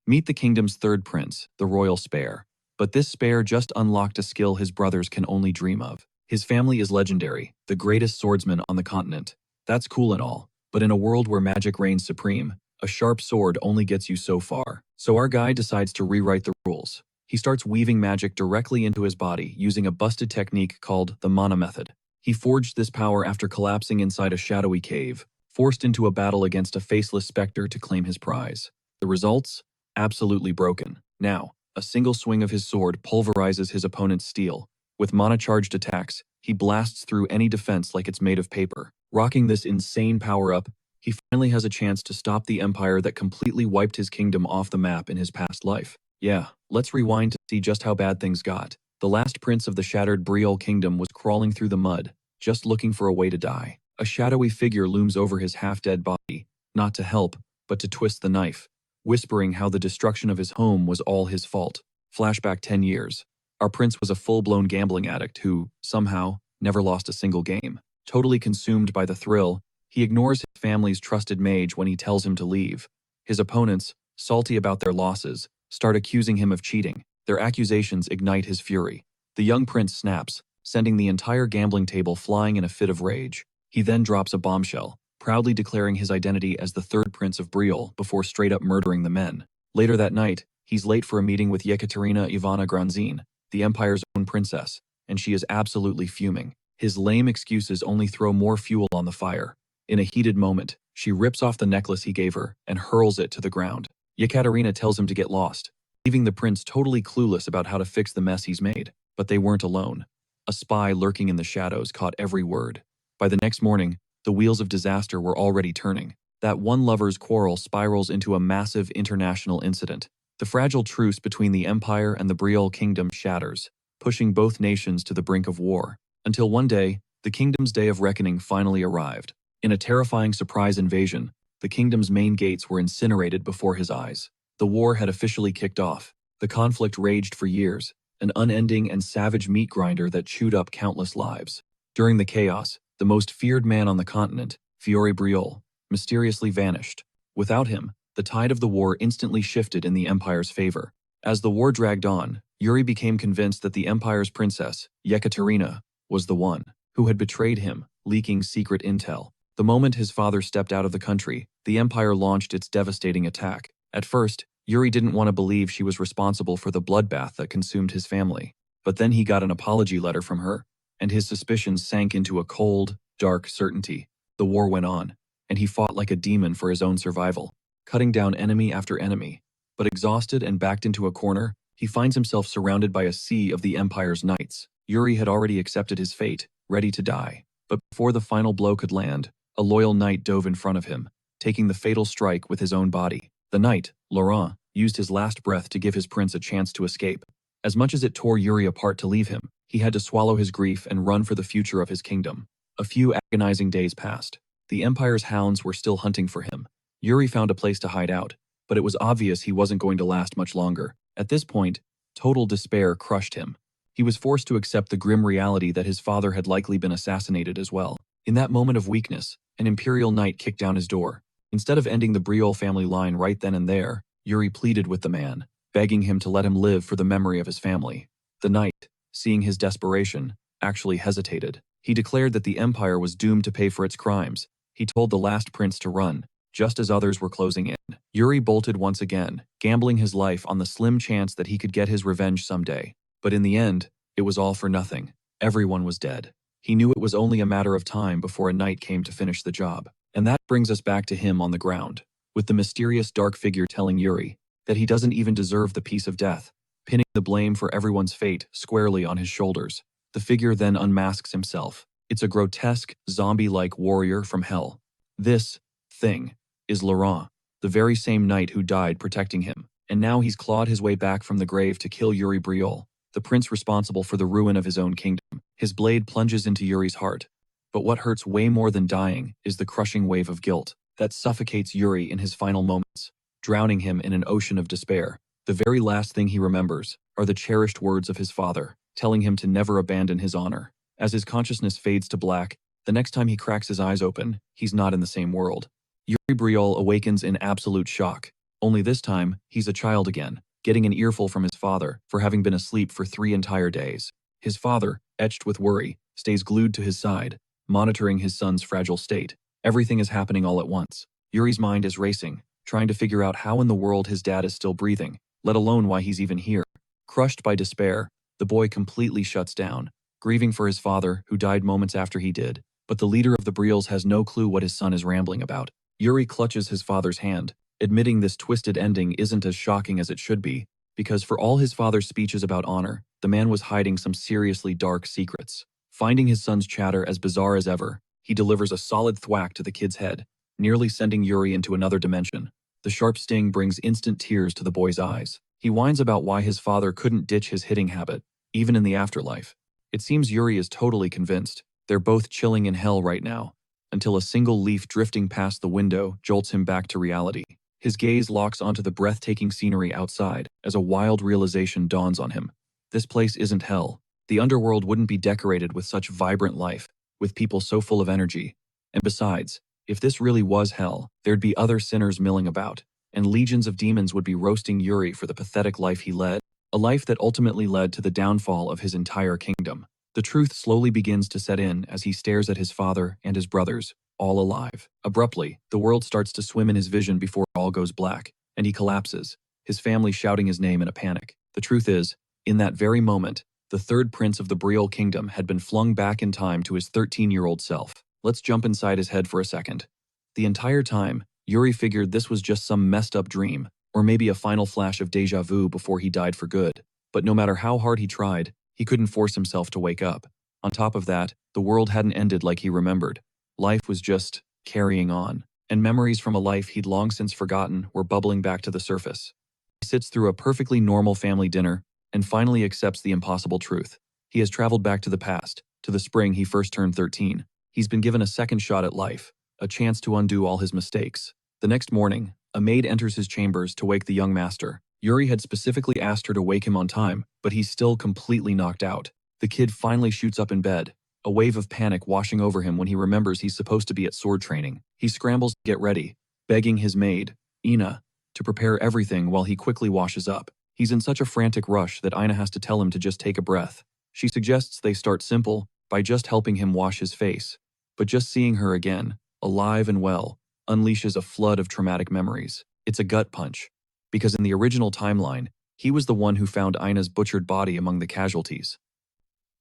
Meet the kingdom's third prince, the royal spare. But this spare just unlocked a skill his brothers can only dream of. His family is legendary, the greatest swordsman on the continent. That's cool and all, but in a world where magic reigns supreme, a sharp sword only gets you so far. So our guy decides to rewrite the rules. He starts weaving magic directly into his body using a busted technique called the mana method. He forged this power after collapsing inside a shadowy cave, forced into a battle against a faceless specter to claim his prize. The results? Absolutely broken. Now, a single swing of his sword pulverizes his opponent's steel. With mana-charged attacks, he blasts through any defense like it's made of paper. Rocking this insane power-up, he finally has a chance to stop the empire that completely wiped his kingdom off the map in his past life. Yeah, let's rewind to see just how bad things got. The last prince of the shattered Briol kingdom was crawling through the mud, just looking for a way to die. A shadowy figure looms over his half-dead body, not to help, but to twist the knife, whispering how the destruction of his home was all his fault. Flashback 10 years. Our prince was a full-blown gambling addict who, somehow, never lost a single game. Totally consumed by the thrill, he ignores his family's trusted mage when he tells him to leave. His opponents, salty about their losses, start accusing him of cheating. Their accusations ignite his fury. The young prince snaps, sending the entire gambling table flying in a fit of rage. He then drops a bombshell, proudly declaring his identity as the third prince of Briol before straight-up murdering the men. Later that night, he's late for a meeting with Yekaterina Ivana Granzine, the empire's own princess, and she is absolutely fuming. His lame excuses only throw more fuel on the fire. In a heated moment, she rips off the necklace he gave her and hurls it to the ground. Yekaterina tells him to get lost, leaving the prince totally clueless about how to fix the mess he's made. But they weren't alone. A spy lurking in the shadows caught every word. By the next morning, the wheels of disaster were already turning. That one lover's quarrel spirals into a massive international incident. The fragile truce between the empire and the Briol kingdom shatters, pushing both nations to the brink of war. Until one day, the kingdom's day of reckoning finally arrived. In a terrifying surprise invasion, the kingdom's main gates were incinerated before his eyes. The war had officially kicked off. The conflict raged for years, an unending and savage meat grinder that chewed up countless lives. During the chaos, the most feared man on the continent, Fiore Briol, mysteriously vanished. Without him, the tide of the war instantly shifted in the empire's favor. As the war dragged on, Yuri became convinced that the empire's princess, Yekaterina, was the one who had betrayed him, leaking secret intel. The moment his father stepped out of the country, the empire launched its devastating attack. At first, Yuri didn't want to believe she was responsible for the bloodbath that consumed his family. But then he got an apology letter from her, and his suspicions sank into a cold, dark certainty. The war went on, and he fought like a demon for his own survival, cutting down enemy after enemy. But exhausted and backed into a corner, he finds himself surrounded by a sea of the empire's knights. Yuri had already accepted his fate, ready to die. But before the final blow could land, a loyal knight dove in front of him, taking the fatal strike with his own body. The knight, Laurent, used his last breath to give his prince a chance to escape. As much as it tore Yuri apart to leave him, he had to swallow his grief and run for the future of his kingdom. A few agonizing days passed. The empire's hounds were still hunting for him. Yuri found a place to hide out, but it was obvious he wasn't going to last much longer. At this point, total despair crushed him. He was forced to accept the grim reality that his father had likely been assassinated as well. In that moment of weakness, an imperial knight kicked down his door. Instead of ending the Briol family line right then and there, Yuri pleaded with the man, begging him to let him live for the memory of his family. The knight, seeing his desperation, actually hesitated. He declared that the empire was doomed to pay for its crimes. He told the last prince to run, just as others were closing in. Yuri bolted once again, gambling his life on the slim chance that he could get his revenge someday. But in the end, it was all for nothing. Everyone was dead. He knew it was only a matter of time before a knight came to finish the job. And that brings us back to him on the ground, with the mysterious dark figure telling Yuri that he doesn't even deserve the peace of death, pinning the blame for everyone's fate squarely on his shoulders. The figure then unmasks himself. It's a grotesque, zombie-like warrior from hell. This thing is Laurent, the very same knight who died protecting him. And now he's clawed his way back from the grave to kill Yuri Briol, the prince responsible for the ruin of his own kingdom. His blade plunges into Yuri's heart. But what hurts way more than dying is the crushing wave of guilt that suffocates Yuri in his final moments, drowning him in an ocean of despair. The very last thing he remembers are the cherished words of his father, telling him to never abandon his honor. As his consciousness fades to black, the next time he cracks his eyes open, he's not in the same world. Yuri Briol awakens in absolute shock. Only this time, he's a child again, getting an earful from his father for having been asleep for 3 entire days. His father, etched with worry, stays glued to his side, monitoring his son's fragile state. Everything is happening all at once. Yuri's mind is racing, trying to figure out how in the world his dad is still breathing, let alone why he's even here. Crushed by despair, the boy completely shuts down, grieving for his father, who died moments after he did. But the leader of the Briels has no clue what his son is rambling about. Yuri clutches his father's hand, admitting this twisted ending isn't as shocking as it should be, because for all his father's speeches about honor, the man was hiding some seriously dark secrets. Finding his son's chatter as bizarre as ever, he delivers a solid thwack to the kid's head, nearly sending Yuri into another dimension. The sharp sting brings instant tears to the boy's eyes. He whines about why his father couldn't ditch his hitting habit, even in the afterlife. It seems Yuri is totally convinced. They're both chilling in hell right now, until a single leaf drifting past the window jolts him back to reality. His gaze locks onto the breathtaking scenery outside as a wild realization dawns on him. This place isn't hell. The underworld wouldn't be decorated with such vibrant life, with people so full of energy. And besides, if this really was hell, there'd be other sinners milling about, and legions of demons would be roasting Yuri for the pathetic life he led, a life that ultimately led to the downfall of his entire kingdom. The truth slowly begins to set in as he stares at his father and his brothers, all alive. Abruptly, the world starts to swim in his vision before it all goes black, and he collapses, his family shouting his name in a panic. The truth is, in that very moment, the third prince of the Briel kingdom had been flung back in time to his 13-year-old self. Let's jump inside his head for a second. The entire time, Yuri figured this was just some messed up dream, or maybe a final flash of déjà vu before he died for good. But no matter how hard he tried, he couldn't force himself to wake up. On top of that, the world hadn't ended like he remembered. Life was just carrying on, and memories from a life he'd long since forgotten were bubbling back to the surface. He sits through a perfectly normal family dinner and finally accepts the impossible truth. He has traveled back to the past, to the spring he first turned 13. He's been given a second shot at life, a chance to undo all his mistakes. The next morning, a maid enters his chambers to wake the young master. Yuri had specifically asked her to wake him on time, but he's still completely knocked out. The kid finally shoots up in bed, a wave of panic washing over him when he remembers he's supposed to be at sword training. He scrambles to get ready, begging his maid, Ina, to prepare everything while he quickly washes up. He's in such a frantic rush that Ina has to tell him to just take a breath. She suggests they start simple, by just helping him wash his face. But just seeing her again, alive and well, unleashes a flood of traumatic memories. It's a gut punch. Because in the original timeline, he was the one who found Ina's butchered body among the casualties.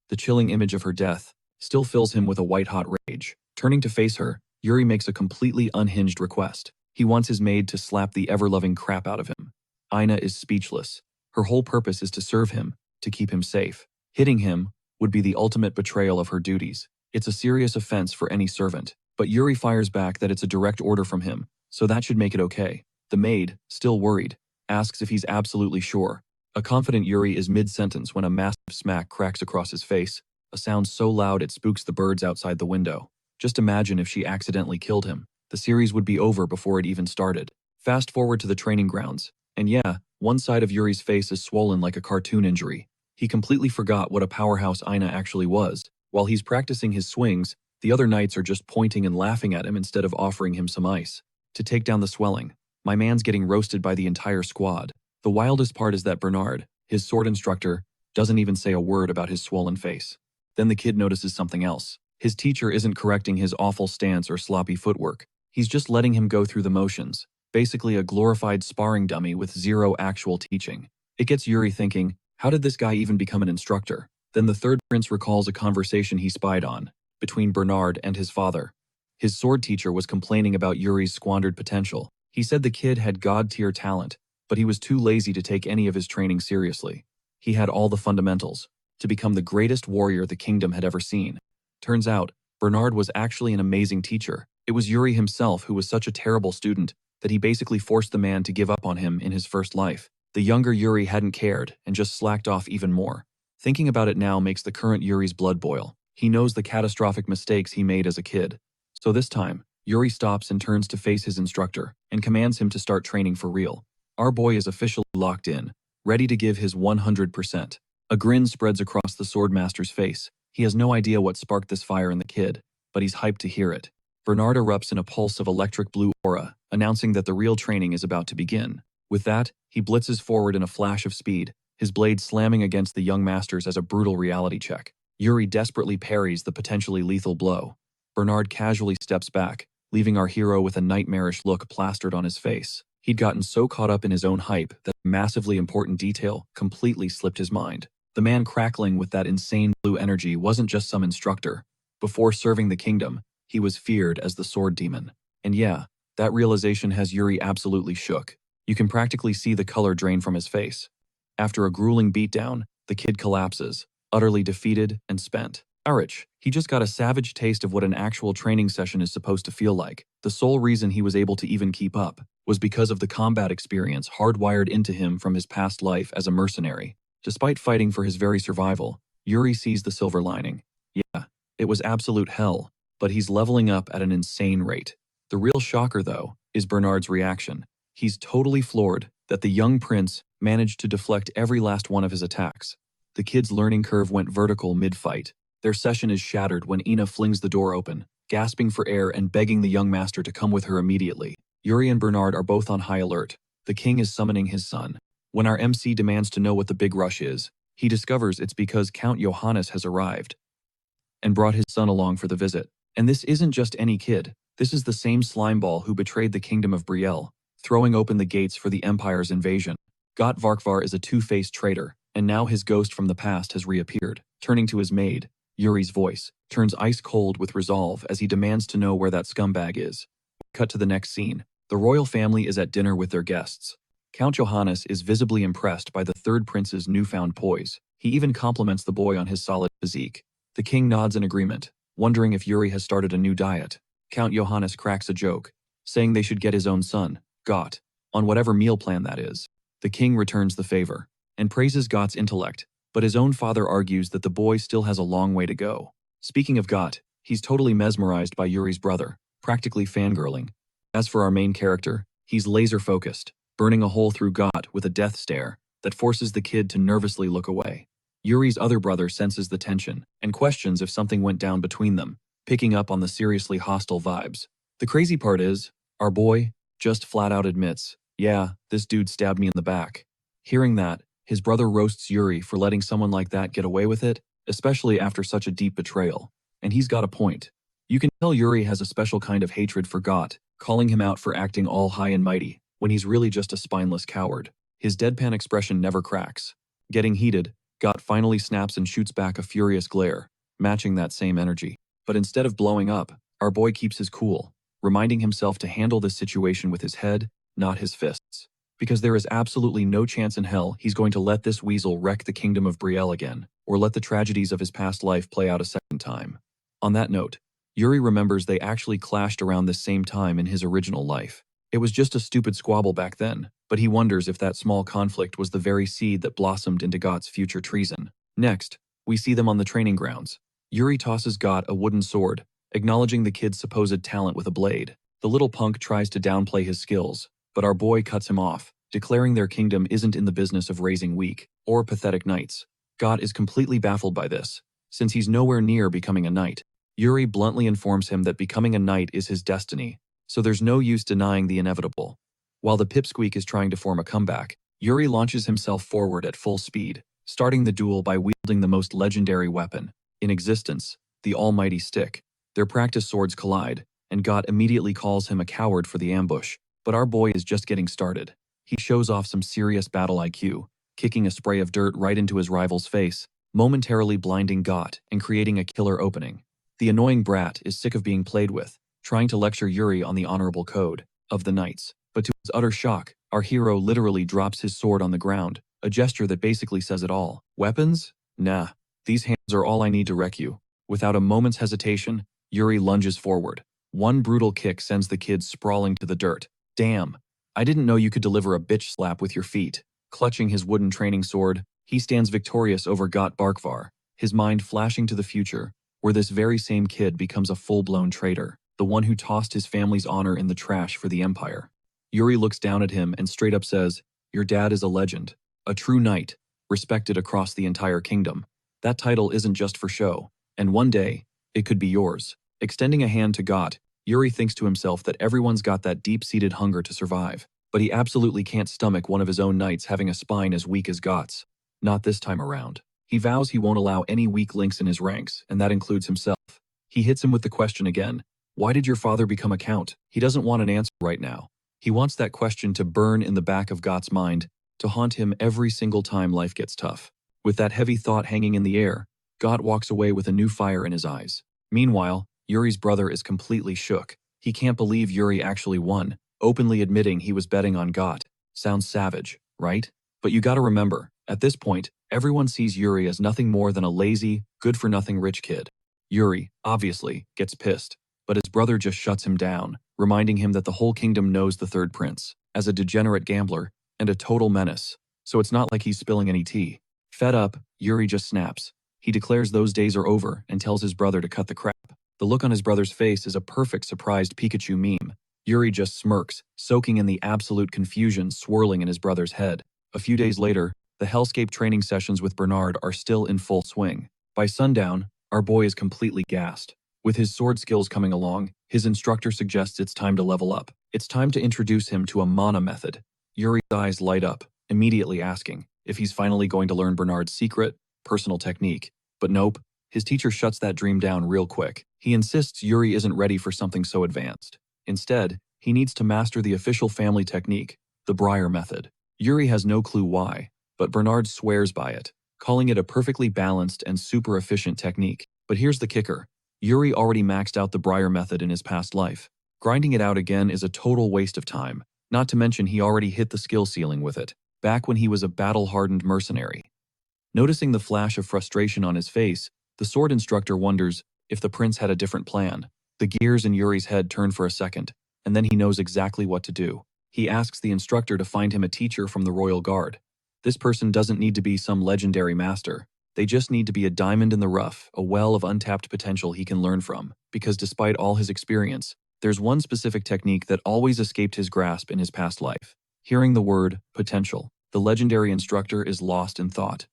The chilling image of her death still fills him with a white-hot rage. Turning to face her, Yuri makes a completely unhinged request. He wants his maid to slap the ever-loving crap out of him. Ina is speechless. Her whole purpose is to serve him, to keep him safe. Hitting him would be the ultimate betrayal of her duties. It's a serious offense for any servant, but Yuri fires back that it's a direct order from him, so that should make it okay. The maid, still worried, asks if he's absolutely sure. A confident Yuri is mid-sentence when a massive smack cracks across his face, a sound so loud it spooks the birds outside the window. Just imagine if she accidentally killed him. The series would be over before it even started. Fast forward to the training grounds, and yeah, one side of Yuri's face is swollen like a cartoon injury. He completely forgot what a powerhouse Ina actually was. While he's practicing his swings, the other knights are just pointing and laughing at him instead of offering him some ice to take down the swelling. My man's getting roasted by the entire squad. The wildest part is that Bernard, his sword instructor, doesn't even say a word about his swollen face. Then the kid notices something else. His teacher isn't correcting his awful stance or sloppy footwork. He's just letting him go through the motions, basically a glorified sparring dummy with zero actual teaching. It gets Yuri thinking, how did this guy even become an instructor? Then the third prince recalls a conversation he spied on, between Bernard and his father. His sword teacher was complaining about Yuri's squandered potential. He said the kid had god-tier talent, but he was too lazy to take any of his training seriously. He had all the fundamentals to become the greatest warrior the kingdom had ever seen. Turns out, Bernard was actually an amazing teacher. It was Yuri himself who was such a terrible student that he basically forced the man to give up on him in his first life. The younger Yuri hadn't cared and just slacked off even more. Thinking about it now makes the current Yuri's blood boil. He knows the catastrophic mistakes he made as a kid. So this time, Yuri stops and turns to face his instructor and commands him to start training for real. Our boy is officially locked in, ready to give his 100%. A grin spreads across the swordmaster's face. He has no idea what sparked this fire in the kid, but he's hyped to hear it. Bernard erupts in a pulse of electric blue aura, announcing that the real training is about to begin. With that, he blitzes forward in a flash of speed, his blade slamming against the young masters as a brutal reality check. Yuri desperately parries the potentially lethal blow. Bernard casually steps back, leaving our hero with a nightmarish look plastered on his face. He'd gotten so caught up in his own hype that a massively important detail completely slipped his mind. The man crackling with that insane blue energy wasn't just some instructor. Before serving the kingdom, he was feared as the sword demon. And yeah, that realization has Yuri absolutely shook. You can practically see the color drain from his face. After a grueling beatdown, the kid collapses, utterly defeated and spent. Ouch, he just got a savage taste of what an actual training session is supposed to feel like. The sole reason he was able to even keep up was because of the combat experience hardwired into him from his past life as a mercenary. Despite fighting for his very survival, Yuri sees the silver lining. Yeah, it was absolute hell, but he's leveling up at an insane rate. The real shocker, though, is Bernard's reaction. He's totally floored that the young prince managed to deflect every last one of his attacks. The kid's learning curve went vertical mid-fight. Their session is shattered when Ina flings the door open, gasping for air and begging the young master to come with her immediately. Yuri and Bernard are both on high alert. The king is summoning his son. When our MC demands to know what the big rush is, he discovers it's because Count Johannes has arrived and brought his son along for the visit. And this isn't just any kid. This is the same slimeball who betrayed the kingdom of Brielle, throwing open the gates for the Empire's invasion. Got Varkvar is a two-faced traitor, and now his ghost from the past has reappeared. Turning to his maid, Yuri's voice turns ice cold with resolve as he demands to know where that scumbag is. Cut to the next scene. The royal family is at dinner with their guests. Count Johannes is visibly impressed by the third prince's newfound poise. He even compliments the boy on his solid physique. The king nods in agreement, wondering if Yuri has started a new diet. Count Johannes cracks a joke, saying they should get his own son, Gott, on whatever meal plan that is. The king returns the favor and praises Gott's intellect, but his own father argues that the boy still has a long way to go. Speaking of Gott, he's totally mesmerized by Yuri's brother, practically fangirling. As for our main character, he's laser-focused, burning a hole through Gott with a death stare that forces the kid to nervously look away. Yuri's other brother senses the tension and questions if something went down between them, picking up on the seriously hostile vibes. The crazy part is, our boy just flat out admits, yeah, this dude stabbed me in the back. Hearing that, his brother roasts Yuri for letting someone like that get away with it, especially after such a deep betrayal. And he's got a point. You can tell Yuri has a special kind of hatred for Gott, calling him out for acting all high and mighty, when he's really just a spineless coward. His deadpan expression never cracks. Getting heated, Gott finally snaps and shoots back a furious glare, matching that same energy. But instead of blowing up, our boy keeps his cool, reminding himself to handle this situation with his head, not his fists. Because there is absolutely no chance in hell he's going to let this weasel wreck the kingdom of Brielle again, or let the tragedies of his past life play out a second time. On that note, Yuri remembers they actually clashed around this same time in his original life. It was just a stupid squabble back then, but he wonders if that small conflict was the very seed that blossomed into Gott's future treason. Next, we see them on the training grounds. Yuri tosses Gott a wooden sword, acknowledging the kid's supposed talent with a blade. The little punk tries to downplay his skills, but our boy cuts him off, declaring their kingdom isn't in the business of raising weak or pathetic knights. Gott is completely baffled by this, since he's nowhere near becoming a knight. Yuri bluntly informs him that becoming a knight is his destiny, so there's no use denying the inevitable. While the pipsqueak is trying to form a comeback, Yuri launches himself forward at full speed, starting the duel by wielding the most legendary weapon in existence, the almighty stick. Their practice swords collide, and Gott immediately calls him a coward for the ambush, but our boy is just getting started. He shows off some serious battle IQ, kicking a spray of dirt right into his rival's face, momentarily blinding Gott and creating a killer opening. The annoying brat is sick of being played with, trying to lecture Yuri on the honorable code of the knights, but to his utter shock, our hero literally drops his sword on the ground, a gesture that basically says it all. Weapons? Nah, these hands are all I need to wreck you. Without a moment's hesitation, Yuri lunges forward. One brutal kick sends the kid sprawling to the dirt. Damn, I didn't know you could deliver a bitch slap with your feet. Clutching his wooden training sword, he stands victorious over Gott Barkvar, his mind flashing to the future, where this very same kid becomes a full-blown traitor, the one who tossed his family's honor in the trash for the Empire. Yuri looks down at him and straight up says, "Your dad is a legend, a true knight, respected across the entire kingdom. That title isn't just for show, and one day, it could be yours." Extending a hand to Gott, Yuri thinks to himself that everyone's got that deep-seated hunger to survive, but he absolutely can't stomach one of his own knights having a spine as weak as Got's. Not this time around. He vows he won't allow any weak links in his ranks, and that includes himself. He hits him with the question again. Why did your father become a count? He doesn't want an answer right now. He wants that question to burn in the back of Got's mind, to haunt him every single time life gets tough. With that heavy thought hanging in the air, Got walks away with a new fire in his eyes. Meanwhile, Yuri's brother is completely shook. He can't believe Yuri actually won, openly admitting he was betting on Got. Sounds savage, right? But you gotta remember, at this point, everyone sees Yuri as nothing more than a lazy, good-for-nothing rich kid. Yuri, obviously, gets pissed, but his brother just shuts him down, reminding him that the whole kingdom knows the third prince as a degenerate gambler and a total menace, so it's not like he's spilling any tea. Fed up, Yuri just snaps. He declares those days are over and tells his brother to cut the crap. The look on his brother's face is a perfect surprised Pikachu meme. Yuri just smirks, soaking in the absolute confusion swirling in his brother's head. A few days later, the Hellscape training sessions with Bernard are still in full swing. By sundown, our boy is completely gassed. With his sword skills coming along, his instructor suggests it's time to level up. It's time to introduce him to a mana method. Yuri's eyes light up, immediately asking if he's finally going to learn Bernard's secret, personal technique. But nope, his teacher shuts that dream down real quick. He insists Yuri isn't ready for something so advanced. Instead, he needs to master the official family technique, the Briar method. Yuri has no clue why, but Bernard swears by it, calling it a perfectly balanced and super efficient technique. But here's the kicker. Yuri already maxed out the Briar method in his past life. Grinding it out again is a total waste of time, not to mention he already hit the skill ceiling with it, back when he was a battle-hardened mercenary. Noticing the flash of frustration on his face, the sword instructor wonders if the prince had a different plan. The gears in Yuri's head turn for a second, and then he knows exactly what to do. He asks the instructor to find him a teacher from the Royal Guard. This person doesn't need to be some legendary master. They just need to be a diamond in the rough, a well of untapped potential he can learn from, because despite all his experience, there's one specific technique that always escaped his grasp in his past life. Hearing the word potential, the legendary instructor is lost in thought.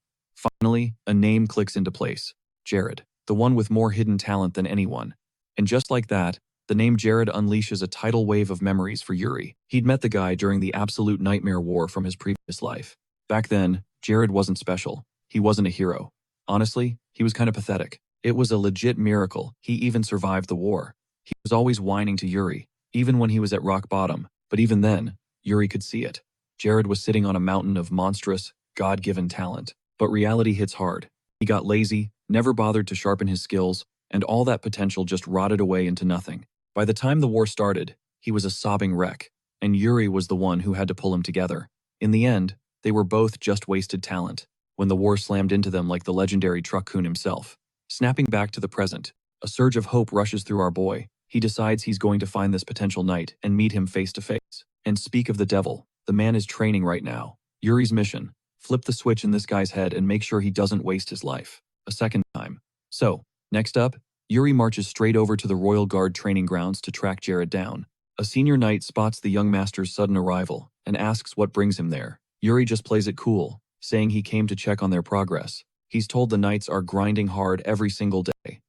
Finally, a name clicks into place. Jared, the one with more hidden talent than anyone. And just like that, the name Jared unleashes a tidal wave of memories for Yuri. He'd met the guy during the absolute nightmare war from his previous life. Back then, Jared wasn't special. He wasn't a hero. Honestly, he was kind of pathetic. It was a legit miracle he even survived the war. He was always whining to Yuri, even when he was at rock bottom, but even then, Yuri could see it. Jared was sitting on a mountain of monstrous, God-given talent. But reality hits hard. He got lazy, never bothered to sharpen his skills, and all that potential just rotted away into nothing. By the time the war started, he was a sobbing wreck, and Yuri was the one who had to pull him together. In the end, they were both just wasted talent, when the war slammed into them like the legendary Truck-kun himself. Snapping back to the present, a surge of hope rushes through our boy. He decides he's going to find this potential knight and meet him face to face. And speak of the devil, the man is training right now. Yuri's mission: flip the switch in this guy's head and make sure he doesn't waste his life a second time. So, next up, Yuri marches straight over to the Royal Guard training grounds to track Jared down. A senior knight spots the young master's sudden arrival and asks what brings him there. Yuri just plays it cool, saying he came to check on their progress. He's told the knights are grinding hard every single day.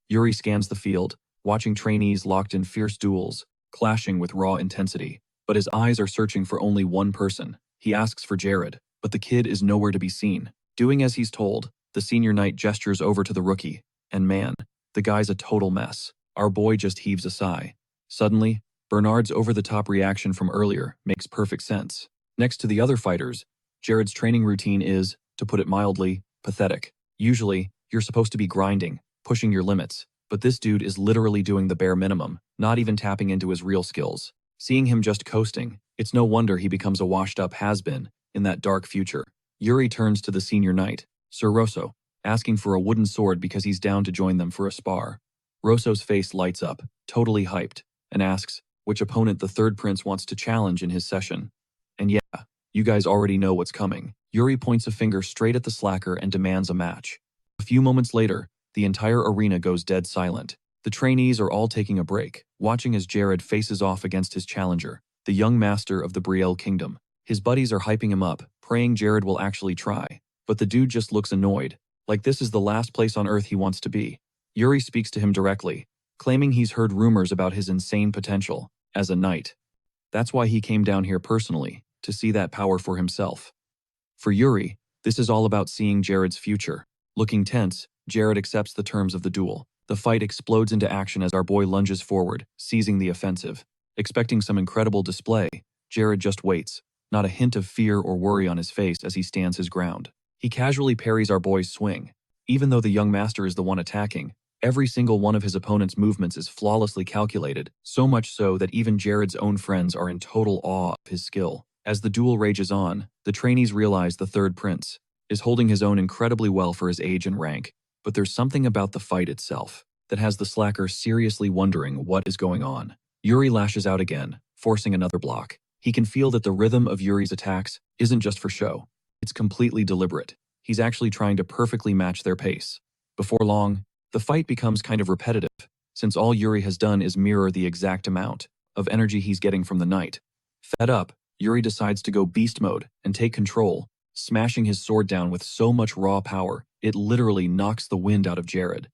Yuri scans the field, watching trainees locked in fierce duels, clashing with raw intensity. But his eyes are searching for only one person. He asks for Jared, but the kid is nowhere to be seen. Doing as he's told, the senior knight gestures over to the rookie, and man, the guy's a total mess. Our boy just heaves a sigh. Suddenly, Bernard's over-the-top reaction from earlier makes perfect sense. Next to the other fighters, Jared's training routine is, to put it mildly, pathetic. Usually, you're supposed to be grinding, pushing your limits, but this dude is literally doing the bare minimum, not even tapping into his real skills. Seeing him just coasting, it's no wonder he becomes a washed-up has-been in that dark future. Yuri turns to the senior knight, Sir Rosso, asking for a wooden sword because he's down to join them for a spar. Rosso's face lights up, totally hyped, and asks which opponent the third prince wants to challenge in his session. And yeah, you guys already know what's coming. Yuri points a finger straight at the slacker and demands a match. A few moments later, the entire arena goes dead silent. The trainees are all taking a break, watching as Jared faces off against his challenger, the young master of the Brielle Kingdom. His buddies are hyping him up, praying Jared will actually try. But the dude just looks annoyed, like this is the last place on Earth he wants to be. Yuri speaks to him directly, claiming he's heard rumors about his insane potential as a knight. That's why he came down here personally, to see that power for himself. For Yuri, this is all about seeing Jared's future. Looking tense, Jared accepts the terms of the duel. The fight explodes into action as our boy lunges forward, seizing the offensive. Expecting some incredible display, Jared just waits, not a hint of fear or worry on his face as he stands his ground. He casually parries our boy's swing. Even though the young master is the one attacking, every single one of his opponent's movements is flawlessly calculated, so much so that even Jared's own friends are in total awe of his skill. As the duel rages on, the trainees realize the third prince is holding his own incredibly well for his age and rank, but there's something about the fight itself that has the slacker seriously wondering what is going on. Yuri lashes out again, forcing another block. He can feel that the rhythm of Yuri's attacks isn't just for show. It's completely deliberate. He's actually trying to perfectly match their pace. Before long, the fight becomes kind of repetitive, since all Yuri has done is mirror the exact amount of energy he's getting from the knight. Fed up, Yuri decides to go beast mode and take control, smashing his sword down with so much raw power, it literally knocks the wind out of Jared.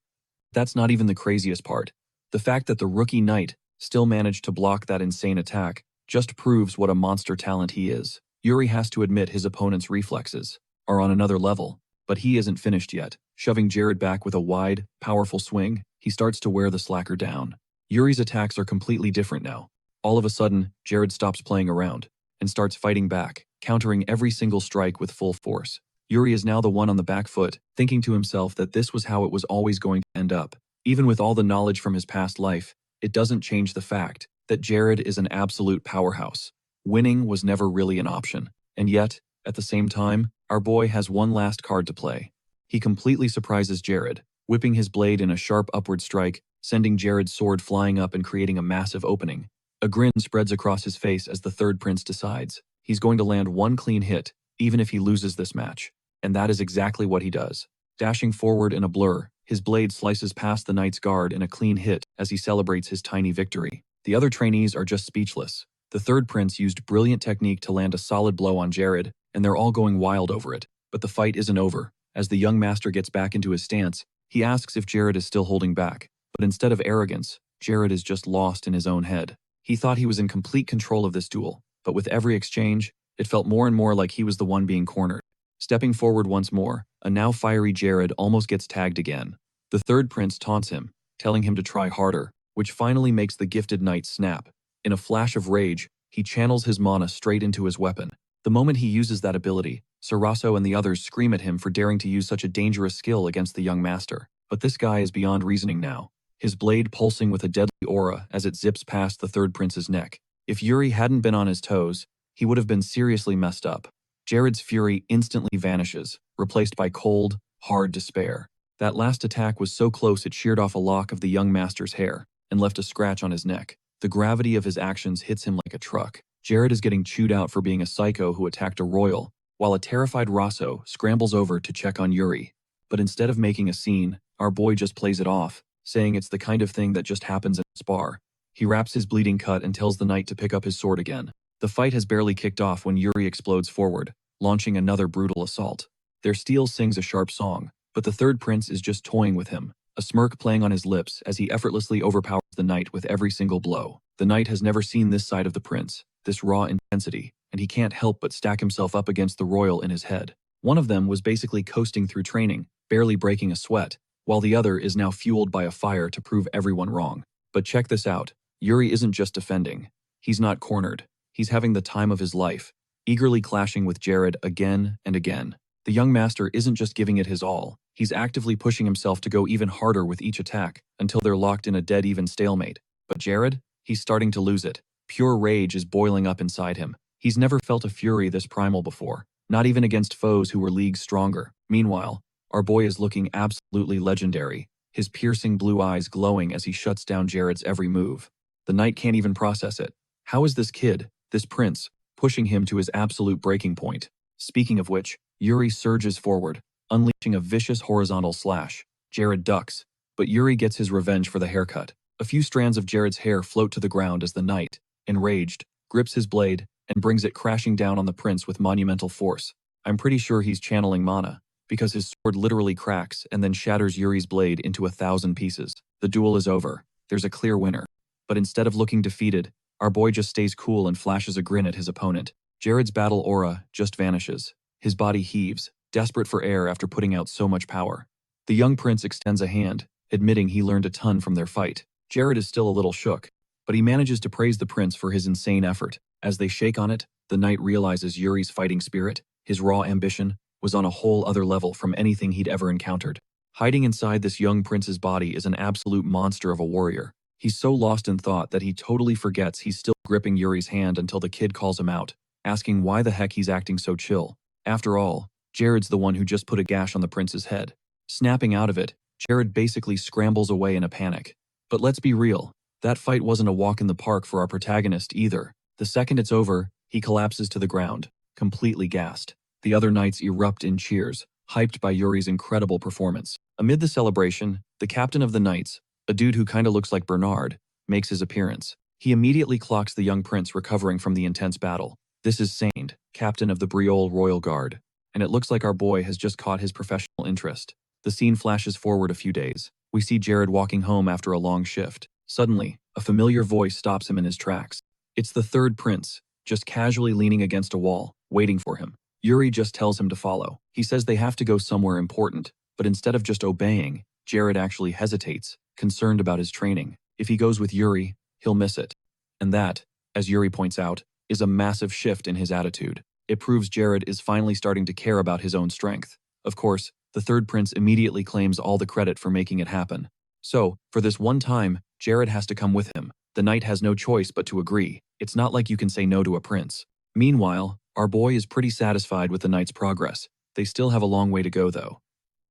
That's not even the craziest part. The fact that the rookie knight still managed to block that insane attack just proves what a monster talent he is. Yuri has to admit his opponent's reflexes are on another level, but he isn't finished yet. Shoving Jared back with a wide, powerful swing, he starts to wear the slacker down. Yuri's attacks are completely different now. All of a sudden, Jared stops playing around and starts fighting back, countering every single strike with full force. Yuri is now the one on the back foot, thinking to himself that this was how it was always going to end up. Even with all the knowledge from his past life, it doesn't change the fact that Jared is an absolute powerhouse. Winning was never really an option. And yet, at the same time, our boy has one last card to play. He completely surprises Jared, whipping his blade in a sharp upward strike, sending Jared's sword flying up and creating a massive opening. A grin spreads across his face as the third prince decides he's going to land one clean hit, even if he loses this match. And that is exactly what he does. Dashing forward in a blur, his blade slices past the knight's guard in a clean hit as he celebrates his tiny victory. The other trainees are just speechless. The third prince used brilliant technique to land a solid blow on Jared, and they're all going wild over it. But the fight isn't over. As the young master gets back into his stance, he asks if Jared is still holding back. But instead of arrogance, Jared is just lost in his own head. He thought he was in complete control of this duel, but with every exchange, it felt more and more like he was the one being cornered. Stepping forward once more, a now fiery Jared almost gets tagged again. The third prince taunts him, telling him to try harder, which finally makes the gifted knight snap. In a flash of rage, he channels his mana straight into his weapon. The moment he uses that ability, Saraso and the others scream at him for daring to use such a dangerous skill against the young master. But this guy is beyond reasoning now, his blade pulsing with a deadly aura as it zips past the third prince's neck. If Yuri hadn't been on his toes, he would have been seriously messed up. Jared's fury instantly vanishes, replaced by cold, hard despair. That last attack was so close it sheared off a lock of the young master's hair and left a scratch on his neck. The gravity of his actions hits him like a truck. Jared is getting chewed out for being a psycho who attacked a royal, while a terrified Raso scrambles over to check on Yuri. But instead of making a scene, our boy just plays it off, saying it's the kind of thing that just happens in a spar. He wraps his bleeding cut and tells the knight to pick up his sword again. The fight has barely kicked off when Yuri explodes forward, launching another brutal assault. Their steel sings a sharp song, but the third prince is just toying with him, a smirk playing on his lips as he effortlessly overpowers the knight with every single blow. The knight has never seen this side of the prince, this raw intensity, and he can't help but stack himself up against the royal in his head. One of them was basically coasting through training, barely breaking a sweat, while the other is now fueled by a fire to prove everyone wrong. But check this out, Yuri isn't just defending. He's not cornered. He's having the time of his life, eagerly clashing with Jared again and again. The young master isn't just giving it his all, he's actively pushing himself to go even harder with each attack until they're locked in a dead-even stalemate. But Jared? He's starting to lose it. Pure rage is boiling up inside him. He's never felt a fury this primal before, not even against foes who were leagues stronger. Meanwhile, our boy is looking absolutely legendary, his piercing blue eyes glowing as he shuts down Jared's every move. The knight can't even process it. How is this kid, this prince, pushing him to his absolute breaking point? Speaking of which, Yuri surges forward, unleashing a vicious horizontal slash. Jared ducks, but Yuri gets his revenge for the haircut. A few strands of Jared's hair float to the ground as the knight, enraged, grips his blade and brings it crashing down on the prince with monumental force. I'm pretty sure he's channeling mana, because his sword literally cracks and then shatters Yuri's blade into 1,000 pieces. The duel is over. there's a clear winner. But instead of looking defeated, our boy just stays cool and flashes a grin at his opponent. Jared's battle aura just vanishes. His body heaves, desperate for air after putting out so much power. The young prince extends a hand, admitting he learned a ton from their fight. Jared is still a little shook, but he manages to praise the prince for his insane effort. As they shake on it, the knight realizes Yuri's fighting spirit, his raw ambition, was on a whole other level from anything he'd ever encountered. Hiding inside this young prince's body is an absolute monster of a warrior. He's so lost in thought that he totally forgets he's still gripping Yuri's hand until the kid calls him out, asking why the heck he's acting so chill. After all, Jared's the one who just put a gash on the prince's head. Snapping out of it, Jared basically scrambles away in a panic. But let's be real, that fight wasn't a walk in the park for our protagonist either. The second it's over, he collapses to the ground, completely gassed. The other knights erupt in cheers, hyped by Yuri's incredible performance. Amid the celebration, the captain of the knights, a dude who kinda looks like Bernard, makes his appearance. He immediately clocks the young prince recovering from the intense battle. This is Saint, captain of the Briol Royal Guard, and it looks like our boy has just caught his professional interest. The scene flashes forward a few days. We see Jared walking home after a long shift. Suddenly, a familiar voice stops him in his tracks. It's the third prince, just casually leaning against a wall, waiting for him. Yuri just tells him to follow. He says they have to go somewhere important, but instead of just obeying, Jared actually hesitates, concerned about his training. If he goes with Yuri, he'll miss it. And that, as Yuri points out, is a massive shift in his attitude. It proves Jared is finally starting to care about his own strength. Of course, the third prince immediately claims all the credit for making it happen. So, for this one time, Jared has to come with him. The knight has no choice but to agree. It's not like you can say no to a prince. Meanwhile, our boy is pretty satisfied with the knight's progress. They still have a long way to go though.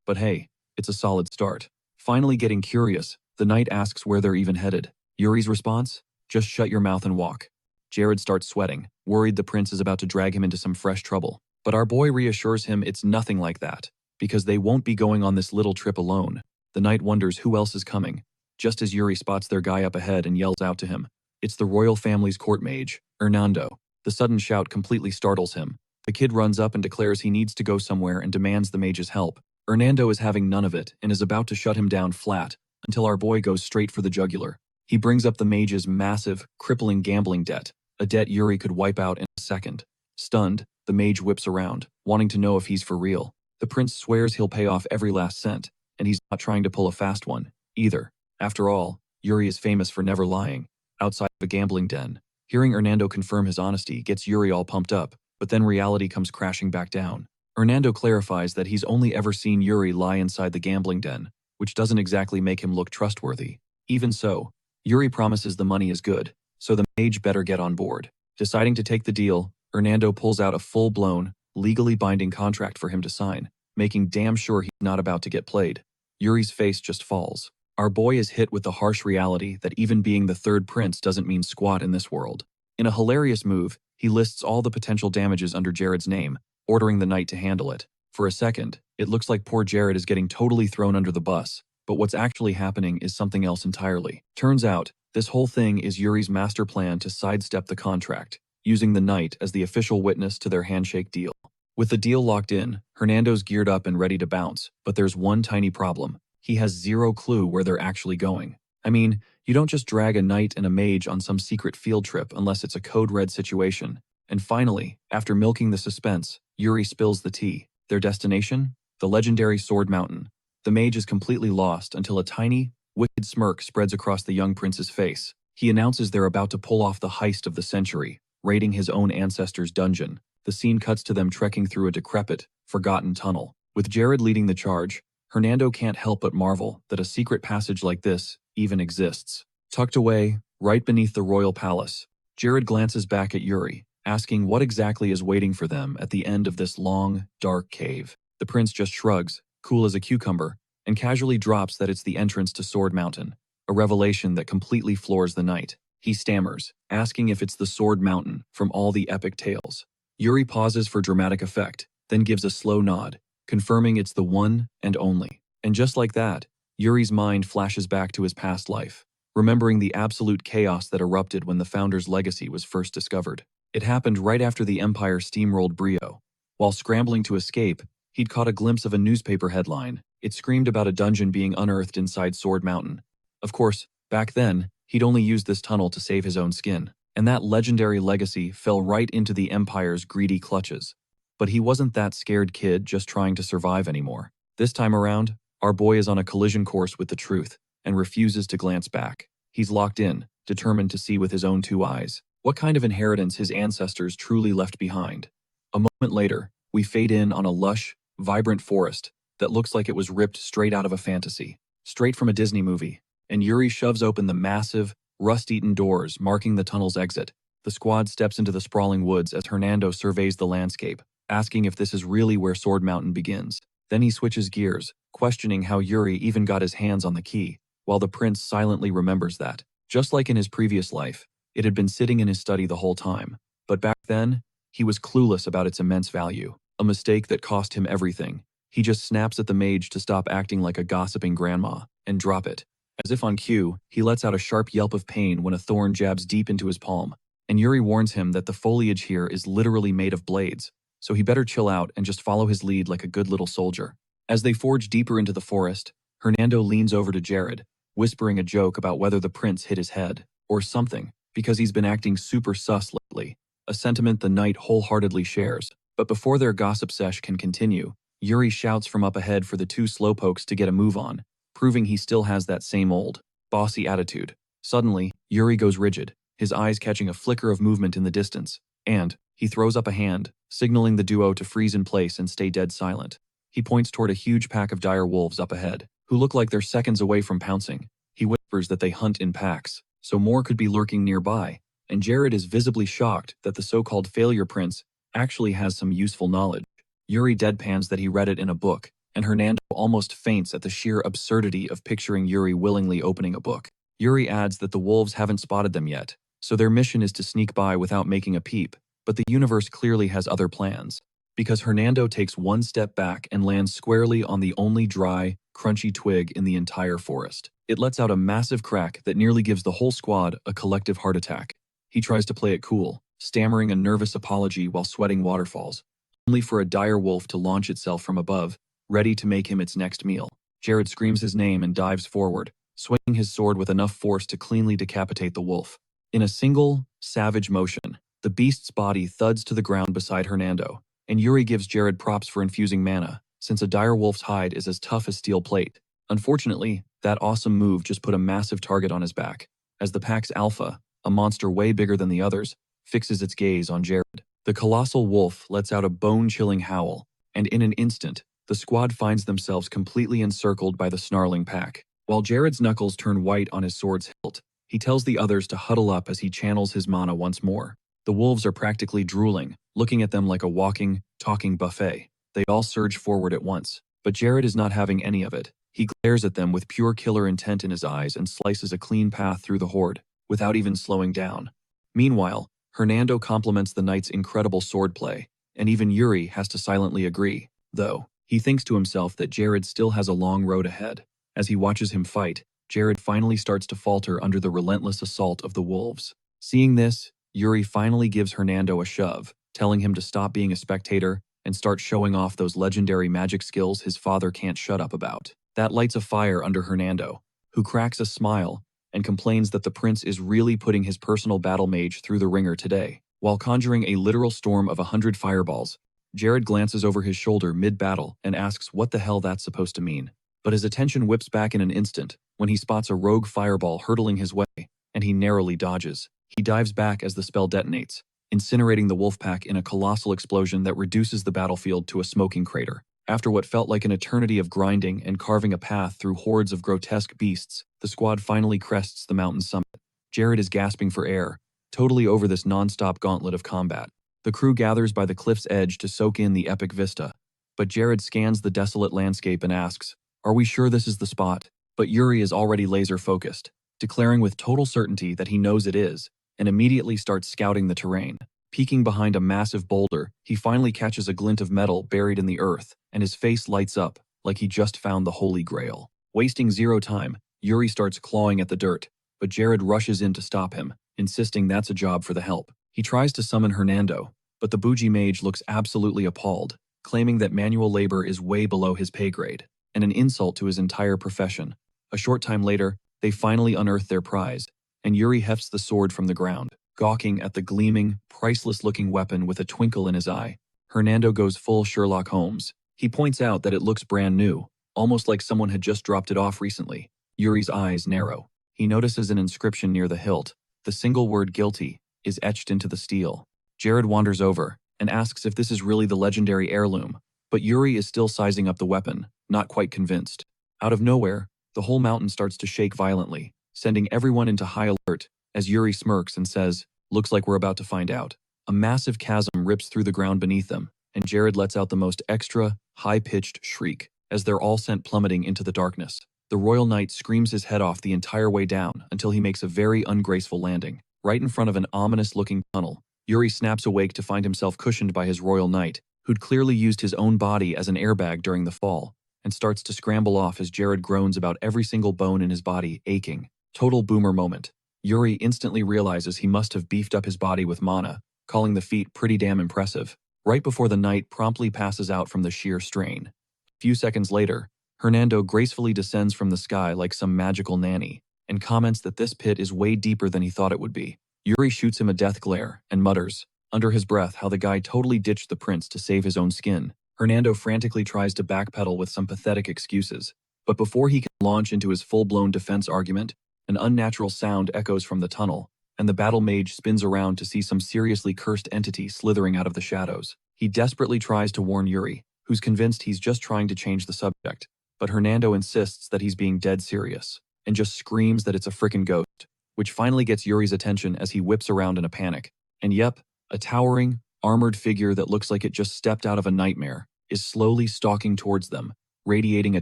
But hey, it's a solid start. Finally getting curious, the knight asks where they're even headed. Yuri's response? Just shut your mouth and walk. Jared starts sweating, worried the prince is about to drag him into some fresh trouble. But our boy reassures him it's nothing like that, because they won't be going on this little trip alone. The knight wonders who else is coming, just as Yuri spots their guy up ahead and yells out to him. It's the royal family's court mage, Hernando. The sudden shout completely startles him. The kid runs up and declares he needs to go somewhere and demands the mage's help. Hernando is having none of it and is about to shut him down flat until our boy goes straight for the jugular. He brings up the mage's massive, crippling gambling debt, a debt Yuri could wipe out in a second. Stunned, the mage whips around, wanting to know if he's for real. The prince swears he'll pay off every last cent, and he's not trying to pull a fast one, either. After all, Yuri is famous for never lying. Outside of a gambling den, hearing Hernando confirm his honesty gets Yuri all pumped up, but then reality comes crashing back down. Hernando clarifies that he's only ever seen Yuri lie inside the gambling den, which doesn't exactly make him look trustworthy. Even so, Yuri promises the money is good, so the mage better get on board. Deciding to take the deal, Hernando pulls out a full-blown, legally binding contract for him to sign, making damn sure he's not about to get played. Yuri's face just falls. Our boy is hit with the harsh reality that even being the third prince doesn't mean squat in this world. In a hilarious move, he lists all the potential damages under Jared's name, ordering the knight to handle it. For a second, it looks like poor Jared is getting totally thrown under the bus, but what's actually happening is something else entirely. Turns out, this whole thing is Yuri's master plan to sidestep the contract, using the knight as the official witness to their handshake deal. With the deal locked in, Hernando's geared up and ready to bounce, but there's one tiny problem. He has zero clue where they're actually going. I mean, you don't just drag a knight and a mage on some secret field trip unless it's a code red situation. And finally, after milking the suspense, Yuri spills the tea. Their destination? The legendary Sword Mountain. The mage is completely lost until a tiny, wicked smirk spreads across the young prince's face. He announces they're about to pull off the heist of the century, raiding his own ancestor's dungeon. The scene cuts to them trekking through a decrepit, forgotten tunnel. With Jared leading the charge, Hernando can't help but marvel that a secret passage like this even exists. Tucked away, right beneath the royal palace, Jared glances back at Yuri, asking what exactly is waiting for them at the end of this long, dark cave. The prince just shrugs, cool as a cucumber, and casually drops that it's the entrance to Sword Mountain, a revelation that completely floors the knight. He stammers, asking if it's the Sword Mountain from all the epic tales. Yuri pauses for dramatic effect, then gives a slow nod, confirming it's the one and only. And just like that, Yuri's mind flashes back to his past life, remembering the absolute chaos that erupted when the founder's legacy was first discovered. It happened right after the Empire steamrolled Brio. While scrambling to escape, he'd caught a glimpse of a newspaper headline. It screamed about a dungeon being unearthed inside Sword Mountain. Of course, Back then, he'd only used this tunnel to save his own skin, and that legendary legacy fell right into the Empire's greedy clutches. But he wasn't that scared kid just trying to survive anymore. This time around, our boy is on a collision course with the truth and refuses to glance back. He's locked in, determined to see with his own two eyes what kind of inheritance his ancestors truly left behind. A moment later, we fade in on a lush, vibrant forest that looks like it was ripped straight out of a fantasy, straight from a Disney movie, and Yuri shoves open the massive, rust-eaten doors marking the tunnel's exit. The squad steps into the sprawling woods as Hernando surveys the landscape, asking if this is really where Sword Mountain begins. Then he switches gears, questioning how Yuri even got his hands on the key, while the prince silently remembers that. Just like in his previous life, it had been sitting in his study the whole time. But back then, he was clueless about its immense value, a mistake that cost him everything. He just snaps at the mage to stop acting like a gossiping grandma, and drop it. As if on cue, he lets out a sharp yelp of pain when a thorn jabs deep into his palm, and Yuri warns him that the foliage here is literally made of blades, so he better chill out and just follow his lead like a good little soldier. As they forge deeper into the forest, Hernando leans over to Jared, whispering a joke about whether the prince hit his head, or something, because he's been acting super sus lately, a sentiment the knight wholeheartedly shares. But before their gossip sesh can continue, Yuri shouts from up ahead for the two slowpokes to get a move on, proving he still has that same old, bossy attitude. Suddenly, Yuri goes rigid, his eyes catching a flicker of movement in the distance, and he throws up a hand, signaling the duo to freeze in place and stay dead silent. He points toward a huge pack of dire wolves up ahead, who look like they're seconds away from pouncing. He whispers that they hunt in packs, so more could be lurking nearby, and Jared is visibly shocked that the so-called failure prince actually has some useful knowledge. Yuri deadpans that he read it in a book, and Hernando almost faints at the sheer absurdity of picturing Yuri willingly opening a book. Yuri adds that the wolves haven't spotted them yet, so their mission is to sneak by without making a peep, but the universe clearly has other plans. Because Hernando takes one step back and lands squarely on the only dry, crunchy twig in the entire forest. It lets out a massive crack that nearly gives the whole squad a collective heart attack. He tries to play it cool, stammering a nervous apology while sweating waterfalls, only for a dire wolf to launch itself from above, ready to make him its next meal. Jared screams his name and dives forward, swinging his sword with enough force to cleanly decapitate the wolf. In a single, savage motion, the beast's body thuds to the ground beside Hernando, and Yuri gives Jared props for infusing mana, since a dire wolf's hide is as tough as steel plate. Unfortunately, that awesome move just put a massive target on his back, as the pack's alpha, a monster way bigger than the others, fixes its gaze on Jared. The colossal wolf lets out a bone-chilling howl, and in an instant, the squad finds themselves completely encircled by the snarling pack. While Jared's knuckles turn white on his sword's hilt, he tells the others to huddle up as he channels his mana once more. The wolves are practically drooling, looking at them like a walking, talking buffet. They all surge forward at once, but Jared is not having any of it. He glares at them with pure killer intent in his eyes and slices a clean path through the horde, without even slowing down. Meanwhile, Hernando compliments the knight's incredible swordplay, and even Yuri has to silently agree, though he thinks to himself that Jared still has a long road ahead. As he watches him fight, Jared finally starts to falter under the relentless assault of the wolves. Seeing this, Yuri finally gives Hernando a shove, telling him to stop being a spectator and start showing off those legendary magic skills his father can't shut up about. That lights a fire under Hernando, who cracks a smile and complains that the prince is really putting his personal battle mage through the ringer today. While conjuring a literal storm of 100 fireballs, Jared glances over his shoulder mid-battle and asks what the hell that's supposed to mean. But his attention whips back in an instant when he spots a rogue fireball hurtling his way, and he narrowly dodges. He dives back as the spell detonates, incinerating the wolf pack in a colossal explosion that reduces the battlefield to a smoking crater. After what felt like an eternity of grinding and carving a path through hordes of grotesque beasts, the squad finally crests the mountain summit. Jared is gasping for air, totally over this non-stop gauntlet of combat. The crew gathers by the cliff's edge to soak in the epic vista, but Jared scans the desolate landscape and asks, "Are we sure this is the spot?" But Yuri is already laser-focused, declaring with total certainty that he knows it is, and immediately starts scouting the terrain. Peeking behind a massive boulder, he finally catches a glint of metal buried in the earth, and his face lights up like he just found the Holy Grail. Wasting zero time, Yuri starts clawing at the dirt, but Jared rushes in to stop him, insisting that's a job for the help. He tries to summon Hernando, but the bougie mage looks absolutely appalled, claiming that manual labor is way below his pay grade, and an insult to his entire profession. A short time later, They finally unearth their prize, and Yuri hefts the sword from the ground, gawking at the gleaming, priceless-looking weapon with a twinkle in his eye. Hernando goes full Sherlock Holmes. He points out that it looks brand new, almost like someone had just dropped it off recently. Yuri's eyes narrow. He notices an inscription near the hilt. The single word guilty is etched into the steel. Jared wanders over and asks if this is really the legendary heirloom, but Yuri is still sizing up the weapon, not quite convinced. Out of nowhere, the whole mountain starts to shake violently, sending everyone into high alert as Yuri smirks and says, "Looks like we're about to find out." A massive chasm rips through the ground beneath them, and Jared lets out the most extra, high-pitched shriek as they're all sent plummeting into the darkness. The Royal Knight screams his head off the entire way down until he makes a very ungraceful landing, right in front of an ominous-looking tunnel. Yuri snaps awake to find himself cushioned by his Royal Knight, who'd clearly used his own body as an airbag during the fall, and starts to scramble off as Jared groans about every single bone in his body aching. Total boomer moment. Yuri instantly realizes he must have beefed up his body with mana, calling the feat pretty damn impressive, right before the knight promptly passes out from the sheer strain. A few seconds later, Hernando gracefully descends from the sky like some magical nanny, and comments that this pit is way deeper than he thought it would be. Yuri shoots him a death glare and mutters, under his breath, how the guy totally ditched the prince to save his own skin. Hernando frantically tries to backpedal with some pathetic excuses, but before he can launch into his full-blown defense argument, an unnatural sound echoes from the tunnel, and the battle mage spins around to see some seriously cursed entity slithering out of the shadows. He desperately tries to warn Yuri, who's convinced he's just trying to change the subject, but Hernando insists that he's being dead serious, and just screams that it's a frickin' ghost, which finally gets Yuri's attention as he whips around in a panic. And yep, a towering, armored figure that looks like it just stepped out of a nightmare is slowly stalking towards them, radiating a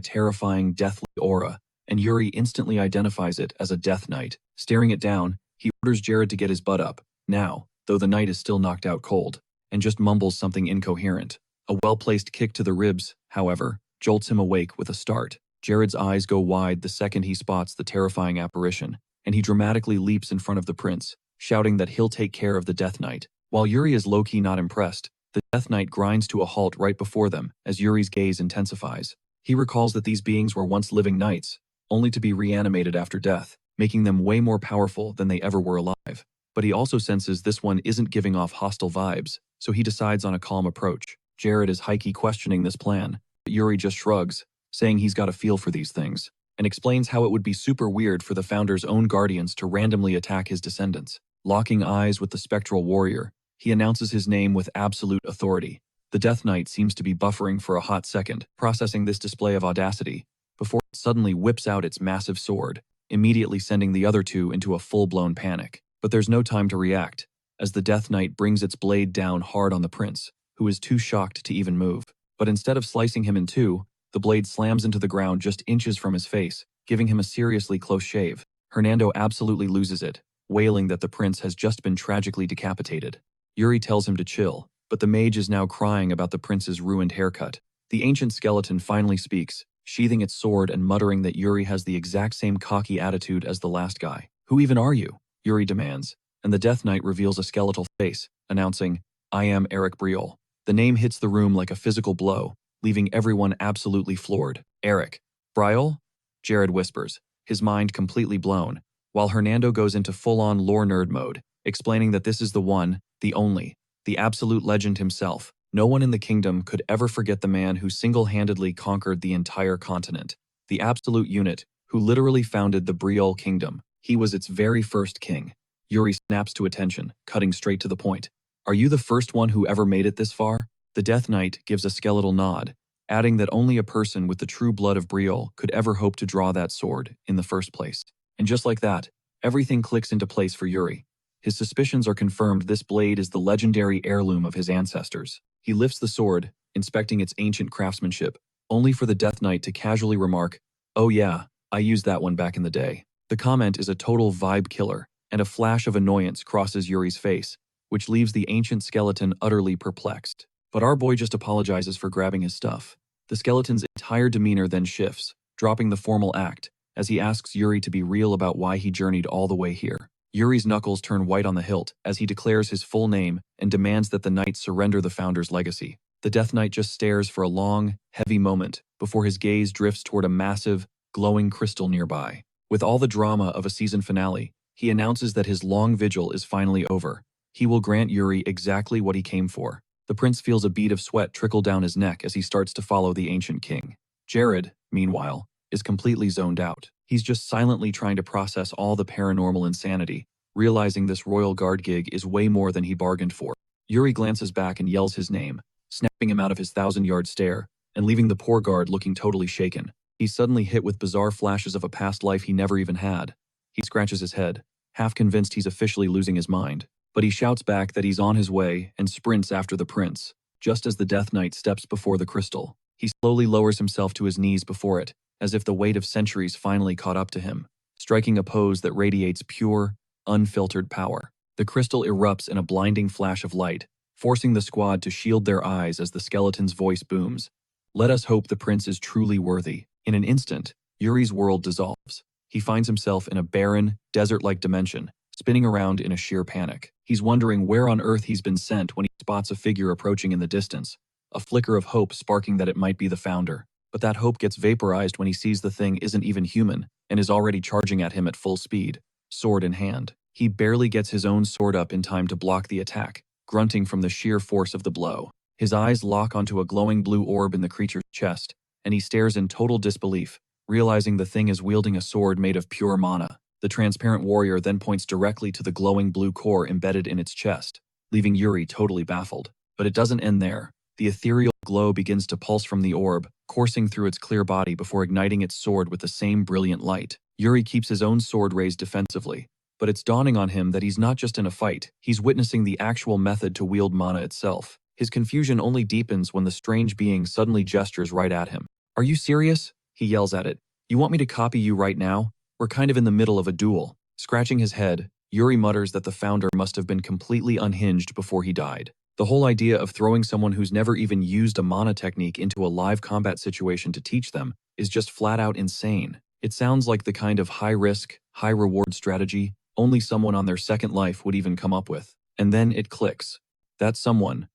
terrifying, deathly aura, and Yuri instantly identifies it as a Death Knight. Staring it down, he orders Jared to get his butt up, now, though the knight is still knocked out cold, and just mumbles something incoherent. A well-placed kick to the ribs, however, jolts him awake with a start. Jared's eyes go wide the second he spots the terrifying apparition, and he dramatically leaps in front of the prince, shouting that he'll take care of the Death Knight. While Yuri is low-key not impressed, the Death Knight grinds to a halt right before them as Yuri's gaze intensifies. He recalls that these beings were once living knights, only to be reanimated after death, making them way more powerful than they ever were alive. But he also senses this one isn't giving off hostile vibes, so he decides on a calm approach. Jared is high-key questioning this plan, but Yuri just shrugs, saying he's got a feel for these things, and explains how it would be super weird for the Founder's own guardians to randomly attack his descendants. Locking eyes with the spectral warrior, he announces his name with absolute authority. The Death Knight seems to be buffering for a hot second, processing this display of audacity, before it suddenly whips out its massive sword, immediately sending the other two into a full-blown panic. But there's no time to react, as the Death Knight brings its blade down hard on the prince, who is too shocked to even move. But instead of slicing him in two, the blade slams into the ground just inches from his face, giving him a seriously close shave. Hernando absolutely loses it, wailing that the prince has just been tragically decapitated. Yuri tells him to chill, but the mage is now crying about the prince's ruined haircut. The ancient skeleton finally speaks, sheathing its sword and muttering that Yuri has the exact same cocky attitude as the last guy. "Who even are you?" Yuri demands, and the Death Knight reveals a skeletal face, announcing, "I am Eric Briol." The name hits the room like a physical blow, leaving everyone absolutely floored. "Eric Briol?" Jared whispers, his mind completely blown, while Hernando goes into full-on lore nerd mode, explaining that this is the one, the only, the absolute legend himself. No one in the kingdom could ever forget the man who single-handedly conquered the entire continent. The absolute unit, who literally founded the Briol kingdom. He was its very first king. Yuri snaps to attention, cutting straight to the point. "Are you the first one who ever made it this far?" The Death Knight gives a skeletal nod, adding that only a person with the true blood of Briol could ever hope to draw that sword in the first place. And just like that, everything clicks into place for Yuri. His suspicions are confirmed. This blade is the legendary heirloom of his ancestors. He lifts the sword, inspecting its ancient craftsmanship, only for the Death Knight to casually remark, "Oh yeah, I used that one back in the day." The comment is a total vibe killer, and a flash of annoyance crosses Yuri's face, which leaves the ancient skeleton utterly perplexed. But our boy just apologizes for grabbing his stuff. The skeleton's entire demeanor then shifts, dropping the formal act, as he asks Yuri to be real about why he journeyed all the way here. Yuri's knuckles turn white on the hilt as he declares his full name and demands that the knight surrender the Founder's legacy. The Death Knight just stares for a long, heavy moment before his gaze drifts toward a massive, glowing crystal nearby. With all the drama of a season finale, he announces that his long vigil is finally over. He will grant Yuri exactly what he came for. The prince feels a bead of sweat trickle down his neck as he starts to follow the ancient king. Jared, meanwhile, is completely zoned out. He's just silently trying to process all the paranormal insanity, realizing this royal guard gig is way more than he bargained for. Yuri glances back and yells his name, snapping him out of his 1,000-yard stare, and leaving the poor guard looking totally shaken. He's suddenly hit with bizarre flashes of a past life he never even had. He scratches his head, half convinced he's officially losing his mind. But he shouts back that he's on his way and sprints after the prince. Just as the Death Knight steps before the crystal, he slowly lowers himself to his knees before it, as if the weight of centuries finally caught up to him, striking a pose that radiates pure, unfiltered power. The crystal erupts in a blinding flash of light, forcing the squad to shield their eyes as the skeleton's voice booms. Let us hope the prince is truly worthy. In an instant, Yuri's world dissolves. He finds himself in a barren, desert-like dimension, spinning around in a sheer panic. He's wondering where on earth he's been sent when he spots a figure approaching in the distance, a flicker of hope sparking that it might be the founder. But that hope gets vaporized when he sees the thing isn't even human and is already charging at him at full speed, sword in hand. He barely gets his own sword up in time to block the attack, grunting from the sheer force of the blow. His eyes lock onto a glowing blue orb in the creature's chest, and he stares in total disbelief, realizing the thing is wielding a sword made of pure mana. The transparent warrior then points directly to the glowing blue core embedded in its chest, leaving Yuri totally baffled. But it doesn't end there. The ethereal glow begins to pulse from the orb, coursing through its clear body before igniting its sword with the same brilliant light. Yuri keeps his own sword raised defensively, but it's dawning on him that he's not just in a fight, he's witnessing the actual method to wield mana itself. His confusion only deepens when the strange being suddenly gestures right at him. "Are you serious?" he yells at it. "You want me to copy you right now? We're kind of in the middle of a duel." Scratching his head, Yuri mutters that the founder must have been completely unhinged before he died. The whole idea of throwing someone who's never even used a mana technique into a live combat situation to teach them is just flat out insane. It sounds like the kind of high-risk, high-reward strategy only someone on their second life would even come up with. And then it clicks. That someone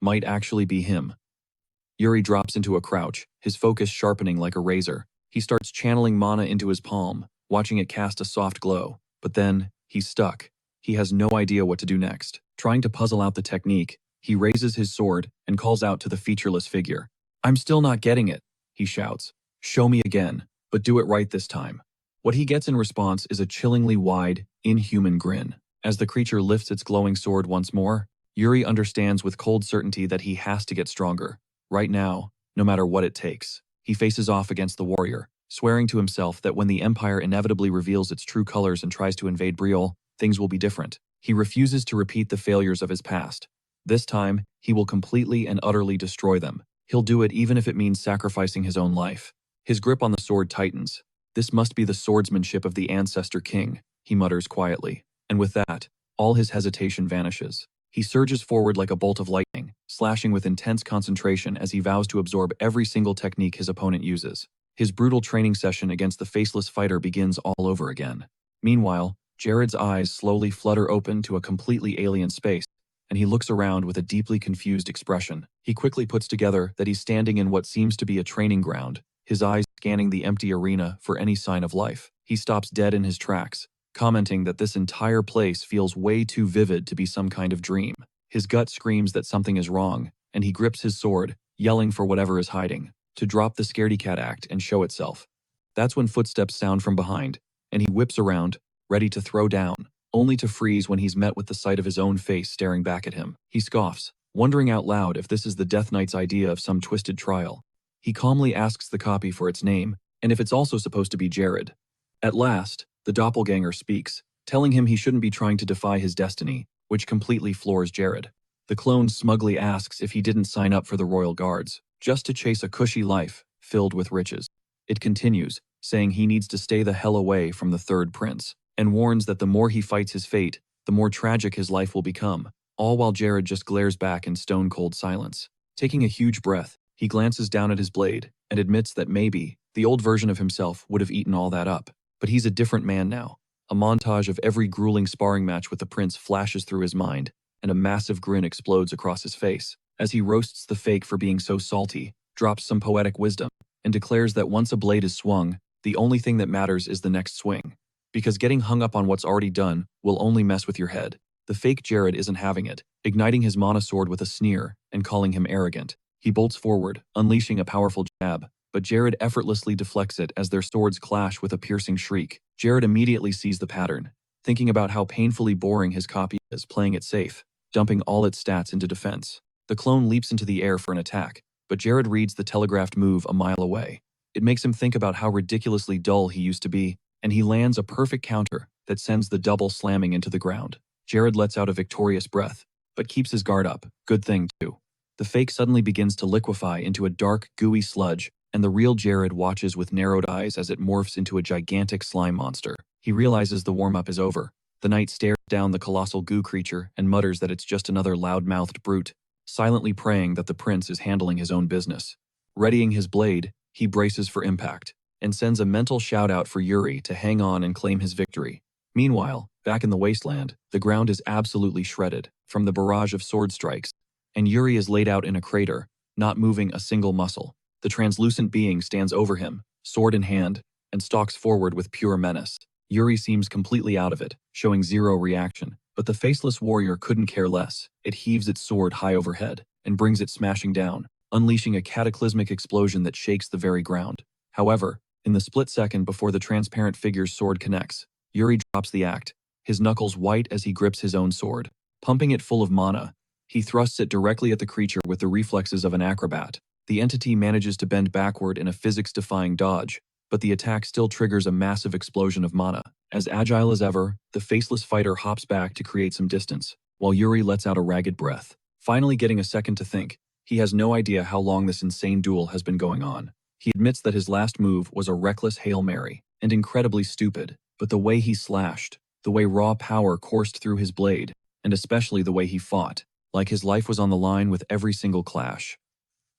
might actually be him. Yuri drops into a crouch, his focus sharpening like a razor. He starts channeling mana into his palm, watching it cast a soft glow. But then, he's stuck. He has no idea what to do next. Trying to puzzle out the technique, he raises his sword and calls out to the featureless figure. "I'm still not getting it," he shouts. "Show me again, but do it right this time." What he gets in response is a chillingly wide, inhuman grin. As the creature lifts its glowing sword once more, Yuri understands with cold certainty that he has to get stronger. Right now, no matter what it takes. He faces off against the warrior, swearing to himself that when the Empire inevitably reveals its true colors and tries to invade Brioel, things will be different. He refuses to repeat the failures of his past. This time, he will completely and utterly destroy them. He'll do it even if it means sacrificing his own life. His grip on the sword tightens. "This must be the swordsmanship of the ancestor king," he mutters quietly. And with that, all his hesitation vanishes. He surges forward like a bolt of lightning, slashing with intense concentration as he vows to absorb every single technique his opponent uses. His brutal training session against the faceless fighter begins all over again. Meanwhile, Jared's eyes slowly flutter open to a completely alien space, and he looks around with a deeply confused expression. He quickly puts together that he's standing in what seems to be a training ground, his eyes scanning the empty arena for any sign of life. He stops dead in his tracks, commenting that this entire place feels way too vivid to be some kind of dream. His gut screams that something is wrong, and he grips his sword, yelling for whatever is hiding, to drop the scaredy cat act and show itself. That's when footsteps sound from behind, and he whips around, ready to throw down, only to freeze when he's met with the sight of his own face staring back at him. He scoffs, wondering out loud if this is the Death Knight's idea of some twisted trial. He calmly asks the copy for its name, and if it's also supposed to be Jared. At last, the doppelganger speaks, telling him he shouldn't be trying to defy his destiny, which completely floors Jared. The clone smugly asks if he didn't sign up for the Royal Guards, just to chase a cushy life filled with riches. It continues, saying he needs to stay the hell away from the third prince, and warns that the more he fights his fate, the more tragic his life will become, all while Jared just glares back in stone-cold silence. Taking a huge breath, he glances down at his blade and admits that maybe the old version of himself would have eaten all that up. But he's a different man now. A montage of every grueling sparring match with the prince flashes through his mind, and a massive grin explodes across his face, as he roasts the fake for being so salty, drops some poetic wisdom, and declares that once a blade is swung, The only thing that matters is the next swing. Because getting hung up on what's already done will only mess with your head. The fake Jared isn't having it, igniting his mana sword with a sneer and calling him arrogant. He bolts forward, unleashing a powerful jab, but Jared effortlessly deflects it as their swords clash with a piercing shriek. Jared immediately sees the pattern, thinking about how painfully boring his copy is, playing it safe, dumping all its stats into defense. The clone leaps into the air for an attack, but Jared reads the telegraphed move a mile away. It makes him think about how ridiculously dull he used to be, and he lands a perfect counter that sends the double slamming into the ground. Jared lets out a victorious breath, but keeps his guard up. Good thing, too. The fake suddenly begins to liquefy into a dark, gooey sludge, and the real Jared watches with narrowed eyes as it morphs into a gigantic slime monster. He realizes the warm-up is over. The knight stares down the colossal goo creature and mutters that it's just another loud-mouthed brute, silently praying that the prince is handling his own business. Readying his blade, he braces for impact, and sends a mental shout-out for Yuri to hang on and claim his victory. Meanwhile, back in the wasteland, the ground is absolutely shredded from the barrage of sword strikes, and Yuri is laid out in a crater, not moving a single muscle. The translucent being stands over him, sword in hand, and stalks forward with pure menace. Yuri seems completely out of it, showing zero reaction, but the faceless warrior couldn't care less. It heaves its sword high overhead and brings it smashing down, unleashing a cataclysmic explosion that shakes the very ground. However, in the split second before the transparent figure's sword connects, Yuri drops the act, his knuckles white as he grips his own sword. Pumping it full of mana, he thrusts it directly at the creature with the reflexes of an acrobat. The entity manages to bend backward in a physics-defying dodge, but the attack still triggers a massive explosion of mana. As agile as ever, the faceless fighter hops back to create some distance, while Yuri lets out a ragged breath. Finally getting a second to think, he has no idea how long this insane duel has been going on. He admits that his last move was a reckless Hail Mary, and incredibly stupid, but the way he slashed, the way raw power coursed through his blade, and especially the way he fought, like his life was on the line with every single clash.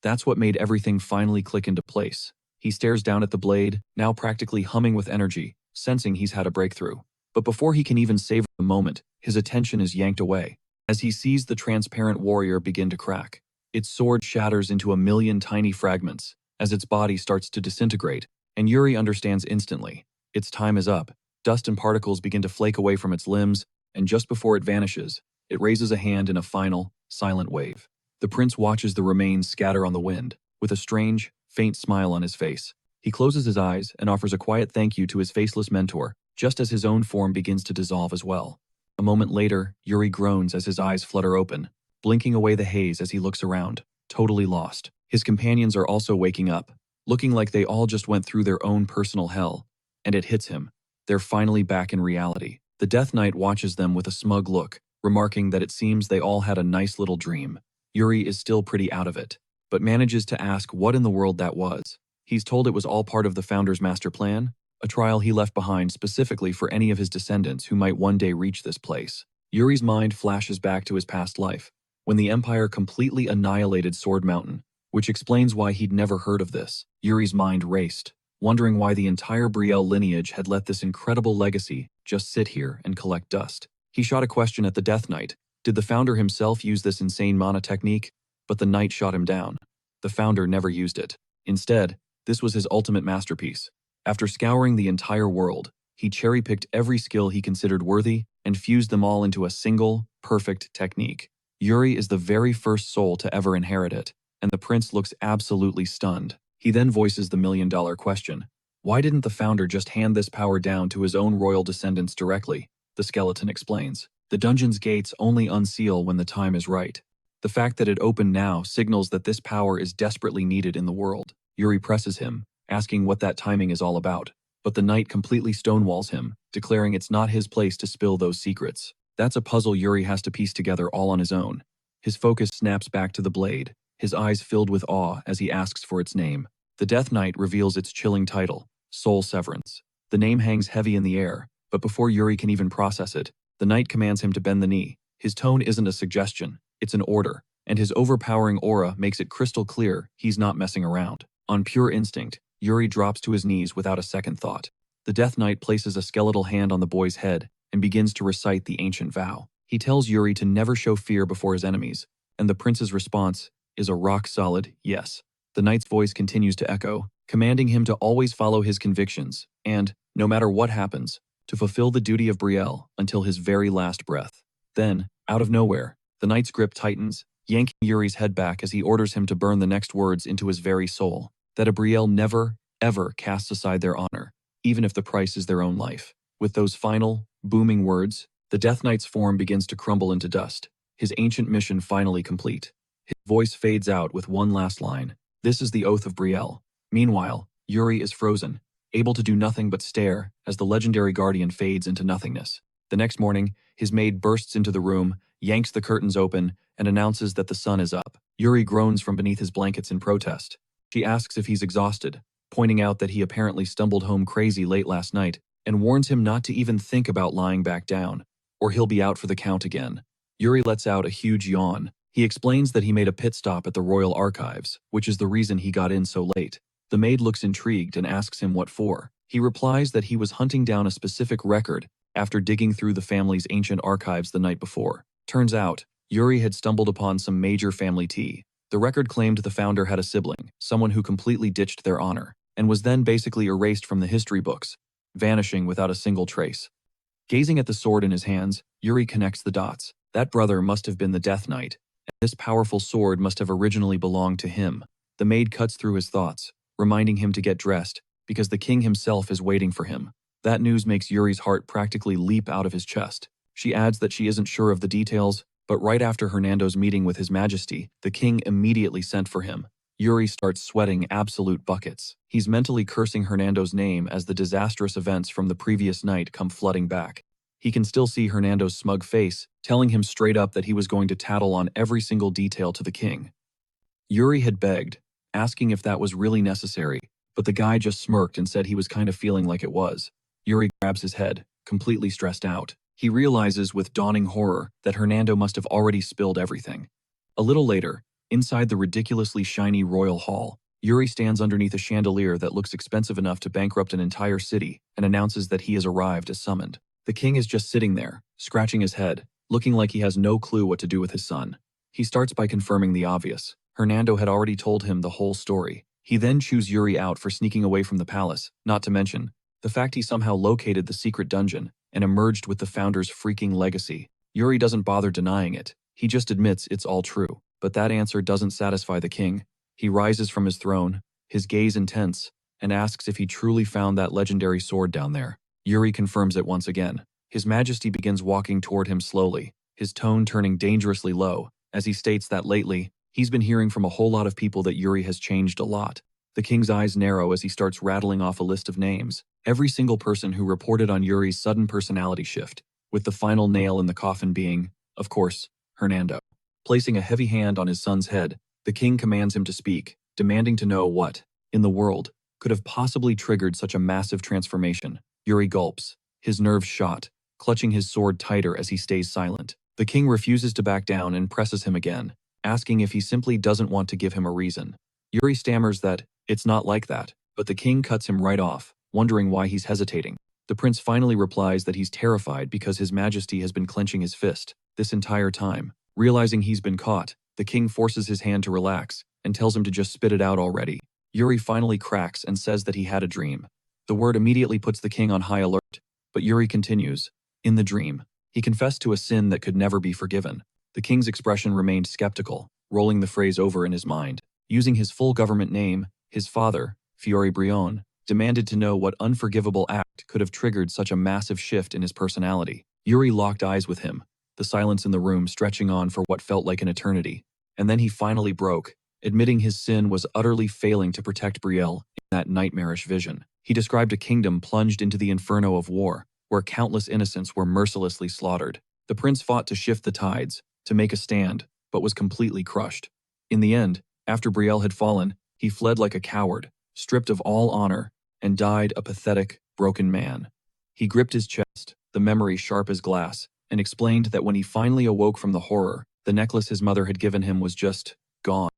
That's what made everything finally click into place. He stares down at the blade, now practically humming with energy, sensing he's had a breakthrough. But before he can even savor the moment, his attention is yanked away, as he sees the transparent warrior begin to crack. Its sword shatters into a million tiny fragments, as its body starts to disintegrate, and Yuri understands instantly. Its time is up. Dust and particles begin to flake away from its limbs, and just before it vanishes, it raises a hand in a final, silent wave. The prince watches the remains scatter on the wind, with a strange, faint smile on his face. He closes his eyes and offers a quiet thank you to his faceless mentor, just as his own form begins to dissolve as well. A moment later, Yuri groans as his eyes flutter open, blinking away the haze as he looks around, totally lost. His companions are also waking up, looking like they all just went through their own personal hell, and it hits him. They're finally back in reality. The Death Knight watches them with a smug look, remarking that it seems they all had a nice little dream. Yuri is still pretty out of it, but manages to ask what in the world that was. He's told it was all part of the Founder's master plan, a trial he left behind specifically for any of his descendants who might one day reach this place. Yuri's mind flashes back to his past life, when the Empire completely annihilated Sword Mountain, which explains why he'd never heard of this. Yuri's mind raced, wondering why the entire Brielle lineage had let this incredible legacy just sit here and collect dust. He shot a question at the Death Knight. Did the Founder himself use this insane mana technique? But the Knight shot him down. The Founder never used it. Instead, this was his ultimate masterpiece. After scouring the entire world, he cherry-picked every skill he considered worthy and fused them all into a single, perfect technique. Yuri is the very first soul to ever inherit it, and the prince looks absolutely stunned. He then voices the million-dollar question. Why didn't the Founder just hand this power down to his own royal descendants directly? The skeleton explains. The dungeon's gates only unseal when the time is right. The fact that it opened now signals that this power is desperately needed in the world. Yuri presses him, asking what that timing is all about. But the knight completely stonewalls him, declaring it's not his place to spill those secrets. That's a puzzle Yuri has to piece together all on his own. His focus snaps back to the blade, his eyes filled with awe as he asks for its name. The Death Knight reveals its chilling title, Soul Severance. The name hangs heavy in the air, but before Yuri can even process it, the knight commands him to bend the knee. His tone isn't a suggestion, it's an order, and his overpowering aura makes it crystal clear he's not messing around. On pure instinct, Yuri drops to his knees without a second thought. The Death Knight places a skeletal hand on the boy's head and begins to recite the ancient vow. He tells Yuri to never show fear before his enemies, and the prince's response is a rock-solid yes. The knight's voice continues to echo, commanding him to always follow his convictions and, no matter what happens, to fulfill the duty of Brielle until his very last breath. Then, out of nowhere, the knight's grip tightens, yanking Yuri's head back as he orders him to burn the next words into his very soul, that a Brielle never, ever casts aside their honor, even if the price is their own life. With those final, booming words, the Death Knight's form begins to crumble into dust, his ancient mission finally complete. His voice fades out with one last line. This is the oath of Brielle. Meanwhile, Yuri is frozen, able to do nothing but stare as the legendary guardian fades into nothingness. The next morning, his maid bursts into the room, yanks the curtains open, and announces that the sun is up. Yuri groans from beneath his blankets in protest. She asks if he's exhausted, pointing out that he apparently stumbled home crazy late last night, and warns him not to even think about lying back down, or he'll be out for the count again. Yuri lets out a huge yawn. He explains that he made a pit stop at the Royal Archives, which is the reason he got in so late. The maid looks intrigued and asks him what for. He replies that he was hunting down a specific record after digging through the family's ancient archives the night before. Turns out, Yuri had stumbled upon some major family tea. The record claimed the founder had a sibling, someone who completely ditched their honor, and was then basically erased from the history books, vanishing without a single trace. Gazing at the sword in his hands, Yuri connects the dots. That brother must have been the Death Knight, and this powerful sword must have originally belonged to him. The maid cuts through his thoughts, reminding him to get dressed, because the king himself is waiting for him. That news makes Yuri's heart practically leap out of his chest. She adds that she isn't sure of the details, but right after Hernando's meeting with His Majesty, the king immediately sent for him. Yuri starts sweating absolute buckets. He's mentally cursing Hernando's name as the disastrous events from the previous night come flooding back. He can still see Hernando's smug face, telling him straight up that he was going to tattle on every single detail to the king. Yuri had begged, asking if that was really necessary, but the guy just smirked and said he was kind of feeling like it was. Yuri grabs his head, completely stressed out. He realizes with dawning horror that Hernando must have already spilled everything. A little later, inside the ridiculously shiny royal hall, Yuri stands underneath a chandelier that looks expensive enough to bankrupt an entire city and announces that he has arrived as summoned. The king is just sitting there, scratching his head, looking like he has no clue what to do with his son. He starts by confirming the obvious. Hernando had already told him the whole story. He then chews Yuri out for sneaking away from the palace, not to mention the fact he somehow located the secret dungeon and emerged with the founder's freaking legacy. Yuri doesn't bother denying it. He just admits it's all true. But that answer doesn't satisfy the king. He rises from his throne, his gaze intense, and asks if he truly found that legendary sword down there. Yuri confirms it once again. His Majesty begins walking toward him slowly, his tone turning dangerously low, as he states that lately, he's been hearing from a whole lot of people that Yuri has changed a lot. The king's eyes narrow as he starts rattling off a list of names. Every single person who reported on Yuri's sudden personality shift, with the final nail in the coffin being, of course, Hernando. Placing a heavy hand on his son's head, the king commands him to speak, demanding to know what, in the world, could have possibly triggered such a massive transformation. Yuri gulps, his nerves shot, clutching his sword tighter as he stays silent. The king refuses to back down and presses him again, asking if he simply doesn't want to give him a reason. Yuri stammers that, it's not like that, but the king cuts him right off, wondering why he's hesitating. The prince finally replies that he's terrified because His Majesty has been clenching his fist this entire time. Realizing he's been caught, the king forces his hand to relax and tells him to just spit it out already. Yuri finally cracks and says that he had a dream. The word immediately puts the king on high alert, but Yuri continues. In the dream, he confessed to a sin that could never be forgiven. The king's expression remained skeptical, rolling the phrase over in his mind. Using his full government name, his father, Fiore Brion, demanded to know what unforgivable act could have triggered such a massive shift in his personality. Yuri locked eyes with him, the silence in the room stretching on for what felt like an eternity. And then he finally broke, admitting his sin was utterly failing to protect Brielle in that nightmarish vision. He described a kingdom plunged into the inferno of war, where countless innocents were mercilessly slaughtered. The prince fought to shift the tides, to make a stand, but was completely crushed. In the end, after Brielle had fallen, he fled like a coward, stripped of all honor, and died a pathetic, broken man. He gripped his chest, the memory sharp as glass, and explained that when he finally awoke from the horror, the necklace his mother had given him was just gone.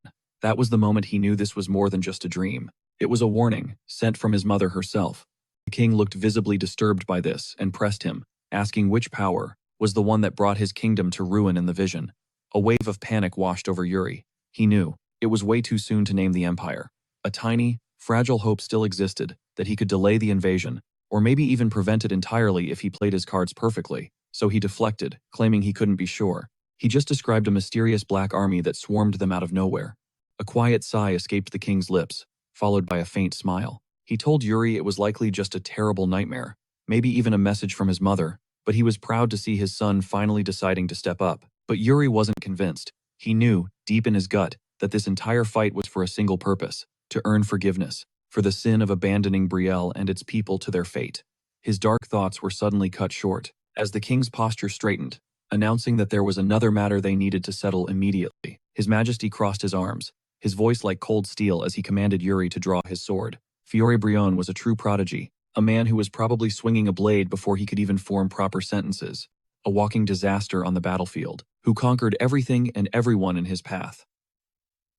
That was the moment he knew this was more than just a dream. It was a warning, sent from his mother herself. The king looked visibly disturbed by this and pressed him, asking which power was the one that brought his kingdom to ruin in the vision. A wave of panic washed over Yuri. He knew. It was way too soon to name the empire. A tiny, fragile hope still existed that he could delay the invasion, or maybe even prevent it entirely if he played his cards perfectly, so he deflected, claiming he couldn't be sure. He just described a mysterious black army that swarmed them out of nowhere. A quiet sigh escaped the king's lips, followed by a faint smile. He told Yuri it was likely just a terrible nightmare, maybe even a message from his mother, but he was proud to see his son finally deciding to step up. But Yuri wasn't convinced. He knew, deep in his gut, that this entire fight was for a single purpose: to earn forgiveness for the sin of abandoning Brielle and its people to their fate. His dark thoughts were suddenly cut short, as the king's posture straightened, announcing that there was another matter they needed to settle immediately. His Majesty crossed his arms, his voice like cold steel as he commanded Yuri to draw his sword. Fiore Brion was a true prodigy, a man who was probably swinging a blade before he could even form proper sentences, a walking disaster on the battlefield, who conquered everything and everyone in his path.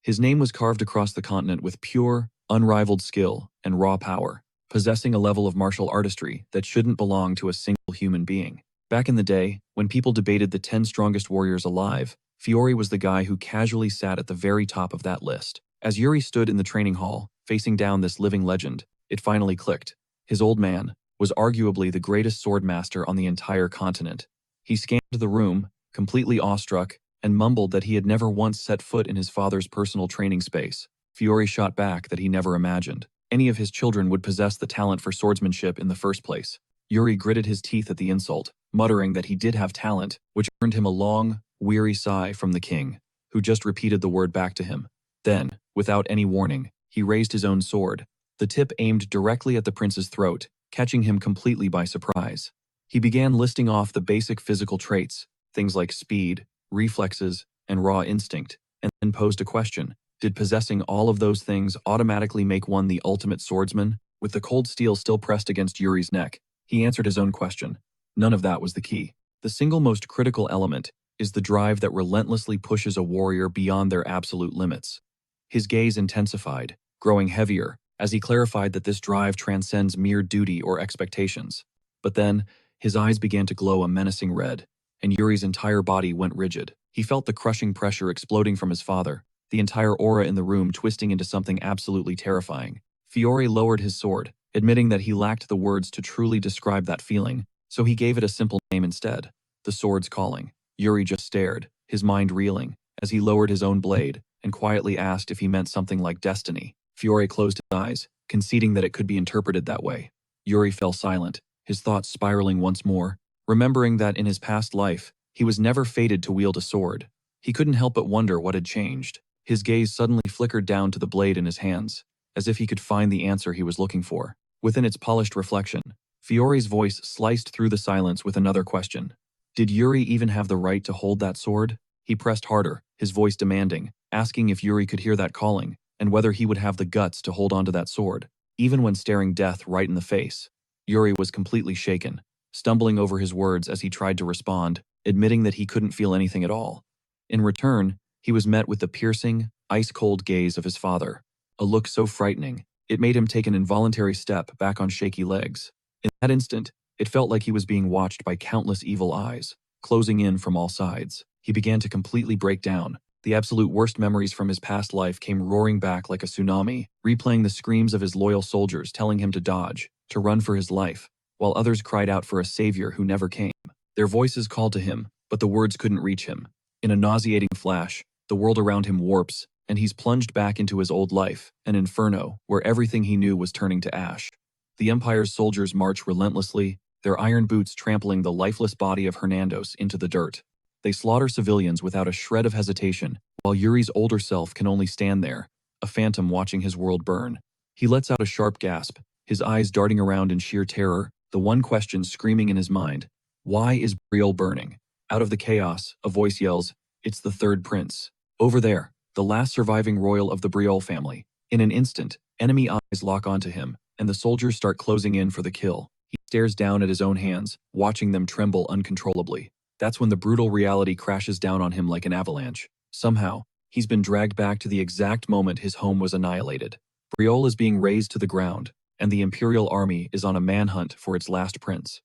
His name was carved across the continent with pure, unrivaled skill and raw power, possessing a level of martial artistry that shouldn't belong to a single human being. Back in the day, when people debated the 10 strongest warriors alive, Fiore was the guy who casually sat at the very top of that list. As Yuri stood in the training hall, facing down this living legend, it finally clicked. His old man was arguably the greatest sword master on the entire continent. He scanned the room, completely awestruck, and mumbled that he had never once set foot in his father's personal training space. Fiore shot back that he never imagined any of his children would possess the talent for swordsmanship in the first place. Yuri gritted his teeth at the insult, muttering that he did have talent, which earned him a long, weary sigh from the king, who just repeated the word back to him. Then, without any warning, he raised his own sword, the tip aimed directly at the prince's throat, catching him completely by surprise. He began listing off the basic physical traits, things like speed, reflexes, and raw instinct, and then posed a question. Did possessing all of those things automatically make one the ultimate swordsman? With the cold steel still pressed against Yuri's neck, he answered his own question. None of that was the key. The single most critical element is the drive that relentlessly pushes a warrior beyond their absolute limits. His gaze intensified, growing heavier, as he clarified that this drive transcends mere duty or expectations. But then, his eyes began to glow a menacing red, and Yuri's entire body went rigid. He felt the crushing pressure exploding from his father, the entire aura in the room twisting into something absolutely terrifying. Fiore lowered his sword, admitting that he lacked the words to truly describe that feeling, so he gave it a simple name instead: the sword's calling. Yuri just stared, his mind reeling, as he lowered his own blade and quietly asked if he meant something like destiny. Fiore closed his eyes, conceding that it could be interpreted that way. Yuri fell silent, his thoughts spiraling once more, remembering that in his past life, he was never fated to wield a sword. He couldn't help but wonder what had changed. His gaze suddenly flickered down to the blade in his hands, as if he could find the answer he was looking for. Within its polished reflection, Fiore's voice sliced through the silence with another question. Did Yuri even have the right to hold that sword? He pressed harder, his voice demanding, asking if Yuri could hear that calling, and whether he would have the guts to hold onto that sword, even when staring death right in the face. Yuri was completely shaken, stumbling over his words as he tried to respond, admitting that he couldn't feel anything at all. In return, he was met with the piercing, ice-cold gaze of his father, a look so frightening, it made him take an involuntary step back on shaky legs. In that instant, it felt like he was being watched by countless evil eyes, closing in from all sides. He began to completely break down. The absolute worst memories from his past life came roaring back like a tsunami, replaying the screams of his loyal soldiers telling him to dodge, to run for his life, while others cried out for a savior who never came. Their voices called to him, but the words couldn't reach him. In a nauseating flash, the world around him warps, and he's plunged back into his old life, an inferno where everything he knew was turning to ash. The Empire's soldiers march relentlessly, their iron boots trampling the lifeless body of Hernandos into the dirt. They slaughter civilians without a shred of hesitation, while Yuri's older self can only stand there, a phantom watching his world burn. He lets out a sharp gasp, his eyes darting around in sheer terror, the one question screaming in his mind: why is Brielle burning? Out of the chaos, a voice yells, "It's the third prince. Over there, the last surviving royal of the Brielle family." In an instant, enemy eyes lock onto him, and the soldiers start closing in for the kill. He stares down at his own hands, watching them tremble uncontrollably. That's when the brutal reality crashes down on him like an avalanche. Somehow, he's been dragged back to the exact moment his home was annihilated. Brielle is being razed to the ground, and the Imperial army is on a manhunt for its last prince.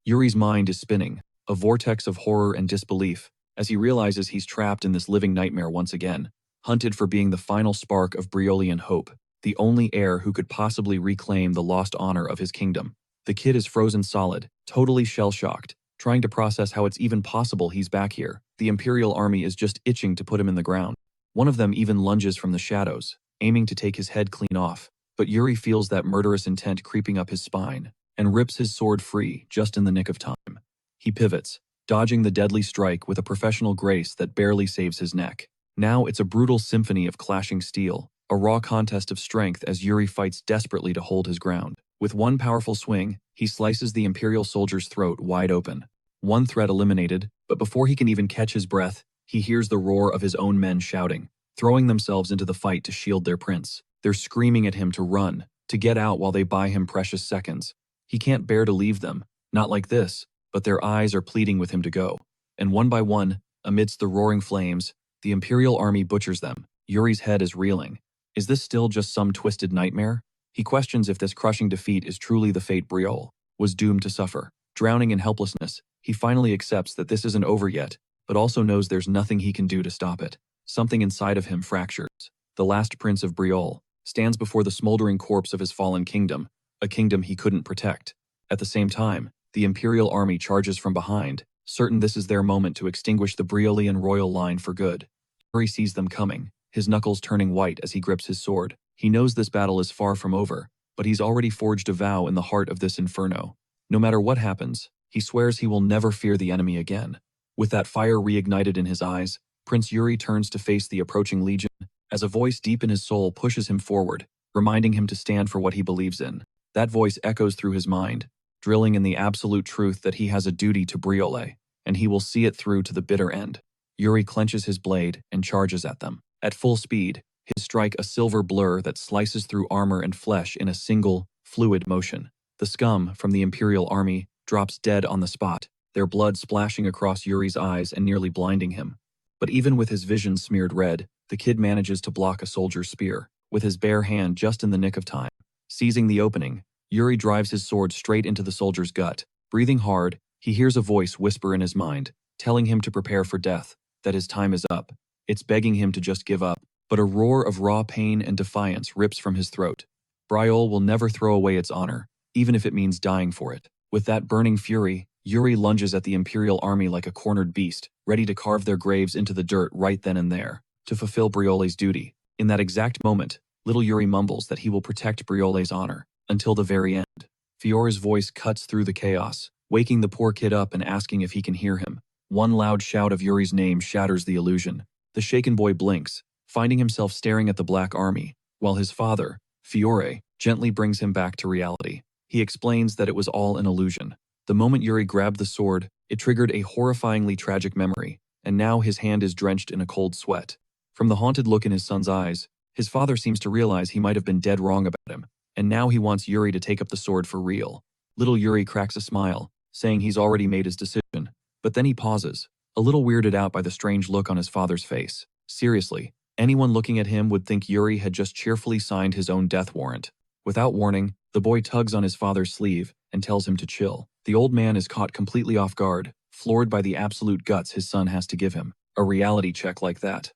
Yuri's mind is spinning, a vortex of horror and disbelief, as he realizes he's trapped in this living nightmare once again. hunted for being the final spark of Briolian hope, the only heir who could possibly reclaim the lost honor of his kingdom. The kid is frozen solid, totally shell-shocked, trying to process how it's even possible he's back here. The Imperial army is just itching to put him in the ground. One of them even lunges from the shadows, aiming to take his head clean off, but Yuri feels that murderous intent creeping up his spine, and rips his sword free just in the nick of time. He pivots, dodging the deadly strike with a professional grace that barely saves his neck. Now it's a brutal symphony of clashing steel, a raw contest of strength as Yuri fights desperately to hold his ground. With one powerful swing, he slices the Imperial soldier's throat wide open. One threat eliminated, but before he can even catch his breath, he hears the roar of his own men shouting, throwing themselves into the fight to shield their prince. They're screaming at him to run, to get out while they buy him precious seconds. He can't bear to leave them, not like this, but their eyes are pleading with him to go. And one by one, amidst the roaring flames, the Imperial army butchers them. Yuri's head is reeling. Is this still just some twisted nightmare? He questions if this crushing defeat is truly the fate Briol was doomed to suffer. Drowning in helplessness, he finally accepts that this isn't over yet, but also knows there's nothing he can do to stop it. Something inside of him fractures. The last prince of Briol stands before the smoldering corpse of his fallen kingdom, a kingdom he couldn't protect. At the same time, the Imperial army charges from behind, certain this is their moment to extinguish the Briolian royal line for good. Yuri sees them coming, his knuckles turning white as he grips his sword. He knows this battle is far from over, but he's already forged a vow in the heart of this inferno. No matter what happens, he swears he will never fear the enemy again. With that fire reignited in his eyes, Prince Yuri turns to face the approaching legion, as a voice deep in his soul pushes him forward, reminding him to stand for what he believes in. That voice echoes through his mind, drilling in the absolute truth that he has a duty to Briole, and he will see it through to the bitter end. Yuri clenches his blade and charges at them. At full speed, his strike a silver blur that slices through armor and flesh in a single, fluid motion. The scum from the Imperial army drops dead on the spot, their blood splashing across Yuri's eyes and nearly blinding him. But even with his vision smeared red, the kid manages to block a soldier's spear, with his bare hand just in the nick of time. Seizing the opening, Yuri drives his sword straight into the soldier's gut. Breathing hard, he hears a voice whisper in his mind, telling him to prepare for death, that his time is up. It's begging him to just give up, but a roar of raw pain and defiance rips from his throat. Briol will never throw away its honor, even if it means dying for it. With that burning fury, Yuri lunges at the Imperial army like a cornered beast, ready to carve their graves into the dirt right then and there, to fulfill Briole's duty. In that exact moment, little Yuri mumbles that he will protect Briole's honor, until the very end. Fiora's voice cuts through the chaos, waking the poor kid up and asking if he can hear him. One loud shout of Yuri's name shatters the illusion. The shaken boy blinks, finding himself staring at the Black Army, while his father, Fiore, gently brings him back to reality. He explains that it was all an illusion. The moment Yuri grabbed the sword, it triggered a horrifyingly tragic memory, and now his hand is drenched in a cold sweat. From the haunted look in his son's eyes, his father seems to realize he might have been dead wrong about him, and now he wants Yuri to take up the sword for real. Little Yuri cracks a smile, saying he's already made his decision, but then he pauses, a little weirded out by the strange look on his father's face. Seriously, anyone looking at him would think Yuri had just cheerfully signed his own death warrant. Without warning, the boy tugs on his father's sleeve and tells him to chill. The old man is caught completely off guard, floored by the absolute guts his son has to give him. A reality check like that.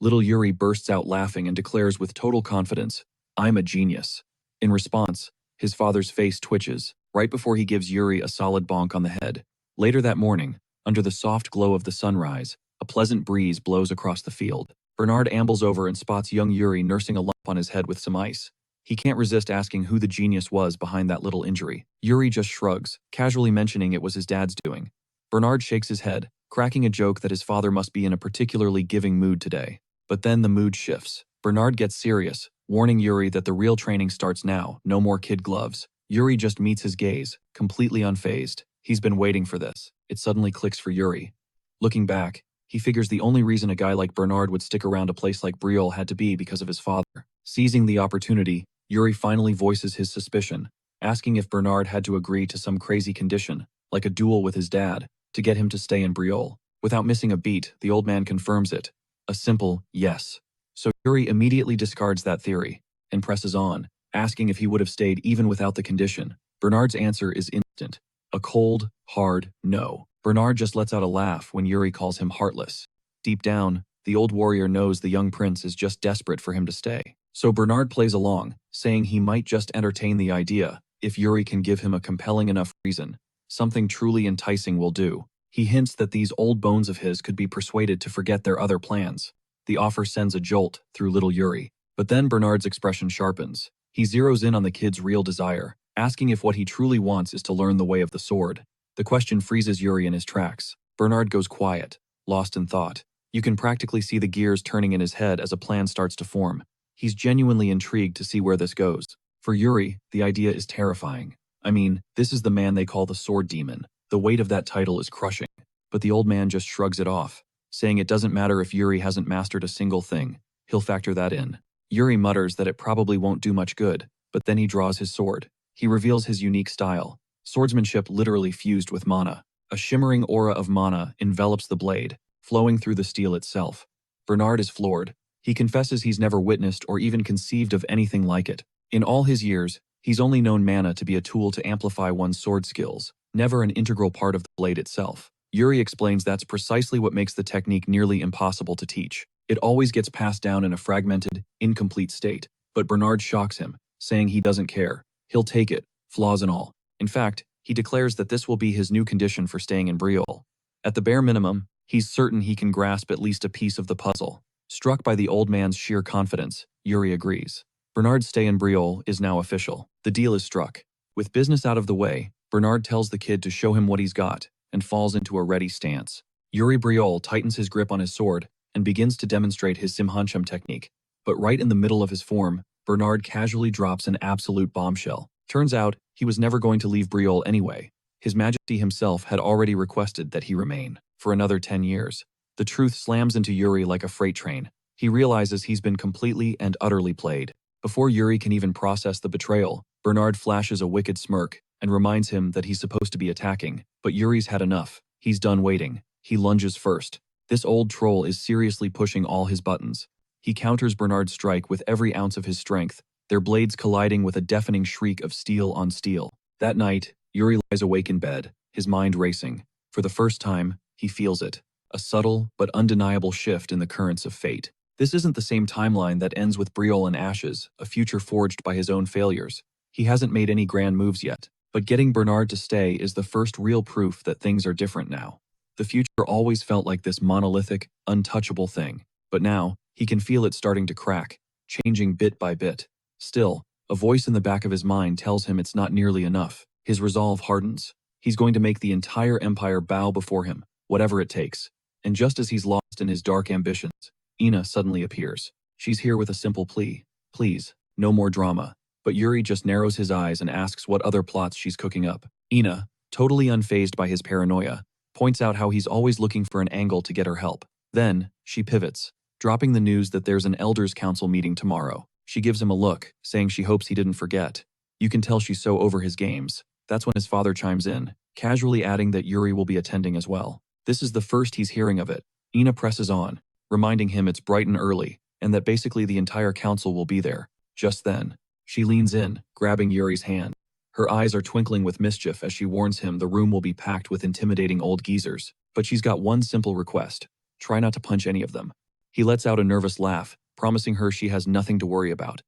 Little Yuri bursts out laughing and declares with total confidence, "I'm a genius." In response, his father's face twitches, right before he gives Yuri a solid bonk on the head. Later that morning, under the soft glow of the sunrise, a pleasant breeze blows across the field. Bernard ambles over and spots young Yuri nursing a lump on his head with some ice. He can't resist asking who the genius was behind that little injury. Yuri just shrugs, casually mentioning it was his dad's doing. Bernard shakes his head, cracking a joke that his father must be in a particularly giving mood today. But then the mood shifts. Bernard gets serious, warning Yuri that the real training starts now, no more kid gloves. Yuri just meets his gaze, completely unfazed. He's been waiting for this. It suddenly clicks for Yuri. Looking back, he figures the only reason a guy like Bernard would stick around a place like Briol had to be because of his father. Seizing the opportunity, Yuri finally voices his suspicion, asking if Bernard had to agree to some crazy condition, like a duel with his dad, to get him to stay in Briol. Without missing a beat, the old man confirms it. A simple yes. So Yuri immediately discards that theory and presses on, asking if he would have stayed even without the condition. Bernard's answer is instant. A cold, hard no. Bernard just lets out a laugh when Yuri calls him heartless. Deep down, the old warrior knows the young prince is just desperate for him to stay. So Bernard plays along, saying he might just entertain the idea if Yuri can give him a compelling enough reason. Something truly enticing will do. He hints that these old bones of his could be persuaded to forget their other plans. The offer sends a jolt through little Yuri. But then Bernard's expression sharpens. He zeroes in on the kid's real desire, asking if what he truly wants is to learn the way of the sword. The question freezes Yuri in his tracks. Bernard goes quiet, lost in thought. You can practically see the gears turning in his head as a plan starts to form. He's genuinely intrigued to see where this goes. For Yuri, the idea is terrifying. I mean, this is the man they call the Sword Demon. The weight of that title is crushing. But the old man just shrugs it off, saying it doesn't matter if Yuri hasn't mastered a single thing. He'll factor that in. Yuri mutters that it probably won't do much good, but then he draws his sword. He reveals his unique style. Swordsmanship literally fused with mana. A shimmering aura of mana envelops the blade, flowing through the steel itself. Bernard is floored. He confesses he's never witnessed or even conceived of anything like it. In all his years, he's only known mana to be a tool to amplify one's sword skills, never an integral part of the blade itself. Yuri explains that's precisely what makes the technique nearly impossible to teach. It always gets passed down in a fragmented, incomplete state. But Bernard shocks him, saying he doesn't care. He'll take it, flaws and all. In fact, he declares that this will be his new condition for staying in Briolle. At the bare minimum, he's certain he can grasp at least a piece of the puzzle. Struck by the old man's sheer confidence, Yuri agrees. Bernard's stay in Briolle is now official. The deal is struck. With business out of the way, Bernard tells the kid to show him what he's got, and falls into a ready stance. Yuri Briolle tightens his grip on his sword and begins to demonstrate his Simhanchum technique. But right in the middle of his form, Bernard casually drops an absolute bombshell. Turns out, he was never going to leave Briolle anyway. His Majesty himself had already requested that he remain for another 10 years. The truth slams into Yuri like a freight train. He realizes he's been completely and utterly played. Before Yuri can even process the betrayal, Bernard flashes a wicked smirk and reminds him that he's supposed to be attacking. But Yuri's had enough. He's done waiting. He lunges first. This old troll is seriously pushing all his buttons. He counters Bernard's strike with every ounce of his strength, their blades colliding with a deafening shriek of steel on steel. That night, Yuri lies awake in bed, his mind racing. For the first time, he feels it. A subtle but undeniable shift in the currents of fate. This isn't the same timeline that ends with Briolle in ashes, a future forged by his own failures. He hasn't made any grand moves yet, but getting Bernard to stay is the first real proof that things are different now. The future always felt like this monolithic, untouchable thing, but now, he can feel it starting to crack, changing bit by bit. Still, a voice in the back of his mind tells him it's not nearly enough. His resolve hardens. He's going to make the entire empire bow before him, whatever it takes. And just as he's lost in his dark ambitions, Ina suddenly appears. She's here with a simple plea. Please, no more drama. But Yuri just narrows his eyes and asks what other plots she's cooking up. Ina, totally unfazed by his paranoia, points out how he's always looking for an angle to get her help. Then, she pivots, dropping the news that there's an Elders Council meeting tomorrow. She gives him a look, saying she hopes he didn't forget. You can tell she's so over his games. That's when his father chimes in, casually adding that Yuri will be attending as well. This is the first he's hearing of it. Ina presses on, reminding him it's bright and early, and that basically the entire council will be there. Just then, she leans in, grabbing Yuri's hand. Her eyes are twinkling with mischief as she warns him the room will be packed with intimidating old geezers. But she's got one simple request. Try not to punch any of them. He lets out a nervous laugh, promising her she has nothing to worry about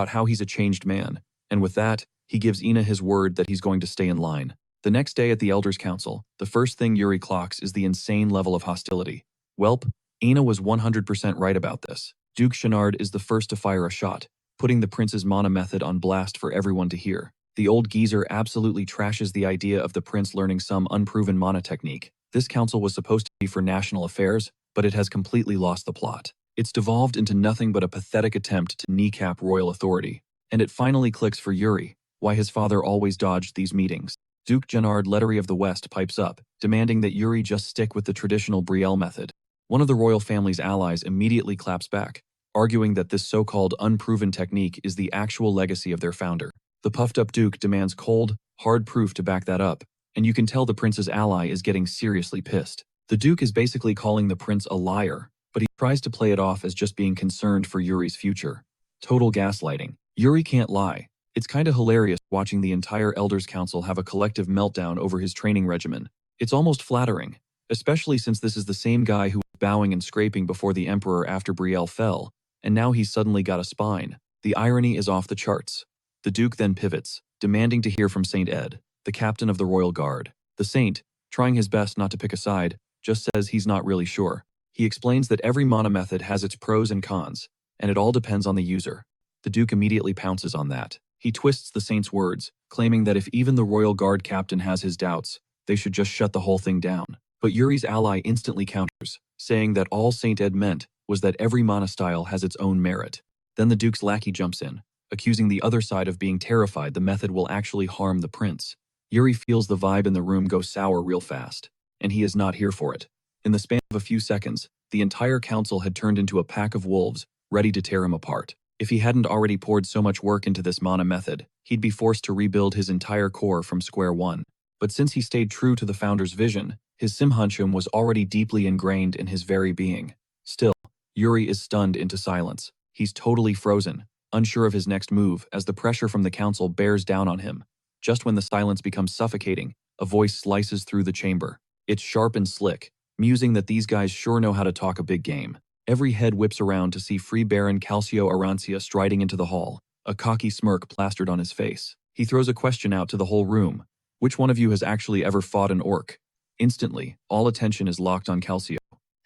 how he's a changed man. And with that, he gives Ina his word that he's going to stay in line. The next day at the Elders Council, the first thing Yuri clocks is the insane level of hostility. Welp, Ina was 100% right about this. Duke Chenard is the first to fire a shot, putting the prince's mana method on blast for everyone to hear. The old geezer absolutely trashes the idea of the prince learning some unproven mana technique. This council was supposed to be for national affairs, but it has completely lost the plot. It's devolved into nothing but a pathetic attempt to kneecap royal authority. And it finally clicks for Yuri, why his father always dodged these meetings. Duke Genard Lettery of the West pipes up, demanding that Yuri just stick with the traditional Brielle method. One of the royal family's allies immediately claps back, arguing that this so-called unproven technique is the actual legacy of their founder. The puffed-up Duke demands cold, hard proof to back that up, and you can tell the prince's ally is getting seriously pissed. The Duke is basically calling the prince a liar, but he tries to play it off as just being concerned for Yuri's future. Total gaslighting. Yuri can't lie. It's kinda hilarious watching the entire Elders Council have a collective meltdown over his training regimen. It's almost flattering, especially since this is the same guy who bowing and scraping before the Emperor after Brielle fell, and now he's suddenly got a spine. The irony is off the charts. The Duke then pivots, demanding to hear from Saint Ed, the captain of the Royal Guard. The Saint, trying his best not to pick a side, just says he's not really sure. He explains that every mana method has its pros and cons, and it all depends on the user. The Duke immediately pounces on that. He twists the Saint's words, claiming that if even the Royal Guard captain has his doubts, they should just shut the whole thing down. But Yuri's ally instantly counters, saying that all Saint Ed meant was that every mana style has its own merit. Then the Duke's lackey jumps in, accusing the other side of being terrified the method will actually harm the prince. Yuri feels the vibe in the room go sour real fast, and he is not here for it. In the span of a few seconds, the entire council had turned into a pack of wolves, ready to tear him apart. If he hadn't already poured so much work into this mana method, he'd be forced to rebuild his entire core from square one. But since he stayed true to the founder's vision, his Simhanchum was already deeply ingrained in his very being. Still, Yuri is stunned into silence. He's totally frozen, unsure of his next move as the pressure from the council bears down on him. Just when the silence becomes suffocating, a voice slices through the chamber. It's sharp and slick, musing that these guys sure know how to talk a big game. Every head whips around to see Free Baron Calcio Arancia striding into the hall, a cocky smirk plastered on his face. He throws a question out to the whole room. Which one of you has actually ever fought an orc? Instantly, all attention is locked on Calcio.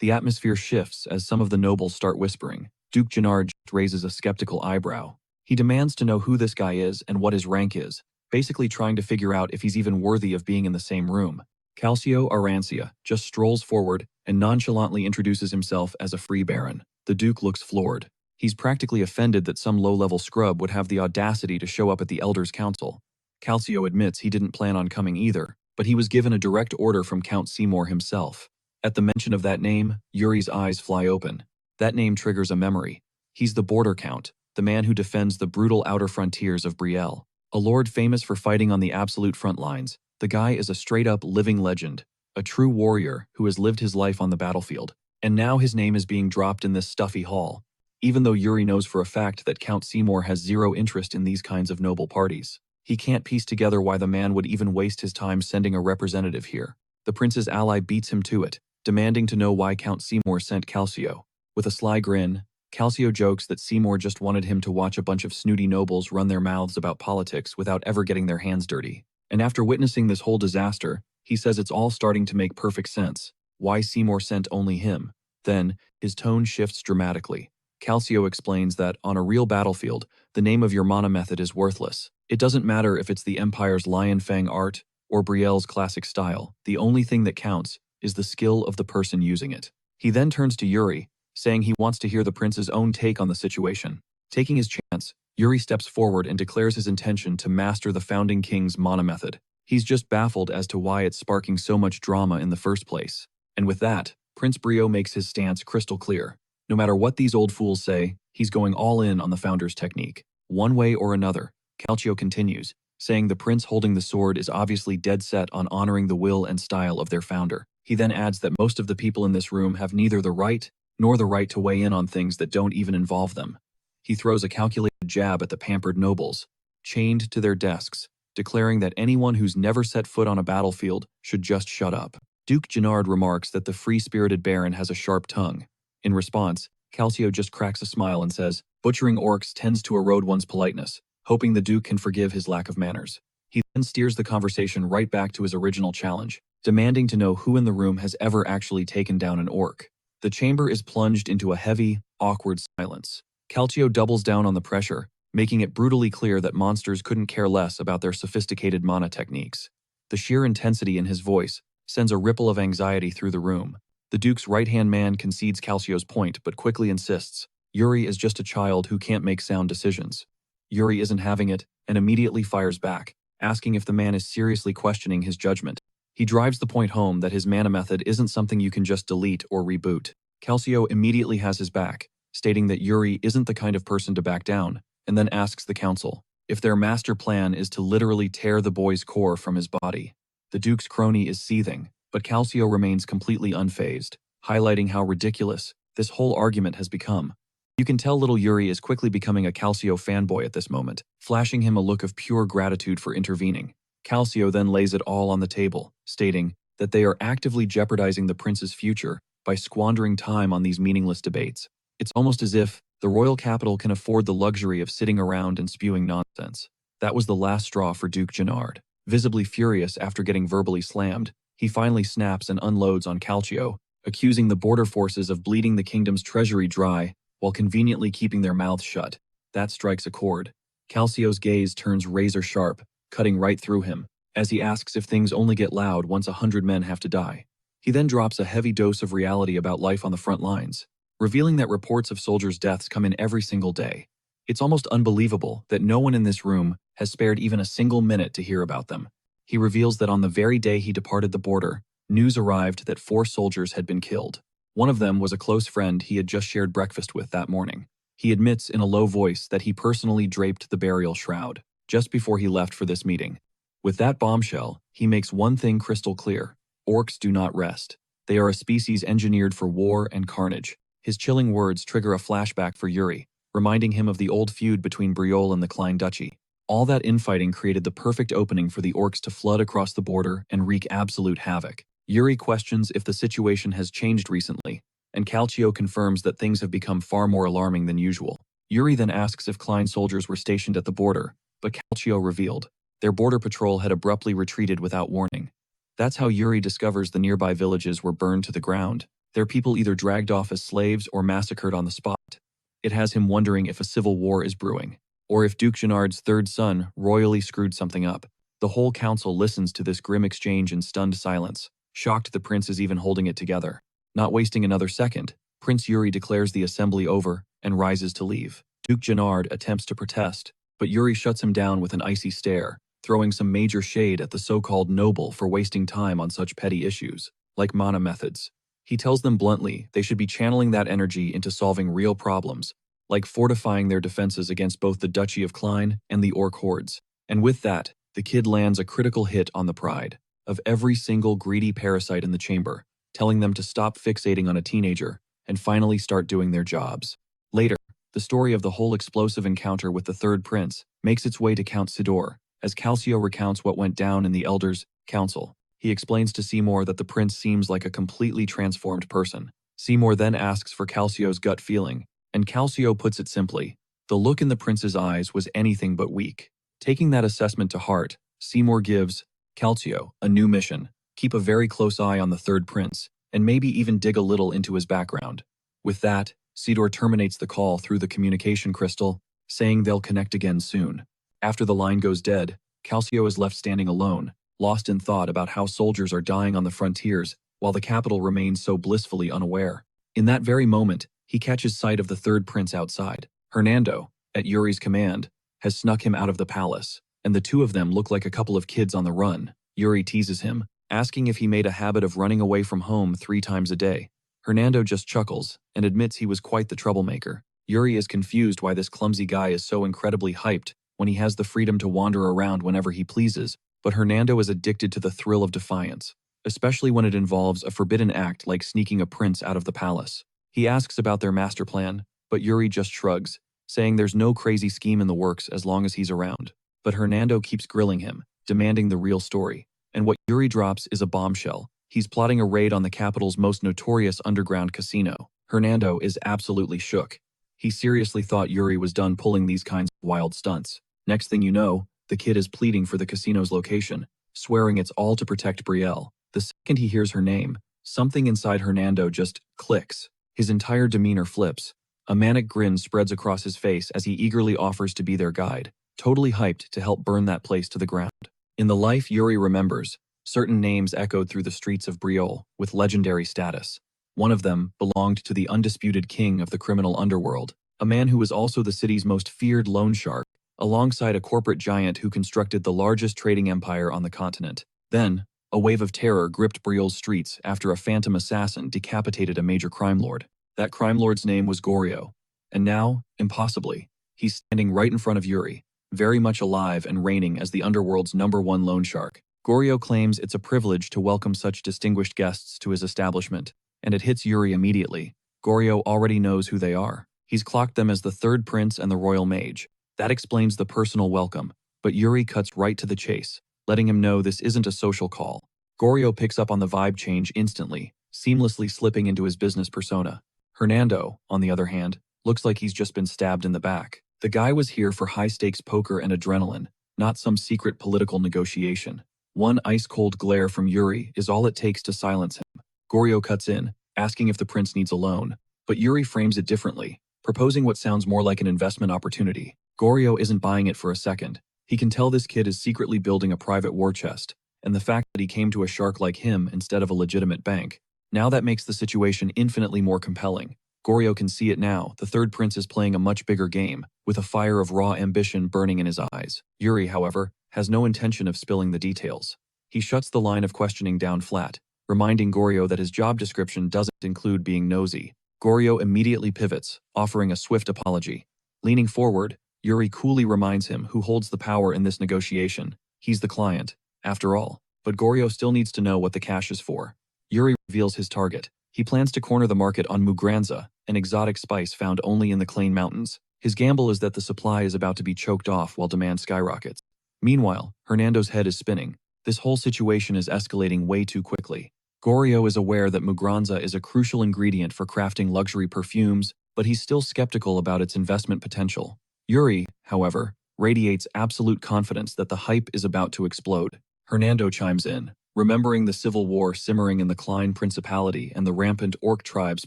The atmosphere shifts as some of the nobles start whispering. Duke Gennard raises a skeptical eyebrow. He demands to know who this guy is and what his rank is, basically trying to figure out if he's even worthy of being in the same room. Calcio Arancia just strolls forward and nonchalantly introduces himself as a free baron. The Duke looks floored. He's practically offended that some low-level scrub would have the audacity to show up at the Elders' Council. Calcio admits he didn't plan on coming either, but he was given a direct order from Count Seymour himself. At the mention of that name, Yuri's eyes fly open. That name triggers a memory. He's the Border Count, the man who defends the brutal outer frontiers of Brielle. A lord famous for fighting on the absolute front lines, the guy is a straight-up living legend, a true warrior who has lived his life on the battlefield. And now his name is being dropped in this stuffy hall, even though Yuri knows for a fact that Count Seymour has zero interest in these kinds of noble parties. He can't piece together why the man would even waste his time sending a representative here. The prince's ally beats him to it, demanding to know why Count Seymour sent Calcio. With a sly grin, Calcio jokes that Seymour just wanted him to watch a bunch of snooty nobles run their mouths about politics without ever getting their hands dirty. And after witnessing this whole disaster, he says it's all starting to make perfect sense. Why Seymour sent only him. Then, his tone shifts dramatically. Calcio explains that, on a real battlefield, the name of your mana method is worthless. It doesn't matter if it's the Empire's Lion Fang art or Brielle's classic style. The only thing that counts is the skill of the person using it. He then turns to Yuri, saying he wants to hear the prince's own take on the situation. Taking his chance, Yuri steps forward and declares his intention to master the founding king's mana method. He's just baffled as to why it's sparking so much drama in the first place. And with that, Prince Brio makes his stance crystal clear. No matter what these old fools say, he's going all in on the founder's technique. One way or another, Calcio continues, saying the prince holding the sword is obviously dead set on honoring the will and style of their founder. He then adds that most of the people in this room have neither the right nor the right to weigh in on things that don't even involve them. He throws a calculated jab at the pampered nobles, chained to their desks, declaring that anyone who's never set foot on a battlefield should just shut up. Duke Gennard remarks that the free-spirited baron has a sharp tongue. In response, Calcio just cracks a smile and says, butchering orcs tends to erode one's politeness, hoping the Duke can forgive his lack of manners. He then steers the conversation right back to his original challenge, demanding to know who in the room has ever actually taken down an orc. The chamber is plunged into a heavy, awkward silence. Calcio doubles down on the pressure, making it brutally clear that monsters couldn't care less about their sophisticated mana techniques. The sheer intensity in his voice sends a ripple of anxiety through the room. The Duke's right-hand man concedes Calcio's point but quickly insists, Yuri is just a child who can't make sound decisions. Yuri isn't having it and immediately fires back, asking if the man is seriously questioning his judgment. He drives the point home that his mana method isn't something you can just delete or reboot. Calcio immediately has his back, stating that Yuri isn't the kind of person to back down, and then asks the council if their master plan is to literally tear the boy's core from his body. The Duke's crony is seething, but Calcio remains completely unfazed, highlighting how ridiculous this whole argument has become. You can tell little Yuri is quickly becoming a Calcio fanboy at this moment, flashing him a look of pure gratitude for intervening. Calcio then lays it all on the table, stating that they are actively jeopardizing the prince's future by squandering time on these meaningless debates. It's almost as if the royal capital can afford the luxury of sitting around and spewing nonsense. That was the last straw for Duke Gennard. Visibly furious after getting verbally slammed, he finally snaps and unloads on Calcio, accusing the border forces of bleeding the kingdom's treasury dry while conveniently keeping their mouths shut. That strikes a chord. Calcio's gaze turns razor sharp, cutting right through him, as he asks if things only get loud once 100 men have to die. He then drops a heavy dose of reality about life on the front lines, revealing that reports of soldiers' deaths come in every single day. It's almost unbelievable that no one in this room has spared even a single minute to hear about them. He reveals that on the very day he departed the border, news arrived that 4 soldiers had been killed. One of them was a close friend he had just shared breakfast with that morning. He admits in a low voice that he personally draped the burial shroud just before he left for this meeting. With that bombshell, he makes one thing crystal clear: orcs do not rest. They are a species engineered for war and carnage. His chilling words trigger a flashback for Yuri, reminding him of the old feud between Briole and the Klein Duchy. All that infighting created the perfect opening for the orcs to flood across the border and wreak absolute havoc. Yuri questions if the situation has changed recently, and Calcio confirms that things have become far more alarming than usual. Yuri then asks if Klein soldiers were stationed at the border, but Calcio revealed their border patrol had abruptly retreated without warning. That's how Yuri discovers the nearby villages were burned to the ground, their people either dragged off as slaves or massacred on the spot. It has him wondering if a civil war is brewing, or if Duke Gennard's third son royally screwed something up. The whole council listens to this grim exchange in stunned silence, shocked the prince is even holding it together. Not wasting another second, Prince Yuri declares the assembly over and rises to leave. Duke Gennard attempts to protest, but Yuri shuts him down with an icy stare, throwing some major shade at the so-called noble for wasting time on such petty issues, like mana methods. He tells them bluntly they should be channeling that energy into solving real problems, like fortifying their defenses against both the Duchy of Klein and the orc hordes. And with that, the kid lands a critical hit on the pride of every single greedy parasite in the chamber, telling them to stop fixating on a teenager and finally start doing their jobs. Later, the story of the whole explosive encounter with the third prince makes its way to Count Sidor, as Calcio recounts what went down in the Elders' Council. He explains to Seymour that the prince seems like a completely transformed person. Seymour then asks for Calcio's gut feeling, and Calcio puts it simply: the look in the prince's eyes was anything but weak. Taking that assessment to heart, Seymour gives Calcio a new mission: keep a very close eye on the third prince, and maybe even dig a little into his background. With that, Sidor terminates the call through the communication crystal, saying they'll connect again soon. After the line goes dead, Calcio is left standing alone, lost in thought about how soldiers are dying on the frontiers, while the capital remains so blissfully unaware. In that very moment, he catches sight of the third prince outside. Hernando, at Yuri's command, has snuck him out of the palace, and the two of them look like a couple of kids on the run. Yuri teases him, asking if he made a habit of running away from home 3 times a day. Hernando just chuckles and admits he was quite the troublemaker. Yuri is confused why this clumsy guy is so incredibly hyped when he has the freedom to wander around whenever he pleases, but Hernando is addicted to the thrill of defiance, especially when it involves a forbidden act like sneaking a prince out of the palace. He asks about their master plan, but Yuri just shrugs, saying there's no crazy scheme in the works as long as he's around. But Hernando keeps grilling him, demanding the real story. And what Yuri drops is a bombshell. He's plotting a raid on the capital's most notorious underground casino. Hernando is absolutely shook. He seriously thought Yuri was done pulling these kinds of wild stunts. Next thing you know, the kid is pleading for the casino's location, swearing it's all to protect Brielle. The second he hears her name, something inside Hernando just clicks. His entire demeanor flips. A manic grin spreads across his face as he eagerly offers to be their guide, totally hyped to help burn that place to the ground. In the life Yuri remembers, certain names echoed through the streets of Briole with legendary status. One of them belonged to the undisputed king of the criminal underworld, a man who was also the city's most feared loan shark, alongside a corporate giant who constructed the largest trading empire on the continent. Then, a wave of terror gripped Briole's streets after a phantom assassin decapitated a major crime lord. That crime lord's name was Gorio. And now, impossibly, he's standing right in front of Yuri, very much alive and reigning as the underworld's #1 loan shark. Gorio claims it's a privilege to welcome such distinguished guests to his establishment, and it hits Yuri immediately. Gorio already knows who they are. He's clocked them as the third prince and the royal mage. That explains the personal welcome, but Yuri cuts right to the chase, letting him know this isn't a social call. Gorio picks up on the vibe change instantly, seamlessly slipping into his business persona. Hernando, on the other hand, looks like he's just been stabbed in the back. The guy was here for high-stakes poker and adrenaline, not some secret political negotiation. One ice-cold glare from Yuri is all it takes to silence him. Goryo cuts in, asking if the prince needs a loan, but Yuri frames it differently, proposing what sounds more like an investment opportunity. Goryo isn't buying it for a second. He can tell this kid is secretly building a private war chest, and the fact that he came to a shark like him instead of a legitimate bank, now that makes the situation infinitely more compelling. Goryo can see it now. The third prince is playing a much bigger game, with a fire of raw ambition burning in his eyes. Yuri, however, has no intention of spilling the details. He shuts the line of questioning down flat, reminding Goryo that his job description doesn't include being nosy. Goryo immediately pivots, offering a swift apology. Leaning forward, Yuri coolly reminds him who holds the power in this negotiation. He's the client, after all. But Goryo still needs to know what the cash is for. Yuri reveals his target. He plans to corner the market on mugranza, an exotic spice found only in the Klein Mountains. His gamble is that the supply is about to be choked off while demand skyrockets. Meanwhile, Hernando's head is spinning. This whole situation is escalating way too quickly. Goryo is aware that mugranza is a crucial ingredient for crafting luxury perfumes, but he's still skeptical about its investment potential. Yuri, however, radiates absolute confidence that the hype is about to explode. Hernando chimes in, remembering the civil war simmering in the Klein Principality and the rampant orc tribes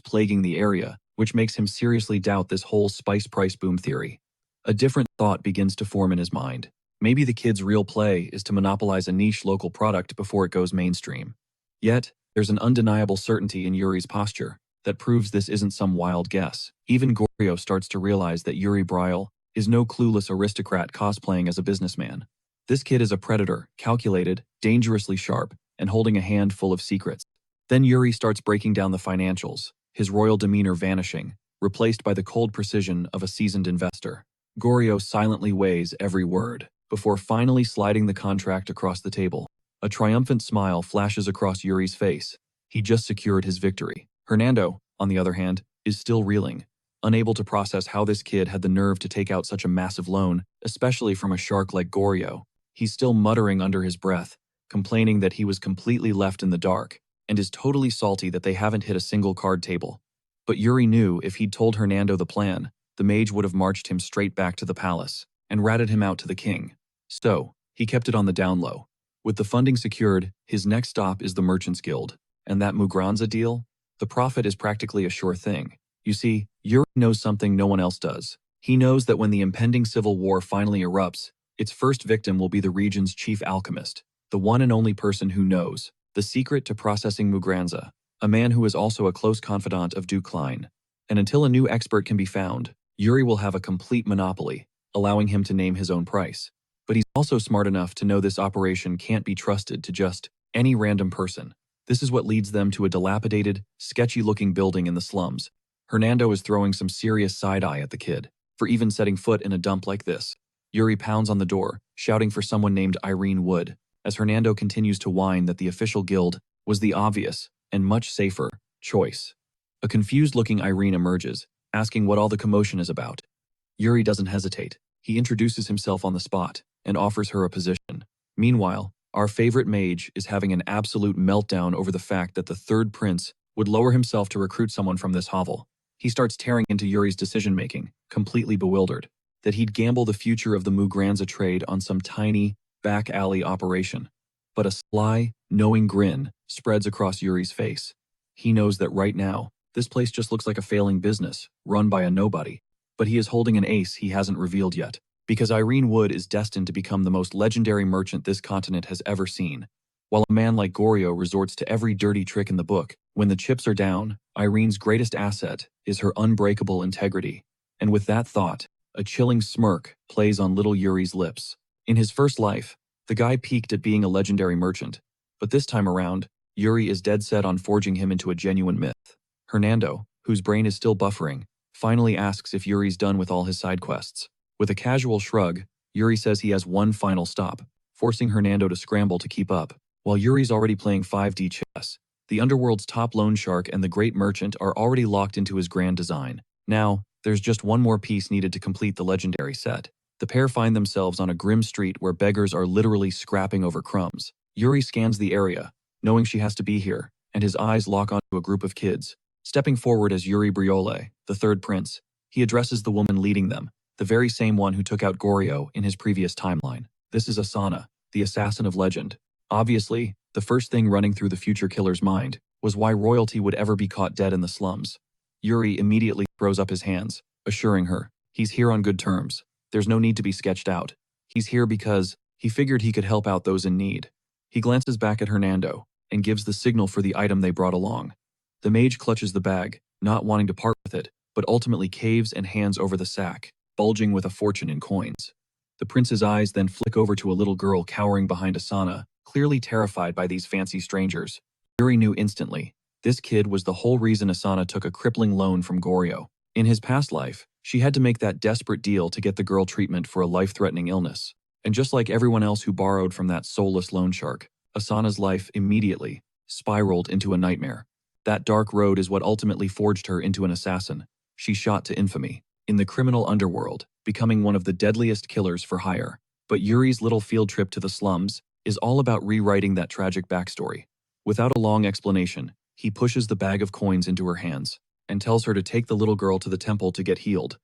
plaguing the area, which makes him seriously doubt this whole spice price boom theory. A different thought begins to form in his mind. Maybe the kid's real play is to monopolize a niche local product before it goes mainstream. Yet, there's an undeniable certainty in Yuri's posture that proves this isn't some wild guess. Even Goryo starts to realize that Yuri Bryle is no clueless aristocrat cosplaying as a businessman. This kid is a predator, calculated, dangerously sharp, and holding a hand full of secrets. Then Yuri starts breaking down the financials, his royal demeanor vanishing, replaced by the cold precision of a seasoned investor. Goryo silently weighs every word, before finally sliding the contract across the table. A triumphant smile flashes across Yuri's face. He just secured his victory. Hernando, on the other hand, is still reeling, unable to process how this kid had the nerve to take out such a massive loan, especially from a shark like Goryo. He's still muttering under his breath, complaining that he was completely left in the dark, and is totally salty that they haven't hit a single card table. But Yuri knew if he'd told Hernando the plan, the mage would have marched him straight back to the palace and ratted him out to the king. So, he kept it on the down low. With the funding secured, his next stop is the Merchants Guild. And that Mugranza deal? The profit is practically a sure thing. You see, Yuri knows something no one else does. He knows that when the impending civil war finally erupts, its first victim will be the region's chief alchemist, the one and only person who knows the secret to processing Mugranza, a man who is also a close confidant of Duke Klein. And until a new expert can be found, Yuri will have a complete monopoly, allowing him to name his own price. But he's also smart enough to know this operation can't be trusted to just any random person. This is what leads them to a dilapidated, sketchy-looking building in the slums. Hernando is throwing some serious side-eye at the kid for even setting foot in a dump like this. Yuri pounds on the door, shouting for someone named Irene Wood, as Hernando continues to whine that the official guild was the obvious and much safer choice. A confused-looking Irene emerges, asking what all the commotion is about. Yuri doesn't hesitate. He introduces himself on the spot and offers her a position. Meanwhile, our favorite mage is having an absolute meltdown over the fact that the third prince would lower himself to recruit someone from this hovel. He starts tearing into Yuri's decision-making, completely bewildered, that he'd gamble the future of the Mugranza trade on some tiny, back-alley operation. But a sly, knowing grin spreads across Yuri's face. He knows that right now, this place just looks like a failing business, run by a nobody. But he is holding an ace he hasn't revealed yet, because Irene Wood is destined to become the most legendary merchant this continent has ever seen. While a man like Goryo resorts to every dirty trick in the book, when the chips are down, Irene's greatest asset is her unbreakable integrity. And with that thought, a chilling smirk plays on little Yuri's lips. In his first life, the guy peaked at being a legendary merchant, but this time around, Yuri is dead set on forging him into a genuine myth. Hernando, whose brain is still buffering, finally asks if Yuri's done with all his side quests. With a casual shrug, Yuri says he has one final stop, forcing Hernando to scramble to keep up. While Yuri's already playing 5D chess, the underworld's top loan shark and the great merchant are already locked into his grand design. Now, there's just one more piece needed to complete the legendary set. The pair find themselves on a grim street where beggars are literally scrapping over crumbs. Yuri scans the area, knowing she has to be here, and his eyes lock onto a group of kids. Stepping forward as Yuri Briole, the third prince, he addresses the woman leading them, the very same one who took out Goryo in his previous timeline. This is Asana, the assassin of legend. Obviously, the first thing running through the future killer's mind was why royalty would ever be caught dead in the slums. Yuri immediately throws up his hands, assuring her, he's here on good terms. There's no need to be sketched out. He's here because he figured he could help out those in need. He glances back at Hernando and gives the signal for the item they brought along. The mage clutches the bag, not wanting to part with it, but ultimately caves and hands over the sack, bulging with a fortune in coins. The prince's eyes then flick over to a little girl cowering behind Asana, clearly terrified by these fancy strangers. Yuri knew instantly. This kid was the whole reason Asana took a crippling loan from Goryo. In his past life, she had to make that desperate deal to get the girl treatment for a life-threatening illness. And just like everyone else who borrowed from that soulless loan shark, Asana's life immediately spiraled into a nightmare. That dark road is what ultimately forged her into an assassin. She shot to infamy in the criminal underworld, becoming one of the deadliest killers for hire. But Yuri's little field trip to the slums is all about rewriting that tragic backstory. Without a long explanation, he pushes the bag of coins into her hands and tells her to take the little girl to the temple to get healed.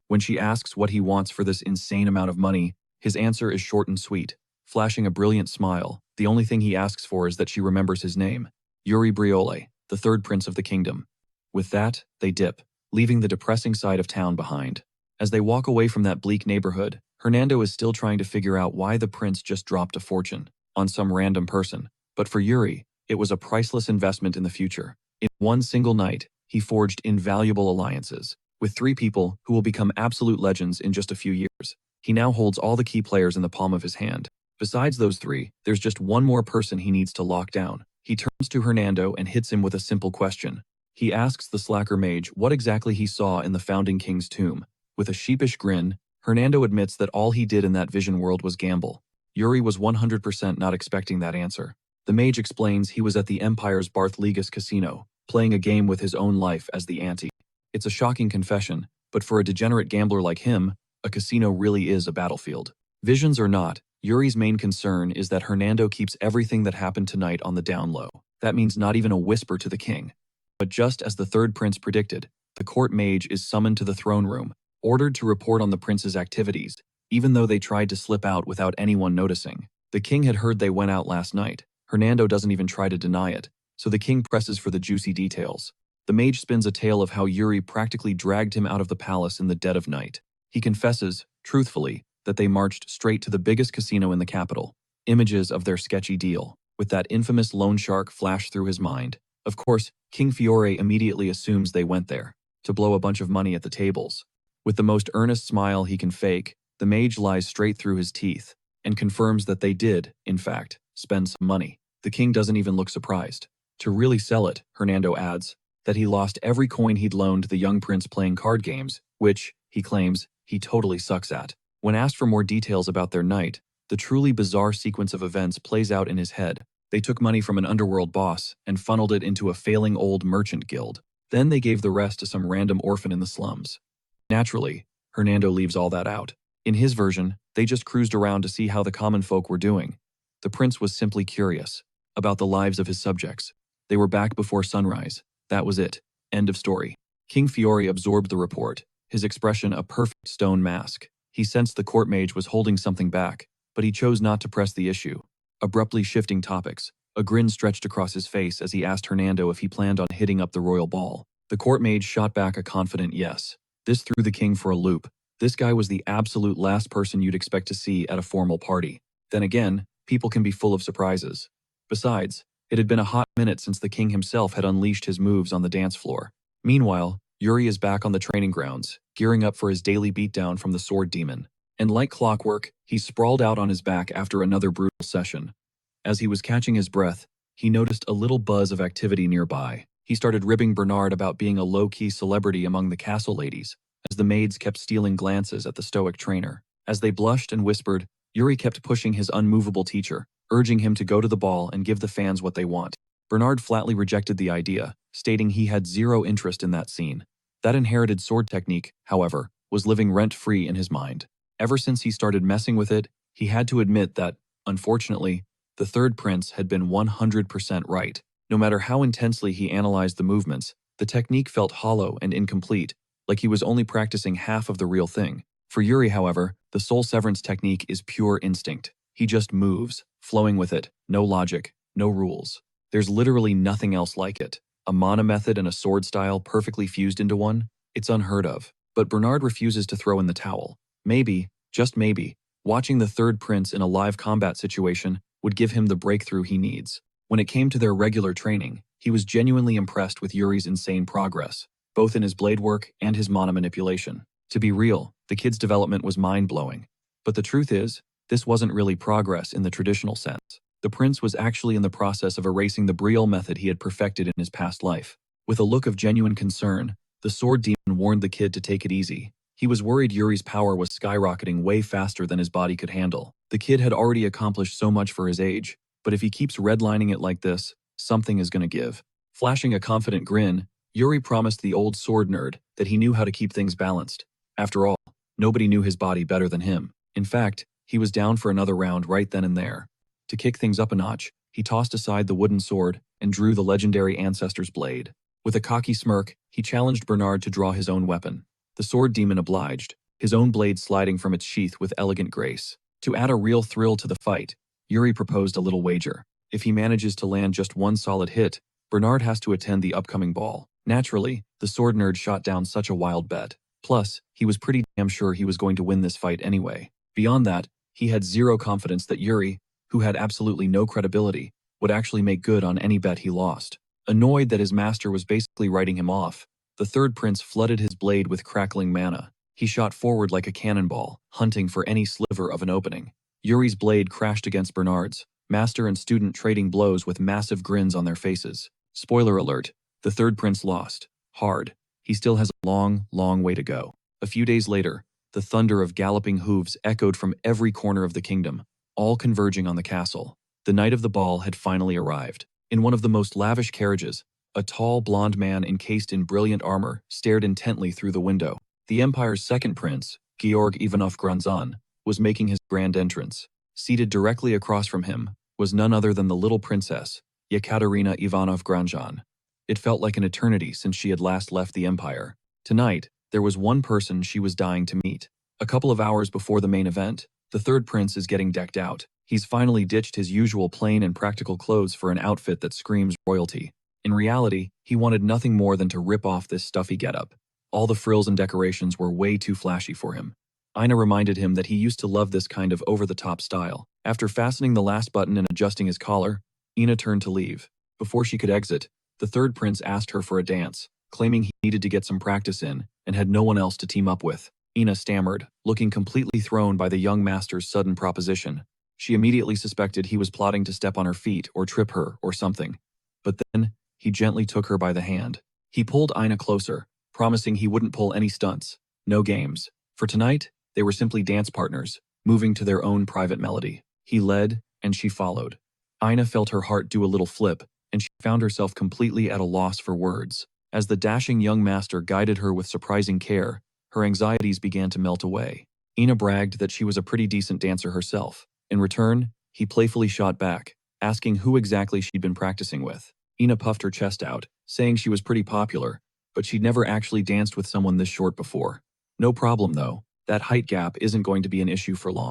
When she asks what he wants for this insane amount of money, his answer is short and sweet. Flashing a brilliant smile, the only thing he asks for is that she remembers his name, Yuri Briole, the third prince of the kingdom. With that, they dip, leaving the depressing side of town behind. As they walk away from that bleak neighborhood, Hernando is still trying to figure out why the prince just dropped a fortune on some random person. But for Yuri, it was a priceless investment in the future. In one single night, he forged invaluable alliances with 3 people who will become absolute legends in just a few years. He now holds all the key players in the palm of his hand. Besides those 3, there's just one more person he needs to lock down. He turns to Hernando and hits him with a simple question. He asks the slacker mage what exactly he saw in the founding king's tomb. With a sheepish grin, Hernando admits that all he did in that vision world was gamble. Yuri was 100% not expecting that answer. The mage explains he was at the Empire's Barthlegas casino, playing a game with his own life as the ante. It's a shocking confession, but for a degenerate gambler like him, a casino really is a battlefield. Visions or not, Yuri's main concern is that Hernando keeps everything that happened tonight on the down low. That means not even a whisper to the king. But just as the third prince predicted, the court mage is summoned to the throne room, ordered to report on the prince's activities, even though they tried to slip out without anyone noticing. The king had heard they went out last night. Hernando doesn't even try to deny it, so the king presses for the juicy details. The mage spins a tale of how Yuri practically dragged him out of the palace in the dead of night. He confesses, truthfully, that they marched straight to the biggest casino in the capital. Images of their sketchy deal, with that infamous loan shark, flash through his mind. Of course, King Fiore immediately assumes they went there to blow a bunch of money at the tables. With the most earnest smile he can fake, the mage lies straight through his teeth and confirms that they did, in fact, spend some money. The king doesn't even look surprised. To really sell it, Hernando adds that he lost every coin he'd loaned the young prince playing card games, which, he claims, he totally sucks at. When asked for more details about their night, the truly bizarre sequence of events plays out in his head. They took money from an underworld boss and funneled it into a failing old merchant guild. Then they gave the rest to some random orphan in the slums. Naturally, Hernando leaves all that out. In his version, they just cruised around to see how the common folk were doing. The prince was simply curious about the lives of his subjects. They were back before sunrise. That was it. End of story. King Fiore absorbed the report, his expression a perfect stone mask. He sensed the court mage was holding something back, but he chose not to press the issue. Abruptly shifting topics, a grin stretched across his face as he asked Hernando if he planned on hitting up the royal ball. The court mage shot back a confident yes. This threw the king for a loop. This guy was the absolute last person you'd expect to see at a formal party. Then again, people can be full of surprises. Besides, it had been a hot minute since the king himself had unleashed his moves on the dance floor. Meanwhile, Yuri is back on the training grounds, gearing up for his daily beatdown from the sword demon. And like clockwork, he sprawled out on his back after another brutal session. As he was catching his breath, he noticed a little buzz of activity nearby. He started ribbing Bernard about being a low-key celebrity among the castle ladies, as the maids kept stealing glances at the stoic trainer. As they blushed and whispered, Yuri kept pushing his unmovable teacher, urging him to go to the ball and give the fans what they want. Bernard flatly rejected the idea, stating he had zero interest in that scene. That inherited sword technique, however, was living rent-free in his mind. Ever since he started messing with it, he had to admit that, unfortunately, the third prince had been 100% right. No matter how intensely he analyzed the movements, the technique felt hollow and incomplete, like he was only practicing half of the real thing. For Yuri, however, the soul severance technique is pure instinct. He just moves, flowing with it, no logic, no rules. There's literally nothing else like it. A mana method and a sword style perfectly fused into one? It's unheard of. But Bernard refuses to throw in the towel. Maybe, just maybe, watching the third prince in a live combat situation would give him the breakthrough he needs. When it came to their regular training, he was genuinely impressed with Yuri's insane progress, both in his blade work and his mana manipulation. To be real, the kid's development was mind-blowing. But the truth is, this wasn't really progress in the traditional sense. The prince was actually in the process of erasing the Brielle method he had perfected in his past life. With a look of genuine concern, the sword demon warned the kid to take it easy. He was worried Yuri's power was skyrocketing way faster than his body could handle. The kid had already accomplished so much for his age, but if he keeps redlining it like this, something is going to give. Flashing a confident grin, Yuri promised the old sword nerd that he knew how to keep things balanced. After all, nobody knew his body better than him. In fact, he was down for another round right then and there. To kick things up a notch, he tossed aside the wooden sword and drew the legendary ancestor's blade. With a cocky smirk, he challenged Bernard to draw his own weapon. The sword demon obliged, his own blade sliding from its sheath with elegant grace. To add a real thrill to the fight, Yuri proposed a little wager. If he manages to land just one solid hit, Bernard has to attend the upcoming ball. Naturally, the sword nerd shot down such a wild bet. Plus, he was pretty damn sure he was going to win this fight anyway. Beyond that, he had zero confidence that Yuri, who had absolutely no credibility, would actually make good on any bet he lost. Annoyed that his master was basically writing him off, the third prince flooded his blade with crackling mana. He shot forward like a cannonball, hunting for any sliver of an opening. Yuri's blade crashed against Bernard's, master and student trading blows with massive grins on their faces. Spoiler alert, the third prince lost. Hard. He still has a long, long way to go. A few days later, the thunder of galloping hooves echoed from every corner of the kingdom, all converging on the castle. The night of the ball had finally arrived. In one of the most lavish carriages, a tall, blond man encased in brilliant armor stared intently through the window. The empire's second prince, Georg Ivanov Granzan, was making his grand entrance. Seated directly across from him was none other than the little princess, Yekaterina Ivanov Granjan. It felt like an eternity since she had last left the empire. Tonight, there was one person she was dying to meet. A couple of hours before the main event, the third prince is getting decked out. He's finally ditched his usual plain and practical clothes for an outfit that screams royalty. In reality, he wanted nothing more than to rip off this stuffy getup. All the frills and decorations were way too flashy for him. Ina reminded him that he used to love this kind of over-the-top style. After fastening the last button and adjusting his collar, Ina turned to leave. Before she could exit, the third prince asked her for a dance, claiming he needed to get some practice in and had no one else to team up with. Ina stammered, looking completely thrown by the young master's sudden proposition. She immediately suspected he was plotting to step on her feet or trip her or something. But then, he gently took her by the hand. He pulled Ina closer, promising he wouldn't pull any stunts, no games. For tonight, they were simply dance partners, moving to their own private melody. He led, and she followed. Ina felt her heart do a little flip, and she found herself completely at a loss for words. As the dashing young master guided her with surprising care, her anxieties began to melt away. Ina bragged that she was a pretty decent dancer herself. In return, he playfully shot back, asking who exactly she'd been practicing with. Ina puffed her chest out, saying she was pretty popular, but she'd never actually danced with someone this short before. No problem though, that height gap isn't going to be an issue for long.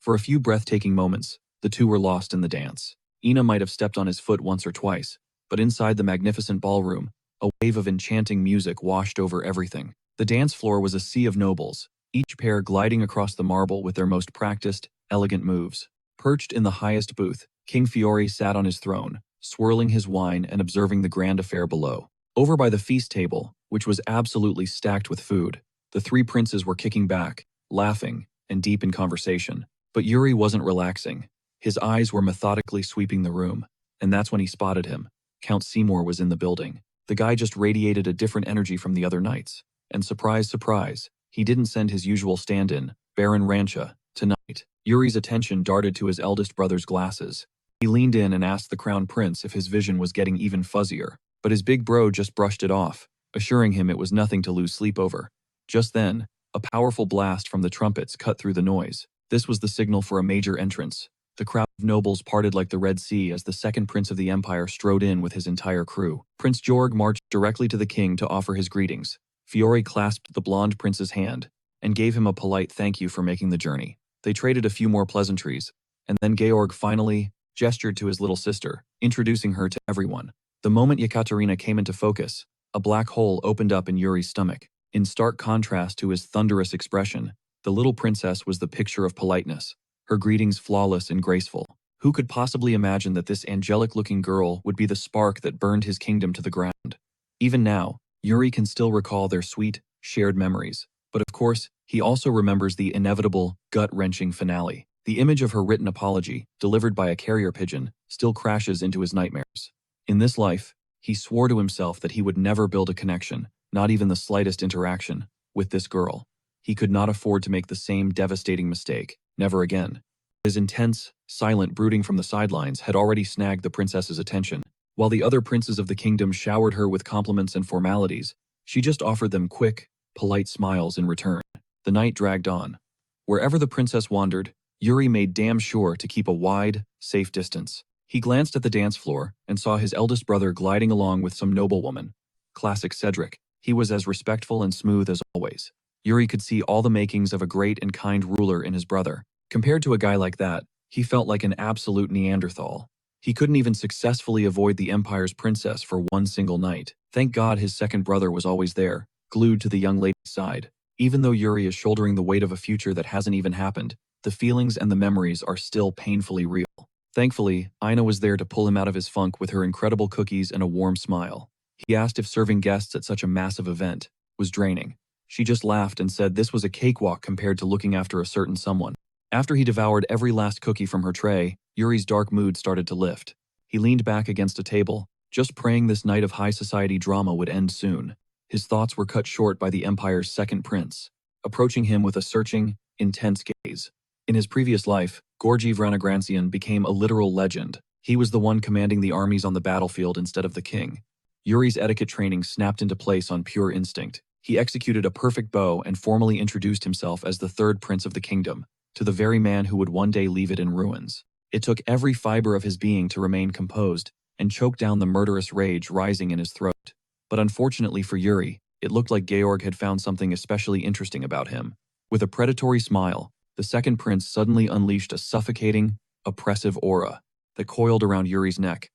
For a few breathtaking moments, the two were lost in the dance. Ina might have stepped on his foot once or twice, but inside the magnificent ballroom, a wave of enchanting music washed over everything. The dance floor was a sea of nobles, each pair gliding across the marble with their most practiced, elegant moves. Perched in the highest booth, King Fiore sat on his throne, swirling his wine and observing the grand affair below. Over by the feast table, which was absolutely stacked with food, the three princes were kicking back, laughing, and deep in conversation. But Yuri wasn't relaxing. His eyes were methodically sweeping the room, and that's when he spotted him. Count Seymour was in the building. The guy just radiated a different energy from the other knights. And surprise, surprise, he didn't send his usual stand-in, Baron Rancha, tonight. Yuri's attention darted to his eldest brother's glasses. He leaned in and asked the crown prince if his vision was getting even fuzzier, but his big bro just brushed it off, assuring him it was nothing to lose sleep over. Just then, a powerful blast from the trumpets cut through the noise. This was the signal for a major entrance. The crowd Nobles parted like the Red Sea as the second prince of the empire strode in with his entire crew. Prince Georg marched directly to the king to offer his greetings. Fiore clasped the blonde prince's hand and gave him a polite thank you for making the journey. They traded a few more pleasantries, and then Georg finally gestured to his little sister, introducing her to everyone. The moment Yekaterina came into focus, a black hole opened up in Yuri's stomach. In stark contrast to his thunderous expression, the little princess was the picture of politeness, her greetings flawless and graceful. Who could possibly imagine that this angelic-looking girl would be the spark that burned his kingdom to the ground? Even now, Yuri can still recall their sweet, shared memories. But of course, he also remembers the inevitable, gut-wrenching finale. The image of her written apology, delivered by a carrier pigeon, still crashes into his nightmares. In this life, he swore to himself that he would never build a connection, not even the slightest interaction, with this girl. He could not afford to make the same devastating mistake, never again. His intense, silent brooding from the sidelines had already snagged the princess's attention. While the other princes of the kingdom showered her with compliments and formalities, she just offered them quick, polite smiles in return. The night dragged on. Wherever the princess wandered, Yuri made damn sure to keep a wide, safe distance. He glanced at the dance floor and saw his eldest brother gliding along with some noblewoman. Classic Cedric. He was as respectful and smooth as always. Yuri could see all the makings of a great and kind ruler in his brother. Compared to a guy like that, he felt like an absolute Neanderthal. He couldn't even successfully avoid the Empire's princess for one single night. Thank God his second brother was always there, glued to the young lady's side. Even though Yuri is shouldering the weight of a future that hasn't even happened, the feelings and the memories are still painfully real. Thankfully, Ina was there to pull him out of his funk with her incredible cookies and a warm smile. He asked if serving guests at such a massive event was draining. She just laughed and said this was a cakewalk compared to looking after a certain someone. After he devoured every last cookie from her tray, Yuri's dark mood started to lift. He leaned back against a table, just praying this night of high society drama would end soon. His thoughts were cut short by the Empire's second prince, approaching him with a searching, intense gaze. In his previous life, Gorgi Vranagrantsian became a literal legend. He was the one commanding the armies on the battlefield instead of the king. Yuri's etiquette training snapped into place on pure instinct. He executed a perfect bow and formally introduced himself as the third prince of the kingdom, to the very man who would one day leave it in ruins. It took every fiber of his being to remain composed and choke down the murderous rage rising in his throat. But unfortunately for Yuri, it looked like Georg had found something especially interesting about him. With a predatory smile, the second prince suddenly unleashed a suffocating, oppressive aura that coiled around Yuri's neck.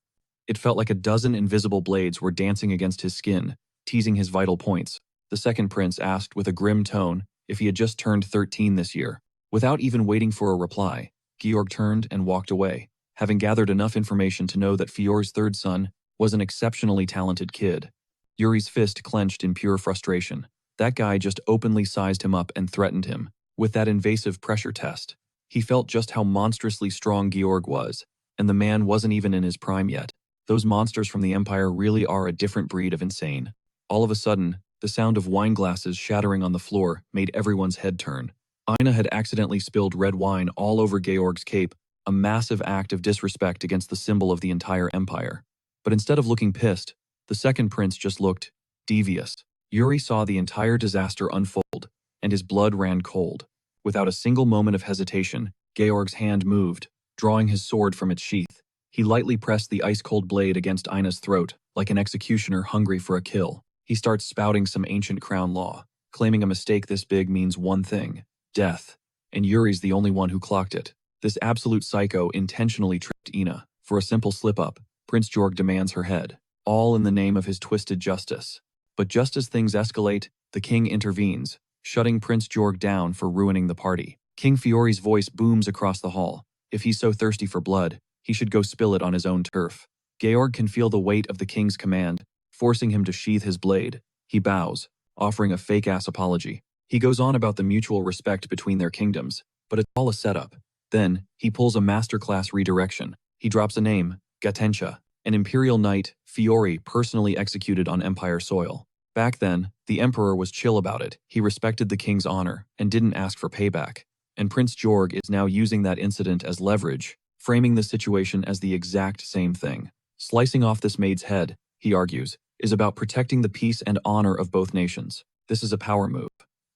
It felt like a dozen invisible blades were dancing against his skin, teasing his vital points. The second prince asked with a grim tone if he had just turned 13 this year. Without even waiting for a reply, Georg turned and walked away, having gathered enough information to know that Fiore's third son was an exceptionally talented kid. Yuri's fist clenched in pure frustration. That guy just openly sized him up and threatened him. With that invasive pressure test, he felt just how monstrously strong Georg was, and the man wasn't even in his prime yet. Those monsters from the Empire really are a different breed of insane. All of a sudden, the sound of wine glasses shattering on the floor made everyone's head turn. Ina had accidentally spilled red wine all over Georg's cape, a massive act of disrespect against the symbol of the entire empire. But instead of looking pissed, the second prince just looked devious. Yuri saw the entire disaster unfold, and his blood ran cold. Without a single moment of hesitation, Georg's hand moved, drawing his sword from its sheath. He lightly pressed the ice-cold blade against Ina's throat, like an executioner hungry for a kill. He starts spouting some ancient crown law, claiming a mistake this big means one thing: death. And Yuri's the only one who clocked it. This absolute psycho intentionally tricked Ina. For a simple slip-up, Prince Georg demands her head, all in the name of his twisted justice. But just as things escalate, the king intervenes, shutting Prince Georg down for ruining the party. King Fiore's voice booms across the hall. If he's so thirsty for blood, he should go spill it on his own turf. Georg can feel the weight of the king's command, forcing him to sheath his blade. He bows, offering a fake-ass apology. He goes on about the mutual respect between their kingdoms, but it's all a setup. Then, he pulls a masterclass redirection. He drops a name, Gatentia, an imperial knight Fiore personally executed on Empire soil. Back then, the emperor was chill about it. He respected the king's honor and didn't ask for payback. And Prince Georg is now using that incident as leverage, framing the situation as the exact same thing. Slicing off this maid's head, he argues, is about protecting the peace and honor of both nations. This is a power move,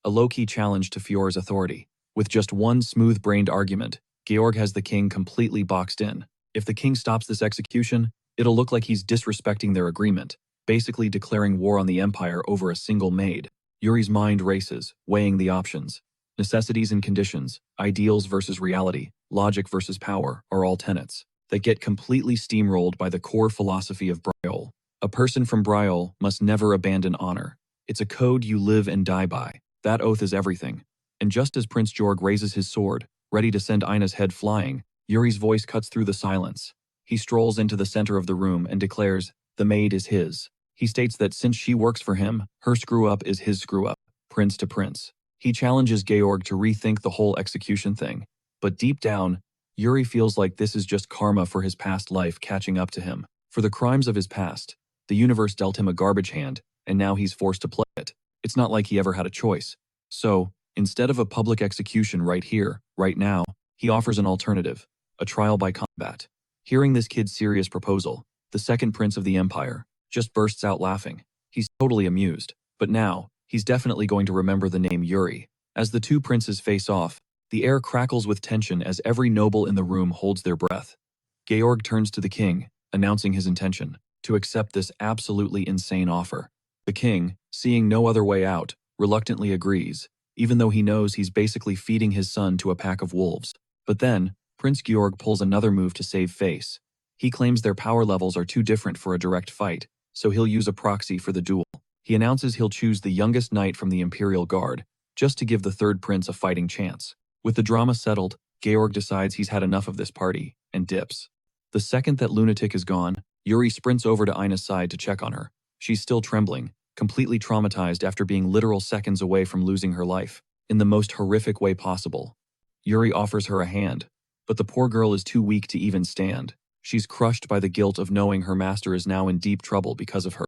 a low-key challenge to Fiore's authority. With just one smooth-brained argument, Georg has the king completely boxed in. If the king stops this execution, it'll look like he's disrespecting their agreement, basically declaring war on the empire over a single maid. Yuri's mind races, weighing the options. Necessities and conditions, ideals versus reality, logic versus power are all tenets that get completely steamrolled by the core philosophy of Bryol. A person from Bryol must never abandon honor. It's a code you live and die by. That oath is everything. And just as Prince Georg raises his sword, ready to send Ina's head flying, Yuri's voice cuts through the silence. He strolls into the center of the room and declares, "The maid is his." He states that since she works for him, her screw-up is his screw-up, prince to prince. He challenges Georg to rethink the whole execution thing. But deep down, Yuri feels like this is just karma for his past life catching up to him. For the crimes of his past, the universe dealt him a garbage hand, and now he's forced to play it. It's not like he ever had a choice. So, instead of a public execution right here, right now, he offers an alternative, a trial by combat. Hearing this kid's serious proposal, the second prince of the empire just bursts out laughing. He's totally amused, but now, he's definitely going to remember the name Yuri. As the two princes face off, the air crackles with tension as every noble in the room holds their breath. Georg turns to the king, announcing his intention to accept this absolutely insane offer. The king, seeing no other way out, reluctantly agrees, even though he knows he's basically feeding his son to a pack of wolves. But then, Prince Georg pulls another move to save face. He claims their power levels are too different for a direct fight, so he'll use a proxy for the duel. He announces he'll choose the youngest knight from the Imperial Guard, just to give the third prince a fighting chance. With the drama settled, Georg decides he's had enough of this party, and dips. The second that lunatic is gone, Yuri sprints over to Ina's side to check on her. She's still trembling, completely traumatized after being literal seconds away from losing her life, in the most horrific way possible. Yuri offers her a hand, but the poor girl is too weak to even stand. She's crushed by the guilt of knowing her master is now in deep trouble because of her.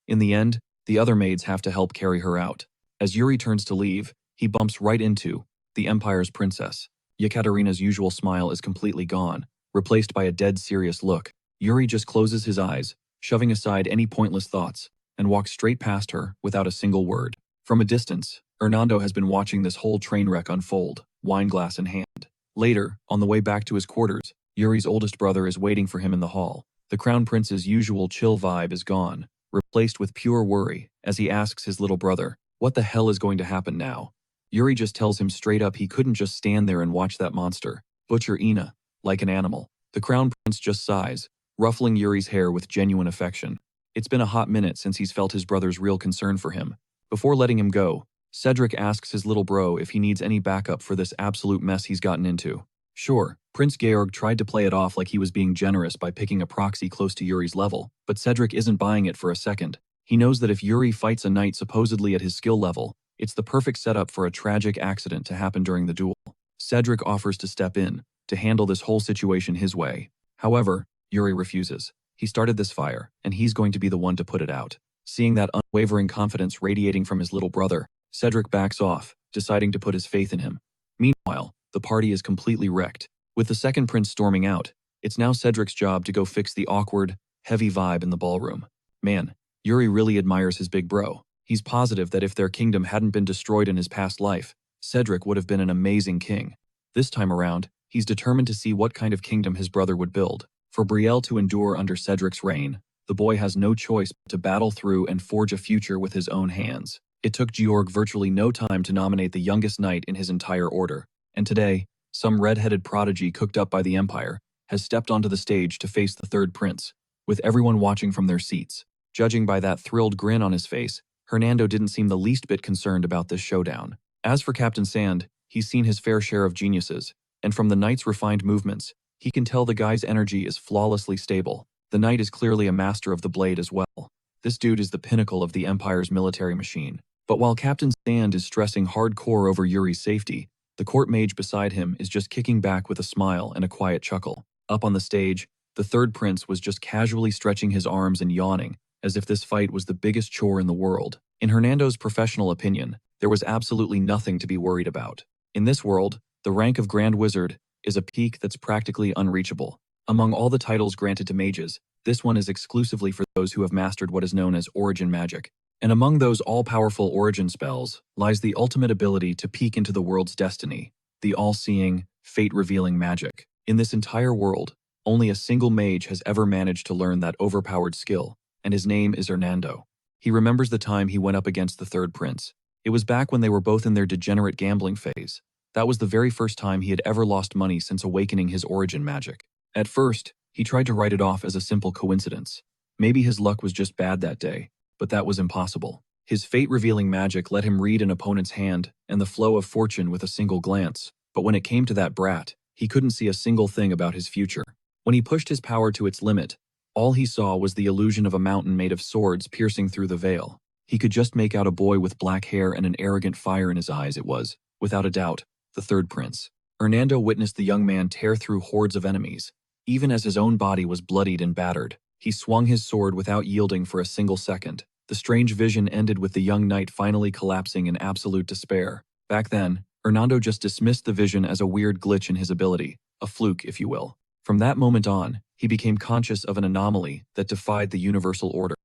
In the end, the other maids have to help carry her out. As Yuri turns to leave, he bumps right into the Empire's princess. Yekaterina's usual smile is completely gone, replaced by a dead serious look. Yuri just closes his eyes, shoving aside any pointless thoughts, and walks straight past her without a single word. From a distance, Hernando has been watching this whole train wreck unfold, wineglass in hand. Later, on the way back to his quarters, Yuri's oldest brother is waiting for him in the hall. The crown prince's usual chill vibe is gone, replaced with pure worry, as he asks his little brother, what the hell is going to happen now? Yuri just tells him straight up he couldn't just stand there and watch that monster butcher Ina like an animal. The crown prince just sighs, ruffling Yuri's hair with genuine affection. It's been a hot minute since he's felt his brother's real concern for him. Before letting him go, Cedric asks his little bro if he needs any backup for this absolute mess he's gotten into. Sure, Prince Georg tried to play it off like he was being generous by picking a proxy close to Yuri's level, but Cedric isn't buying it for a second. He knows that if Yuri fights a knight supposedly at his skill level, it's the perfect setup for a tragic accident to happen during the duel. Cedric offers to step in, to handle this whole situation his way. However, Yuri refuses. He started this fire, and he's going to be the one to put it out. Seeing that unwavering confidence radiating from his little brother, Cedric backs off, deciding to put his faith in him. Meanwhile, the party is completely wrecked. With the second prince storming out, it's now Cedric's job to go fix the awkward, heavy vibe in the ballroom. Man, Yuri really admires his big bro. He's positive that if their kingdom hadn't been destroyed in his past life, Cedric would have been an amazing king. This time around, he's determined to see what kind of kingdom his brother would build. For Brielle to endure under Cedric's reign, the boy has no choice but to battle through and forge a future with his own hands. It took Georg virtually no time to nominate the youngest knight in his entire order, and today, some red-headed prodigy cooked up by the Empire has stepped onto the stage to face the third prince, with everyone watching from their seats. Judging by that thrilled grin on his face, Hernando didn't seem the least bit concerned about this showdown. As for Captain Sand, he's seen his fair share of geniuses, and from the knight's refined movements, he can tell the guy's energy is flawlessly stable. The knight is clearly a master of the blade as well. This dude is the pinnacle of the Empire's military machine. But while Captain Sand is stressing hardcore over Yuri's safety, the court mage beside him is just kicking back with a smile and a quiet chuckle. Up on the stage, the third prince was just casually stretching his arms and yawning, as if this fight was the biggest chore in the world. In Hernando's professional opinion, there was absolutely nothing to be worried about. In this world, the rank of Grand Wizard is a peak that's practically unreachable. Among all the titles granted to mages, this one is exclusively for those who have mastered what is known as origin magic. And among those all-powerful origin spells lies the ultimate ability to peek into the world's destiny, the all-seeing, fate-revealing magic. In this entire world, only a single mage has ever managed to learn that overpowered skill, and his name is Hernando. He remembers the time he went up against the third prince. It was back when they were both in their degenerate gambling phase. That was the very first time he had ever lost money since awakening his origin magic. At first, he tried to write it off as a simple coincidence. Maybe his luck was just bad that day, but that was impossible. His fate-revealing magic let him read an opponent's hand and the flow of fortune with a single glance, but when it came to that brat, he couldn't see a single thing about his future. When he pushed his power to its limit, all he saw was the illusion of a mountain made of swords piercing through the veil. He could just make out a boy with black hair and an arrogant fire in his eyes. It was, without a doubt, the third prince. Hernando witnessed the young man tear through hordes of enemies. Even as his own body was bloodied and battered, he swung his sword without yielding for a single second. The strange vision ended with the young knight finally collapsing in absolute despair. Back then, Hernando just dismissed the vision as a weird glitch in his ability, a fluke, if you will. From that moment on, he became conscious of an anomaly that defied the universal order.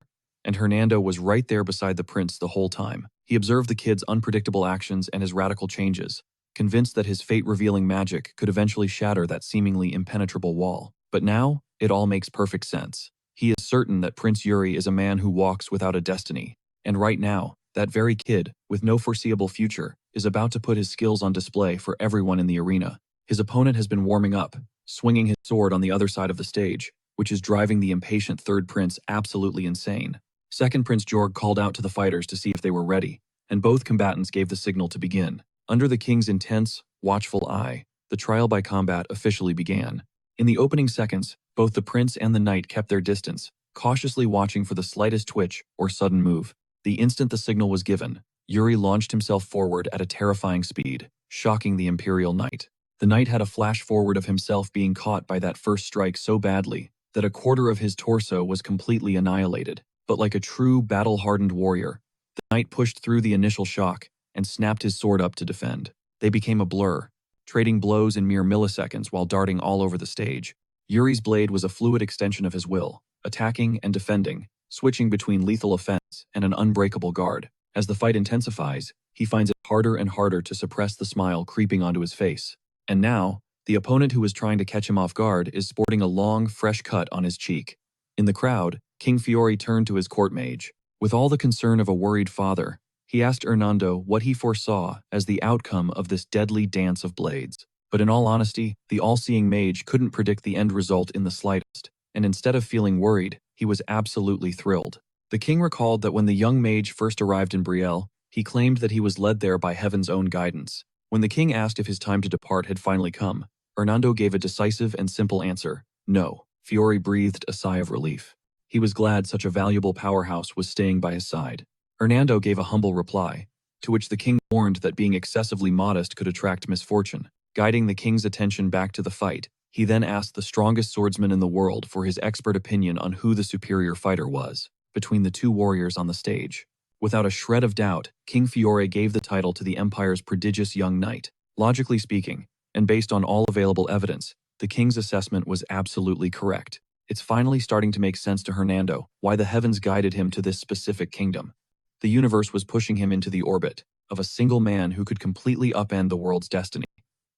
And Hernando was right there beside the prince the whole time. He observed the kid's unpredictable actions and his radical changes, convinced that his fate-revealing magic could eventually shatter that seemingly impenetrable wall. But now, it all makes perfect sense. He is certain that Prince Yuri is a man who walks without a destiny. And right now, that very kid, with no foreseeable future, is about to put his skills on display for everyone in the arena. His opponent has been warming up, swinging his sword on the other side of the stage, which is driving the impatient third prince absolutely insane. Second Prince Jorg called out to the fighters to see if they were ready, and both combatants gave the signal to begin. Under the king's intense, watchful eye, the trial by combat officially began. In the opening seconds, both the prince and the knight kept their distance, cautiously watching for the slightest twitch or sudden move. The instant the signal was given, Yuri launched himself forward at a terrifying speed, shocking the imperial knight. The knight had a flash forward of himself being caught by that first strike so badly that a quarter of his torso was completely annihilated. But like a true battle-hardened warrior, the knight pushed through the initial shock and snapped his sword up to defend. They became a blur, trading blows in mere milliseconds while darting all over the stage. Yuri's blade was a fluid extension of his will, attacking and defending, switching between lethal offense and an unbreakable guard. As the fight intensifies, he finds it harder and harder to suppress the smile creeping onto his face. And now, the opponent who was trying to catch him off guard is sporting a long, fresh cut on his cheek. In the crowd, King Fiore turned to his court mage. With all the concern of a worried father, he asked Hernando what he foresaw as the outcome of this deadly dance of blades. But in all honesty, the all-seeing mage couldn't predict the end result in the slightest, and instead of feeling worried, he was absolutely thrilled. The king recalled that when the young mage first arrived in Brielle, he claimed that he was led there by heaven's own guidance. When the king asked if his time to depart had finally come, Hernando gave a decisive and simple answer: no. Fiore breathed a sigh of relief. He was glad such a valuable powerhouse was staying by his side. Hernando gave a humble reply, to which the king warned that being excessively modest could attract misfortune. Guiding the king's attention back to the fight, he then asked the strongest swordsman in the world for his expert opinion on who the superior fighter was, between the two warriors on the stage. Without a shred of doubt, King Fiore gave the title to the empire's prodigious young knight. Logically speaking, and based on all available evidence, the king's assessment was absolutely correct. It's finally starting to make sense to Hernando why the heavens guided him to this specific kingdom. The universe was pushing him into the orbit of a single man who could completely upend the world's destiny.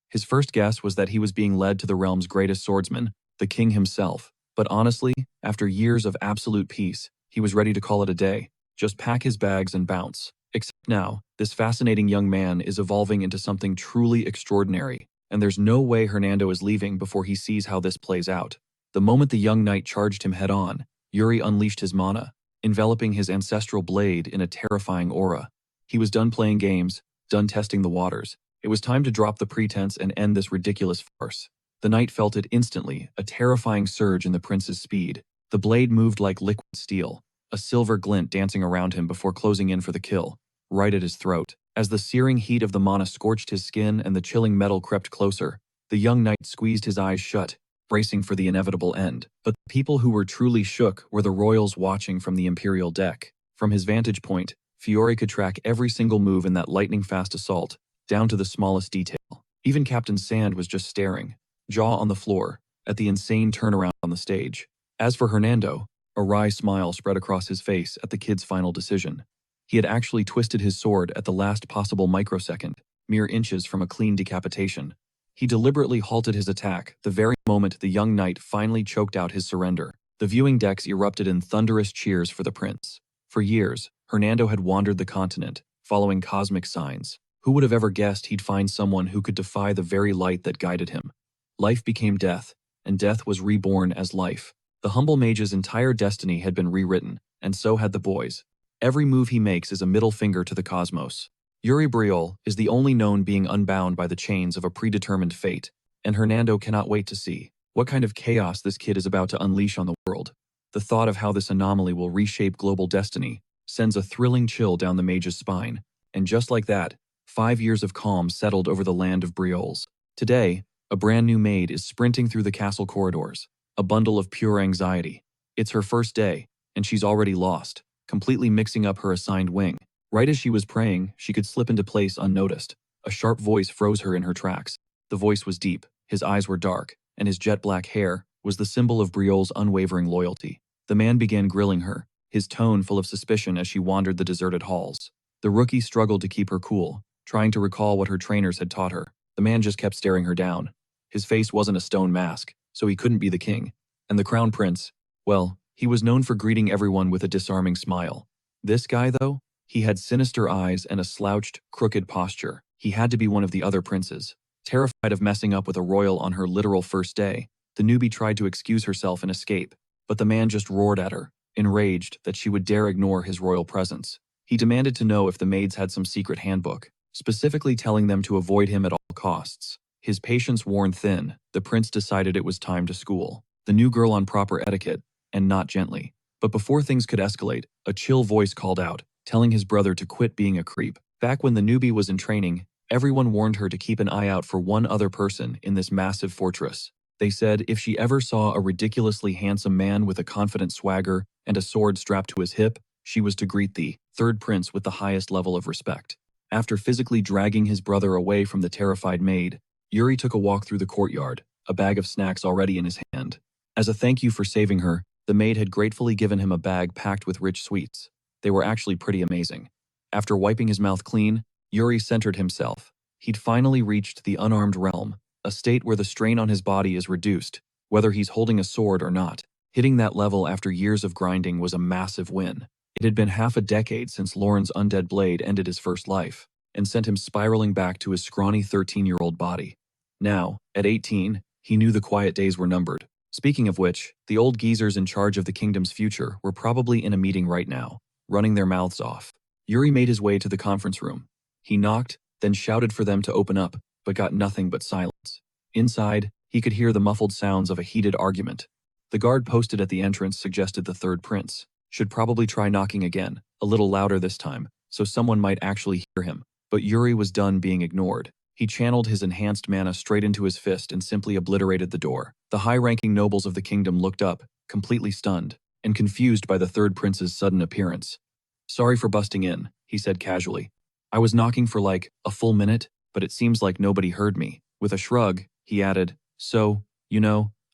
His first guess was that he was being led to the realm's greatest swordsman, the king himself. But honestly, after years of absolute peace, he was ready to call it a day, just pack his bags and bounce. Except now, this fascinating young man is evolving into something truly extraordinary, and there's no way Hernando is leaving before he sees how this plays out. The moment the young knight charged him head-on, Yuri unleashed his mana, enveloping his ancestral blade in a terrifying aura. He was done playing games, done testing the waters. It was time to drop the pretense and end this ridiculous farce. The knight felt it instantly, a terrifying surge in the prince's speed. The blade moved like liquid steel, a silver glint dancing around him before closing in for the kill, right at his throat. As the searing heat of the mana scorched his skin and the chilling metal crept closer, the young knight squeezed his eyes shut, bracing for the inevitable end. But the people who were truly shook were the royals watching from the imperial deck. From his vantage point, Fiore could track every single move in that lightning-fast assault, down to the smallest detail. Even Captain Sand was just staring, jaw on the floor, at the insane turnaround on the stage. As for Hernando, a wry smile spread across his face at the kid's final decision. He had actually twisted his sword at the last possible microsecond, mere inches from a clean decapitation. He deliberately halted his attack the very moment the young knight finally choked out his surrender. The viewing decks erupted in thunderous cheers for the prince. For years, Hernando had wandered the continent, following cosmic signs. Who would have ever guessed he'd find someone who could defy the very light that guided him? Life became death, and death was reborn as life. The humble mage's entire destiny had been rewritten, and so had the boy's. Every move he makes is a middle finger to the cosmos. Yuri Briol is the only known being unbound by the chains of a predetermined fate, and Hernando cannot wait to see what kind of chaos this kid is about to unleash on the world. The thought of how this anomaly will reshape global destiny sends a thrilling chill down the mage's spine, and just like that, 5 years of calm settled over the land of Briols. Today, a brand new maid is sprinting through the castle corridors, a bundle of pure anxiety. It's her first day, and she's already lost, completely mixing up her assigned wing. Right as she was praying, she could slip into place unnoticed. A sharp voice froze her in her tracks. The voice was deep, his eyes were dark, and his jet-black hair was the symbol of Briol's unwavering loyalty. The man began grilling her, his tone full of suspicion as she wandered the deserted halls. The rookie struggled to keep her cool, trying to recall what her trainers had taught her. The man just kept staring her down. His face wasn't a stone mask, so he couldn't be the king. And the crown prince, well, he was known for greeting everyone with a disarming smile. This guy, though? He had sinister eyes and a slouched, crooked posture. He had to be one of the other princes. Terrified of messing up with a royal on her literal first day, the newbie tried to excuse herself and escape, but the man just roared at her, enraged that she would dare ignore his royal presence. He demanded to know if the maids had some secret handbook, specifically telling them to avoid him at all costs. His patience worn thin, the prince decided it was time to school the new girl on proper etiquette, and not gently. But before things could escalate, a chill voice called out, telling his brother to quit being a creep. Back when the newbie was in training, everyone warned her to keep an eye out for one other person in this massive fortress. They said if she ever saw a ridiculously handsome man with a confident swagger and a sword strapped to his hip, she was to greet the third prince with the highest level of respect. After physically dragging his brother away from the terrified maid, Yuri took a walk through the courtyard, a bag of snacks already in his hand. As a thank you for saving her, the maid had gratefully given him a bag packed with rich sweets. They were actually pretty amazing. After wiping his mouth clean, Yuri centered himself. He'd finally reached the unarmed realm, a state where the strain on his body is reduced, whether he's holding a sword or not. Hitting that level after years of grinding was a massive win. It had been half a decade since Lauren's undead blade ended his first life, and sent him spiraling back to his scrawny 13-year-old body. Now, at 18, he knew the quiet days were numbered. Speaking of which, the old geezers in charge of the kingdom's future were probably in a meeting right now, running their mouths off. Yuri made his way to the conference room. He knocked, then shouted for them to open up, but got nothing but silence. Inside, he could hear the muffled sounds of a heated argument. The guard posted at the entrance suggested the third prince should probably try knocking again, a little louder this time, so someone might actually hear him. But Yuri was done being ignored. He channeled his enhanced mana straight into his fist and simply obliterated the door. The high-ranking nobles of the kingdom looked up, completely stunned, and confused by the third prince's sudden appearance. "Sorry for busting in," he said casually. "I was knocking for like a full minute, but it seems like nobody heard me." With a shrug, he added, "So,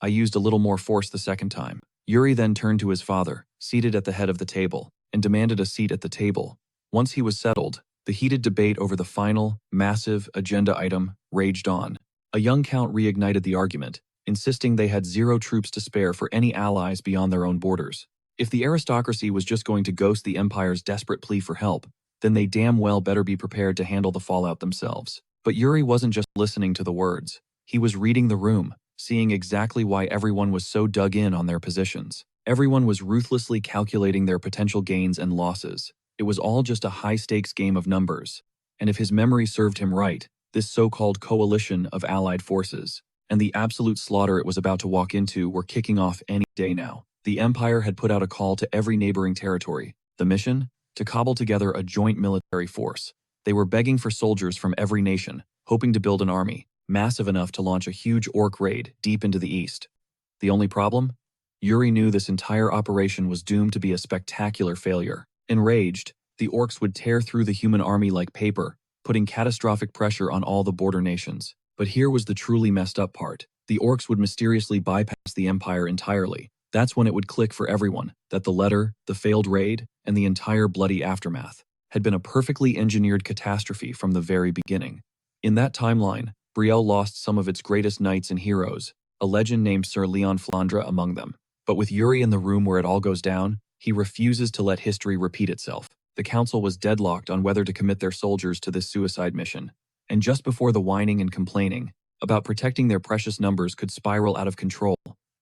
I used a little more force the second time." Yuri then turned to his father, seated at the head of the table, and demanded a seat at the table. Once he was settled, the heated debate over the final, massive agenda item raged on. A young count reignited the argument, insisting they had 0 troops to spare for any allies beyond their own borders. If the aristocracy was just going to ghost the empire's desperate plea for help, then they damn well better be prepared to handle the fallout themselves. But Yuri wasn't just listening to the words. He was reading the room, seeing exactly why everyone was so dug in on their positions. Everyone was ruthlessly calculating their potential gains and losses. It was all just a high-stakes game of numbers. And if his memory served him right, this so-called coalition of allied forces, and the absolute slaughter it was about to walk into were kicking off any day now. The Empire had put out a call to every neighboring territory. The mission? To cobble together a joint military force. They were begging for soldiers from every nation, hoping to build an army, massive enough to launch a huge orc raid deep into the east. The only problem? Yuri knew this entire operation was doomed to be a spectacular failure. Enraged, the orcs would tear through the human army like paper, putting catastrophic pressure on all the border nations. But here was the truly messed up part. The orcs would mysteriously bypass the Empire entirely. That's when it would click for everyone that the letter, the failed raid, and the entire bloody aftermath had been a perfectly engineered catastrophe from the very beginning. In that timeline, Brielle lost some of its greatest knights and heroes, a legend named Sir Leon Flandre among them. But with Yuri in the room where it all goes down, he refuses to let history repeat itself. The council was deadlocked on whether to commit their soldiers to this suicide mission. And just before the whining and complaining about protecting their precious numbers could spiral out of control,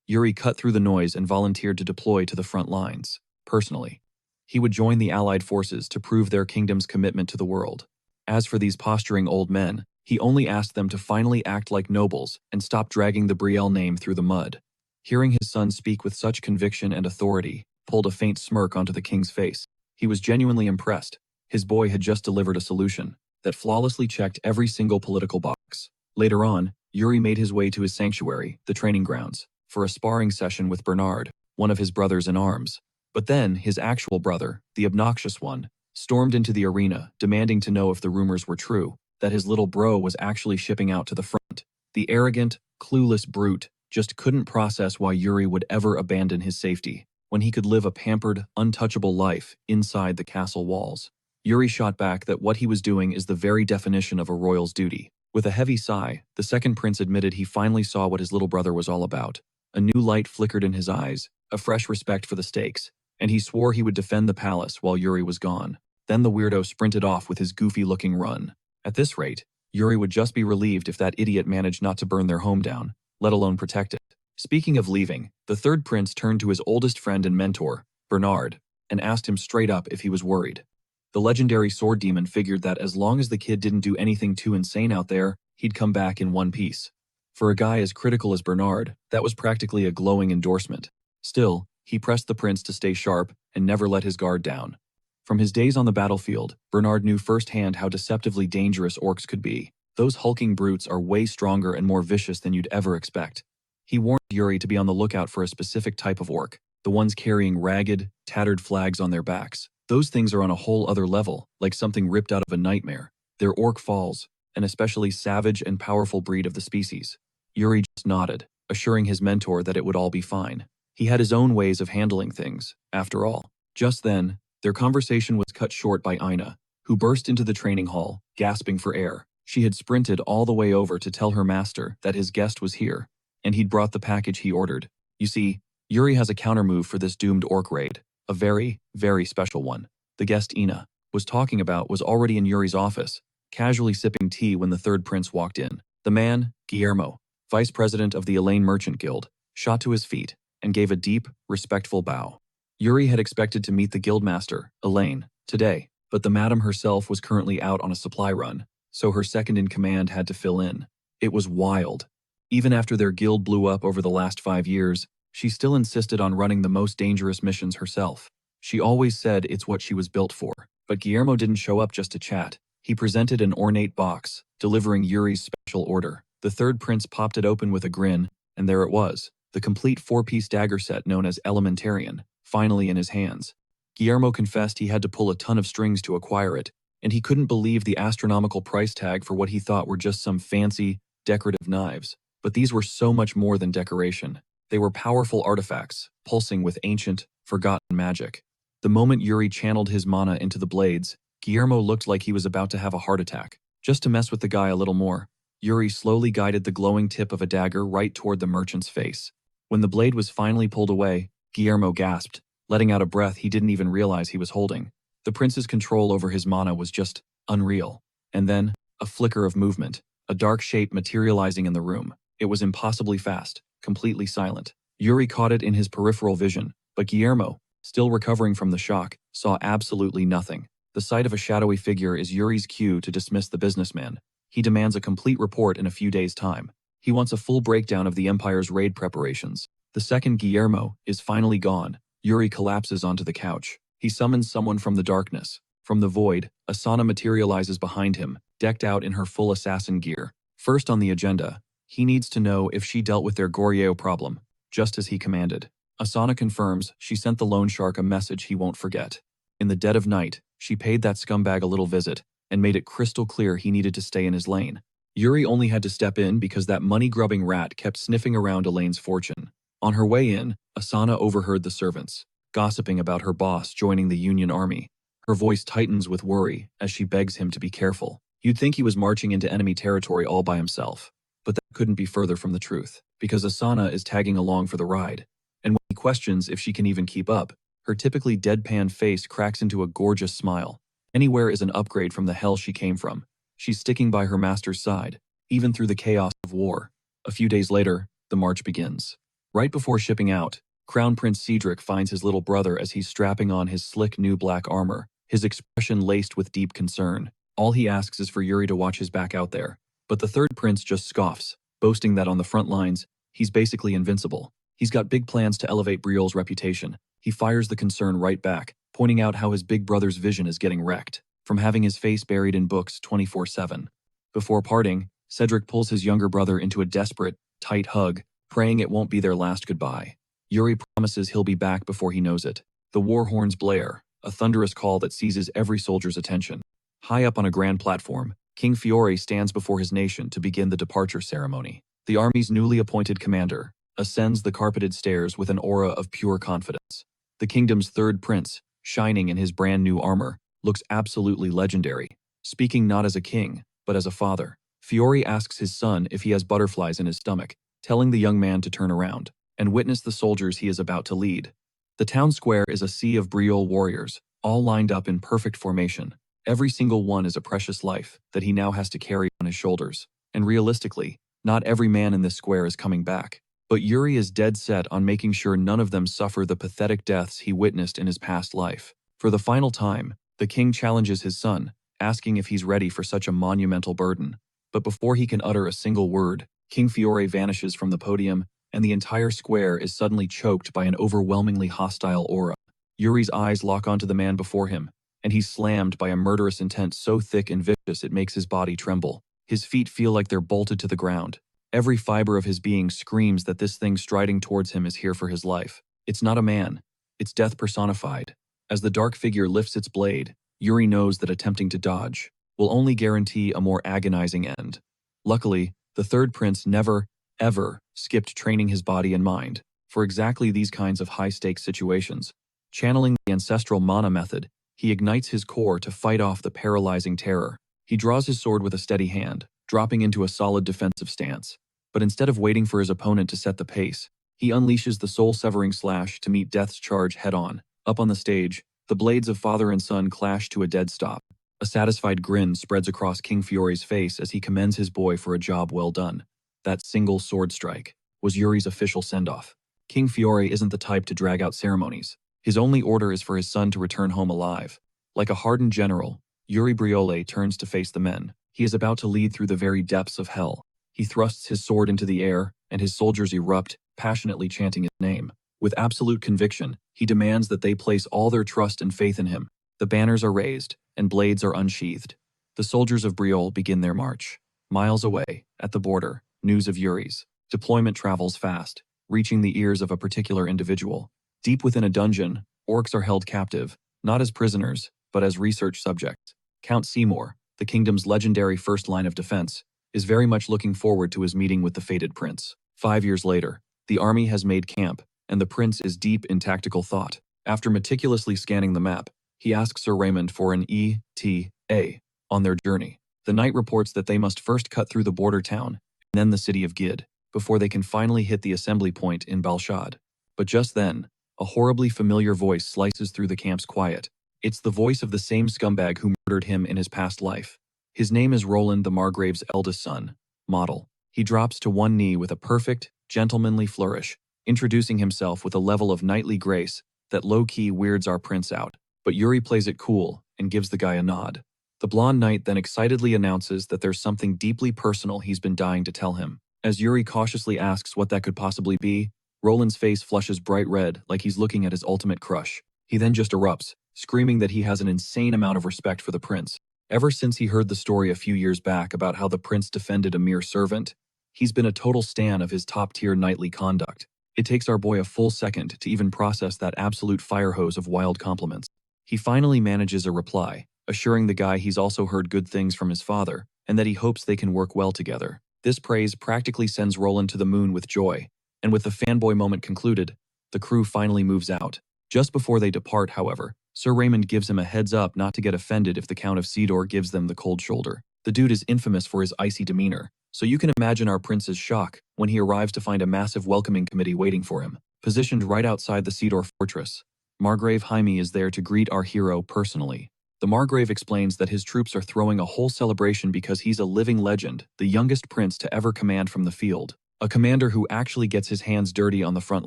Yuri cut through the noise and volunteered to deploy to the front lines, personally. He would join the Allied forces to prove their kingdom's commitment to the world. As for these posturing old men, he only asked them to finally act like nobles and stop dragging the Brielle name through the mud. Hearing his son speak with such conviction and authority pulled a faint smirk onto the king's face. He was genuinely impressed. His boy had just delivered a solution that flawlessly checked every single political box. Later on, Yuri made his way to his sanctuary, the training grounds, for a sparring session with Bernard, one of his brothers in arms. But then, his actual brother, the obnoxious one, stormed into the arena, demanding to know if the rumors were true, that his little bro was actually shipping out to the front. The arrogant, clueless brute just couldn't process why Yuri would ever abandon his safety, when he could live a pampered, untouchable life inside the castle walls. Yuri shot back that what he was doing is the very definition of a royal's duty. With a heavy sigh, the second prince admitted he finally saw what his little brother was all about. A new light flickered in his eyes, a fresh respect for the stakes, and he swore he would defend the palace while Yuri was gone. Then the weirdo sprinted off with his goofy-looking run. At this rate, Yuri would just be relieved if that idiot managed not to burn their home down, let alone protect it. Speaking of leaving, the third prince turned to his oldest friend and mentor, Bernard, and asked him straight up if he was worried. The legendary sword demon figured that as long as the kid didn't do anything too insane out there, he'd come back in one piece. For a guy as critical as Bernard, that was practically a glowing endorsement. Still, he pressed the prince to stay sharp and never let his guard down. From his days on the battlefield, Bernard knew firsthand how deceptively dangerous orcs could be. Those hulking brutes are way stronger and more vicious than you'd ever expect. He warned Yuri to be on the lookout for a specific type of orc, the ones carrying ragged, tattered flags on their backs. Those things are on a whole other level, like something ripped out of a nightmare. They're orc falls, an especially savage and powerful breed of the species. Yuri just nodded, assuring his mentor that it would all be fine. He had his own ways of handling things, after all. Just then, their conversation was cut short by Ina, who burst into the training hall, gasping for air. She had sprinted all the way over to tell her master that his guest was here, and he'd brought the package he ordered. You see, Yuri has a countermove for this doomed orc raid, a very, very special one. The guest Ina was talking about was already in Yuri's office, casually sipping tea when the third prince walked in. The man, Guillermo, vice president of the Elaine Merchant Guild, shot to his feet and gave a deep, respectful bow. Yuri had expected to meet the guildmaster, Elaine, today, but the madam herself was currently out on a supply run, so her second-in-command had to fill in. It was wild. Even after their guild blew up over the last 5 years, she still insisted on running the most dangerous missions herself. She always said it's what she was built for. But Guillermo didn't show up just to chat. He presented an ornate box, delivering Yuri's special order. The third prince popped it open with a grin, and there it was, the complete 4-piece dagger set known as Elementarian, finally in his hands. Guillermo confessed he had to pull a ton of strings to acquire it, and he couldn't believe the astronomical price tag for what he thought were just some fancy, decorative knives. But these were so much more than decoration. They were powerful artifacts, pulsing with ancient, forgotten magic. The moment Yuri channeled his mana into the blades, Guillermo looked like he was about to have a heart attack. Just to mess with the guy a little more, Yuri slowly guided the glowing tip of a dagger right toward the merchant's face. When the blade was finally pulled away, Guillermo gasped, letting out a breath he didn't even realize he was holding. The prince's control over his mana was just unreal. And then, a flicker of movement, a dark shape materializing in the room. It was impossibly fast, completely silent. Yuri caught it in his peripheral vision, but Guillermo, still recovering from the shock, saw absolutely nothing. The sight of a shadowy figure is Yuri's cue to dismiss the businessman. He demands a complete report in a few days' time. He wants a full breakdown of the Empire's raid preparations. The second Guillermo is finally gone, Yuri collapses onto the couch. He summons someone from the darkness. From the void, Asana materializes behind him, decked out in her full assassin gear. First on the agenda, he needs to know if she dealt with their Goryo problem, just as he commanded. Asana confirms she sent the loan shark a message he won't forget. In the dead of night, she paid that scumbag a little visit and made it crystal clear he needed to stay in his lane. Yuri only had to step in because that money-grubbing rat kept sniffing around Elaine's fortune. On her way in, Asana overheard the servants gossiping about her boss joining the Union Army. Her voice tightens with worry as she begs him to be careful. You'd think he was marching into enemy territory all by himself. But that couldn't be further from the truth, because Asana is tagging along for the ride. And when he questions if she can even keep up, her typically deadpan face cracks into a gorgeous smile. Anywhere is an upgrade from the hell she came from. She's sticking by her master's side, even through the chaos of war. A few days later, the march begins. Right before shipping out, Crown Prince Cedric finds his little brother as he's strapping on his slick new black armor, his expression laced with deep concern. All he asks is for Yuri to watch his back out there. But the third prince just scoffs, boasting that on the front lines, he's basically invincible. He's got big plans to elevate Briol's reputation. He fires the concern right back, pointing out how his big brother's vision is getting wrecked, from having his face buried in books 24/7. Before parting, Cedric pulls his younger brother into a desperate, tight hug, praying it won't be their last goodbye. Yuri promises he'll be back before he knows it. The war horns blare, a thunderous call that seizes every soldier's attention. High up on a grand platform, King Fiore stands before his nation to begin the departure ceremony. The army's newly appointed commander ascends the carpeted stairs with an aura of pure confidence. The kingdom's third prince, shining in his brand new armor, looks absolutely legendary, speaking not as a king, but as a father. Fiore asks his son if he has butterflies in his stomach, telling the young man to turn around and witness the soldiers he is about to lead. The town square is a sea of Briol warriors, all lined up in perfect formation. Every single one is a precious life that he now has to carry on his shoulders. And realistically, not every man in this square is coming back. But Yuri is dead set on making sure none of them suffer the pathetic deaths he witnessed in his past life. For the final time, the king challenges his son, asking if he's ready for such a monumental burden. But before he can utter a single word, King Fiore vanishes from the podium, and the entire square is suddenly choked by an overwhelmingly hostile aura. Yuri's eyes lock onto the man before him, and he's slammed by a murderous intent so thick and vicious it makes his body tremble. His feet feel like they're bolted to the ground. Every fiber of his being screams that this thing striding towards him is here for his life. It's not a man. It's death personified. As the dark figure lifts its blade, Yuri knows that attempting to dodge will only guarantee a more agonizing end. Luckily, the third prince never, ever skipped training his body and mind for exactly these kinds of high-stakes situations. Channeling the ancestral mana method, he ignites his core to fight off the paralyzing terror. He draws his sword with a steady hand, dropping into a solid defensive stance. But instead of waiting for his opponent to set the pace, he unleashes the soul-severing slash to meet death's charge head-on. Up on the stage, the blades of father and son clash to a dead stop. A satisfied grin spreads across King Fiore's face as he commends his boy for a job well done. That single sword strike was Yuri's official send-off. King Fiore isn't the type to drag out ceremonies. His only order is for his son to return home alive. Like a hardened general, Yuri Briole turns to face the men he is about to lead through the very depths of hell. He thrusts his sword into the air, and his soldiers erupt, passionately chanting his name. With absolute conviction, he demands that they place all their trust and faith in him. The banners are raised, and blades are unsheathed. The soldiers of Briole begin their march. Miles away, at the border, news of Yuri's deployment travels fast, reaching the ears of a particular individual. Deep within a dungeon, orcs are held captive, not as prisoners, but as research subjects. Count Seymour, the kingdom's legendary first line of defense, is very much looking forward to his meeting with the fated prince. 5 years later, the army has made camp, and the prince is deep in tactical thought. After meticulously scanning the map, he asks Sir Raymond for an ETA on their journey. The knight reports that they must first cut through the border town, and then the city of Gid, before they can finally hit the assembly point in Balshad. But just then, a horribly familiar voice slices through the camp's quiet. It's the voice of the same scumbag who murdered him in his past life. His name is Roland the Margrave's eldest son, Model. He drops to one knee with a perfect, gentlemanly flourish, introducing himself with a level of knightly grace that low-key weirds our prince out. But Yuri plays it cool and gives the guy a nod. The blonde knight then excitedly announces that there's something deeply personal he's been dying to tell him. As Yuri cautiously asks what that could possibly be, Roland's face flushes bright red like he's looking at his ultimate crush. He then just erupts, screaming that he has an insane amount of respect for the prince. Ever since he heard the story a few years back about how the prince defended a mere servant, he's been a total stan of his top-tier knightly conduct. It takes our boy a full second to even process that absolute fire hose of wild compliments. He finally manages a reply, assuring the guy he's also heard good things from his father, and that he hopes they can work well together. This praise practically sends Roland to the moon with joy, and with the fanboy moment concluded, the crew finally moves out. Just before they depart, however, Sir Raymond gives him a heads up not to get offended if the Count of Cedor gives them the cold shoulder. The dude is infamous for his icy demeanor, so you can imagine our prince's shock when he arrives to find a massive welcoming committee waiting for him, positioned right outside the Cedar Fortress. Margrave Jaime is there to greet our hero personally. The Margrave explains that his troops are throwing a whole celebration because he's a living legend, the youngest prince to ever command from the field, a commander who actually gets his hands dirty on the front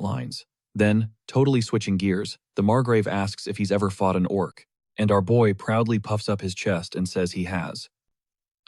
lines. Then, totally switching gears, the Margrave asks if he's ever fought an orc, and our boy proudly puffs up his chest and says he has.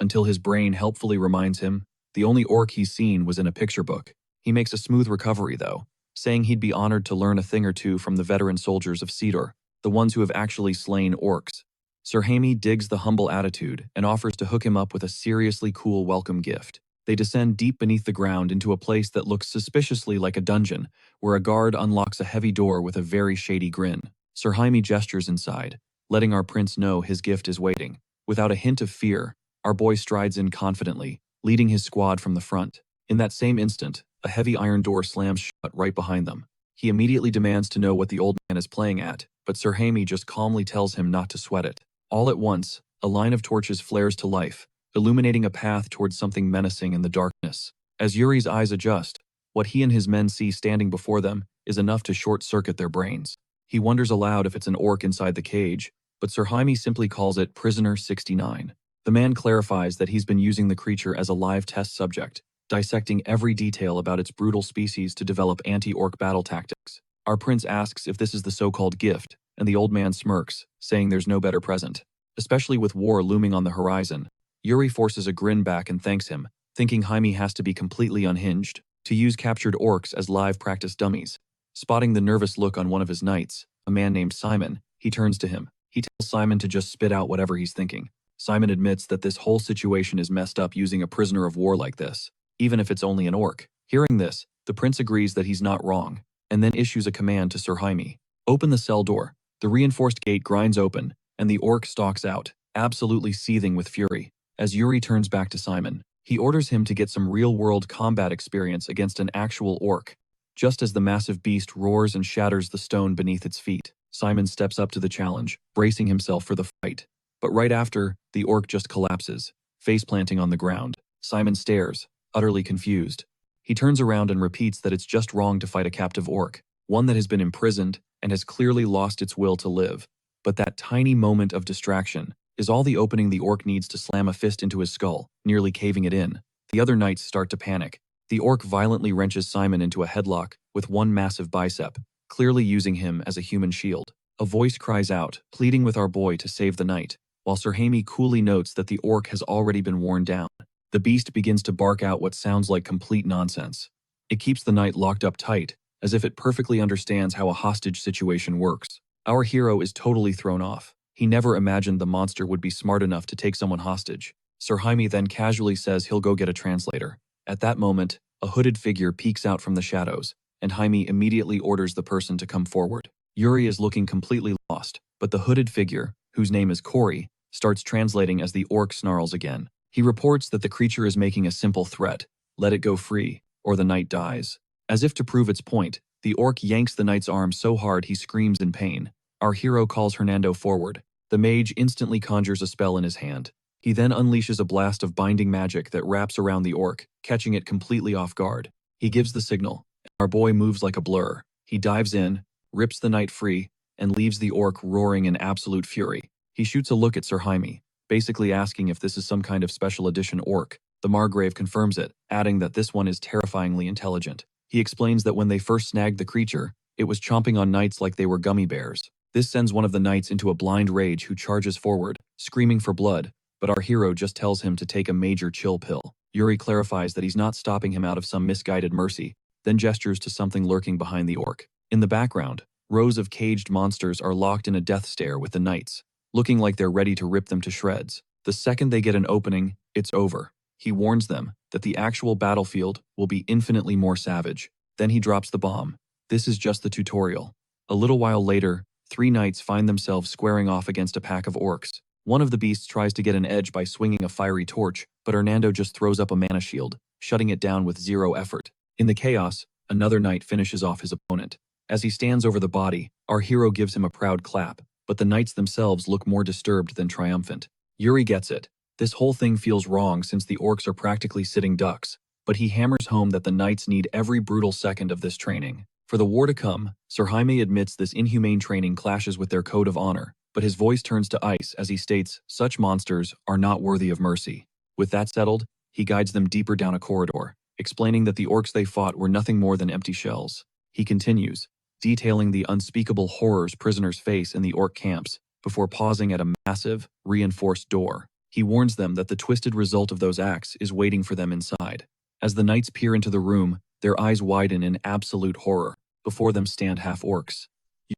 Until his brain helpfully reminds him, the only orc he's seen was in a picture book. He makes a smooth recovery though, saying he'd be honored to learn a thing or two from the veteran soldiers of Cedar, the ones who have actually slain orcs. Sir Jaime digs the humble attitude and offers to hook him up with a seriously cool welcome gift. They descend deep beneath the ground into a place that looks suspiciously like a dungeon, where a guard unlocks a heavy door with a very shady grin. Sir Jaime gestures inside, letting our prince know his gift is waiting. Without a hint of fear, our boy strides in confidently, leading his squad from the front. In that same instant, a heavy iron door slams shut right behind them. He immediately demands to know what the old man is playing at, but Sir Jaime just calmly tells him not to sweat it. All at once, a line of torches flares to life, illuminating a path towards something menacing in the darkness. As Yuri's eyes adjust, what he and his men see standing before them is enough to short-circuit their brains. He wonders aloud if it's an orc inside the cage, but Sir Jaime simply calls it Prisoner 69. The man clarifies that he's been using the creature as a live test subject, dissecting every detail about its brutal species to develop anti-orc battle tactics. Our prince asks if this is the so-called gift, and the old man smirks, saying there's no better present. Especially with war looming on the horizon, Yuri forces a grin back and thanks him, thinking Jaime has to be completely unhinged to use captured orcs as live practice dummies. Spotting the nervous look on one of his knights, a man named Simon, he turns to him. He tells Simon to just spit out whatever he's thinking. Simon admits that this whole situation is messed up using a prisoner of war like this, even if it's only an orc. Hearing this, the prince agrees that he's not wrong, and then issues a command to Sir Jaime. Open the cell door. The reinforced gate grinds open, and the orc stalks out, absolutely seething with fury. As Yuri turns back to Simon, he orders him to get some real-world combat experience against an actual orc. Just as the massive beast roars and shatters the stone beneath its feet, Simon steps up to the challenge, bracing himself for the fight. But right after, the orc just collapses, face-planting on the ground. Simon stares, utterly confused. He turns around and repeats that it's just wrong to fight a captive orc, one that has been imprisoned and has clearly lost its will to live. But that tiny moment of distraction is all the opening the orc needs to slam a fist into his skull, nearly caving it in. The other knights start to panic. The orc violently wrenches Simon into a headlock with one massive bicep, clearly using him as a human shield. A voice cries out, pleading with our boy to save the knight, while Sir Jaime coolly notes that the orc has already been worn down. The beast begins to bark out what sounds like complete nonsense. It keeps the knight locked up tight, as if it perfectly understands how a hostage situation works. Our hero is totally thrown off. He never imagined the monster would be smart enough to take someone hostage. Sir Jaime then casually says he'll go get a translator. At that moment, a hooded figure peeks out from the shadows, and Jaime immediately orders the person to come forward. Yuri is looking completely lost, but the hooded figure, whose name is Corey, starts translating as the orc snarls again. He reports that the creature is making a simple threat: let it go free, or the knight dies. As if to prove its point, the orc yanks the knight's arm so hard he screams in pain. Our hero calls Hernando forward. The mage instantly conjures a spell in his hand. He then unleashes a blast of binding magic that wraps around the orc, catching it completely off guard. He gives the signal, and our boy moves like a blur. He dives in, rips the knight free, and leaves the orc roaring in absolute fury. He shoots a look at Sir Jaime, basically asking if this is some kind of special edition orc. The Margrave confirms it, adding that this one is terrifyingly intelligent. He explains that when they first snagged the creature, it was chomping on knights like they were gummy bears. This sends one of the knights into a blind rage who charges forward, screaming for blood, but our hero just tells him to take a major chill pill. Yuri clarifies that he's not stopping him out of some misguided mercy, then gestures to something lurking behind the orc. In the background, rows of caged monsters are locked in a death stare with the knights, looking like they're ready to rip them to shreds. The second they get an opening, it's over. He warns them that the actual battlefield will be infinitely more savage. Then he drops the bomb. This is just the tutorial. A little while later, 3 knights find themselves squaring off against a pack of orcs. One of the beasts tries to get an edge by swinging a fiery torch, but Hernando just throws up a mana shield, shutting it down with 0 effort. In the chaos, another knight finishes off his opponent. As he stands over the body, our hero gives him a proud clap, but the knights themselves look more disturbed than triumphant. Yuri gets it. This whole thing feels wrong since the orcs are practically sitting ducks, but he hammers home that the knights need every brutal second of this training. For the war to come, Sir Jaime admits this inhumane training clashes with their code of honor, but his voice turns to ice as he states, such monsters are not worthy of mercy. With that settled, he guides them deeper down a corridor, explaining that the orcs they fought were nothing more than empty shells. He continues, detailing the unspeakable horrors prisoners face in the orc camps, before pausing at a massive, reinforced door. He warns them that the twisted result of those acts is waiting for them inside. As the knights peer into the room, their eyes widen in absolute horror. Before them stand half-orcs.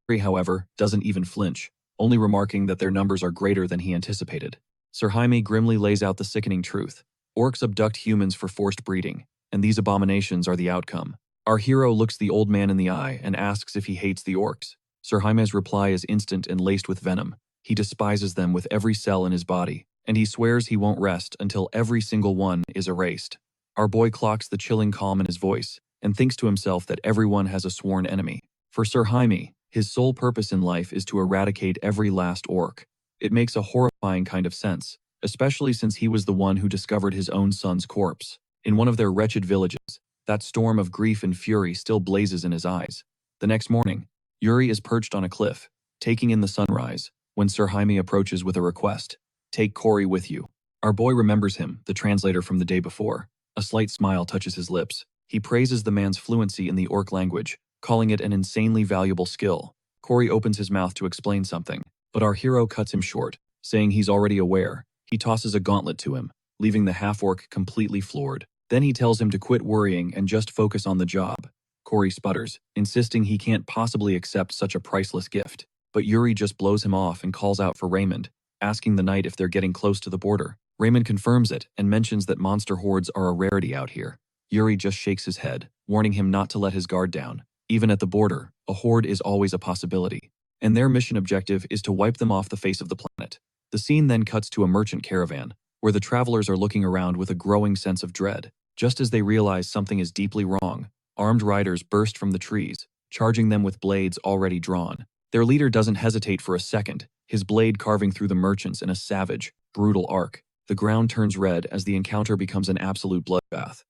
Yuri, however, doesn't even flinch, only remarking that their numbers are greater than he anticipated. Sir Jaime grimly lays out the sickening truth. Orcs abduct humans for forced breeding, and these abominations are the outcome. Our hero looks the old man in the eye and asks if he hates the orcs. Sir Jaime's reply is instant and laced with venom. He despises them with every cell in his body, and he swears he won't rest until every single one is erased. Our boy clocks the chilling calm in his voice, and thinks to himself that everyone has a sworn enemy. For Sir Jaime, his sole purpose in life is to eradicate every last orc. It makes a horrifying kind of sense, especially since he was the one who discovered his own son's corpse. In one of their wretched villages, that storm of grief and fury still blazes in his eyes. The next morning, Yuri is perched on a cliff, taking in the sunrise, when Sir Jaime approaches with a request. Take Cory with you. Our boy remembers him, the translator from the day before. A slight smile touches his lips. He praises the man's fluency in the orc language, calling it an insanely valuable skill. Cory opens his mouth to explain something, but our hero cuts him short, saying he's already aware. He tosses a gauntlet to him, leaving the half-orc completely floored. Then he tells him to quit worrying and just focus on the job. Cory sputters, insisting he can't possibly accept such a priceless gift. But Yuri just blows him off and calls out for Raymond, asking the knight if they're getting close to the border. Raymond confirms it and mentions that monster hordes are a rarity out here. Yuri just shakes his head, warning him not to let his guard down. Even at the border, a horde is always a possibility, and their mission objective is to wipe them off the face of the planet. The scene then cuts to a merchant caravan, where the travelers are looking around with a growing sense of dread. Just as they realize something is deeply wrong, armed riders burst from the trees, charging them with blades already drawn. Their leader doesn't hesitate for a second, his blade carving through the merchants in a savage, brutal arc. The ground turns red as the encounter becomes an absolute bloodbath.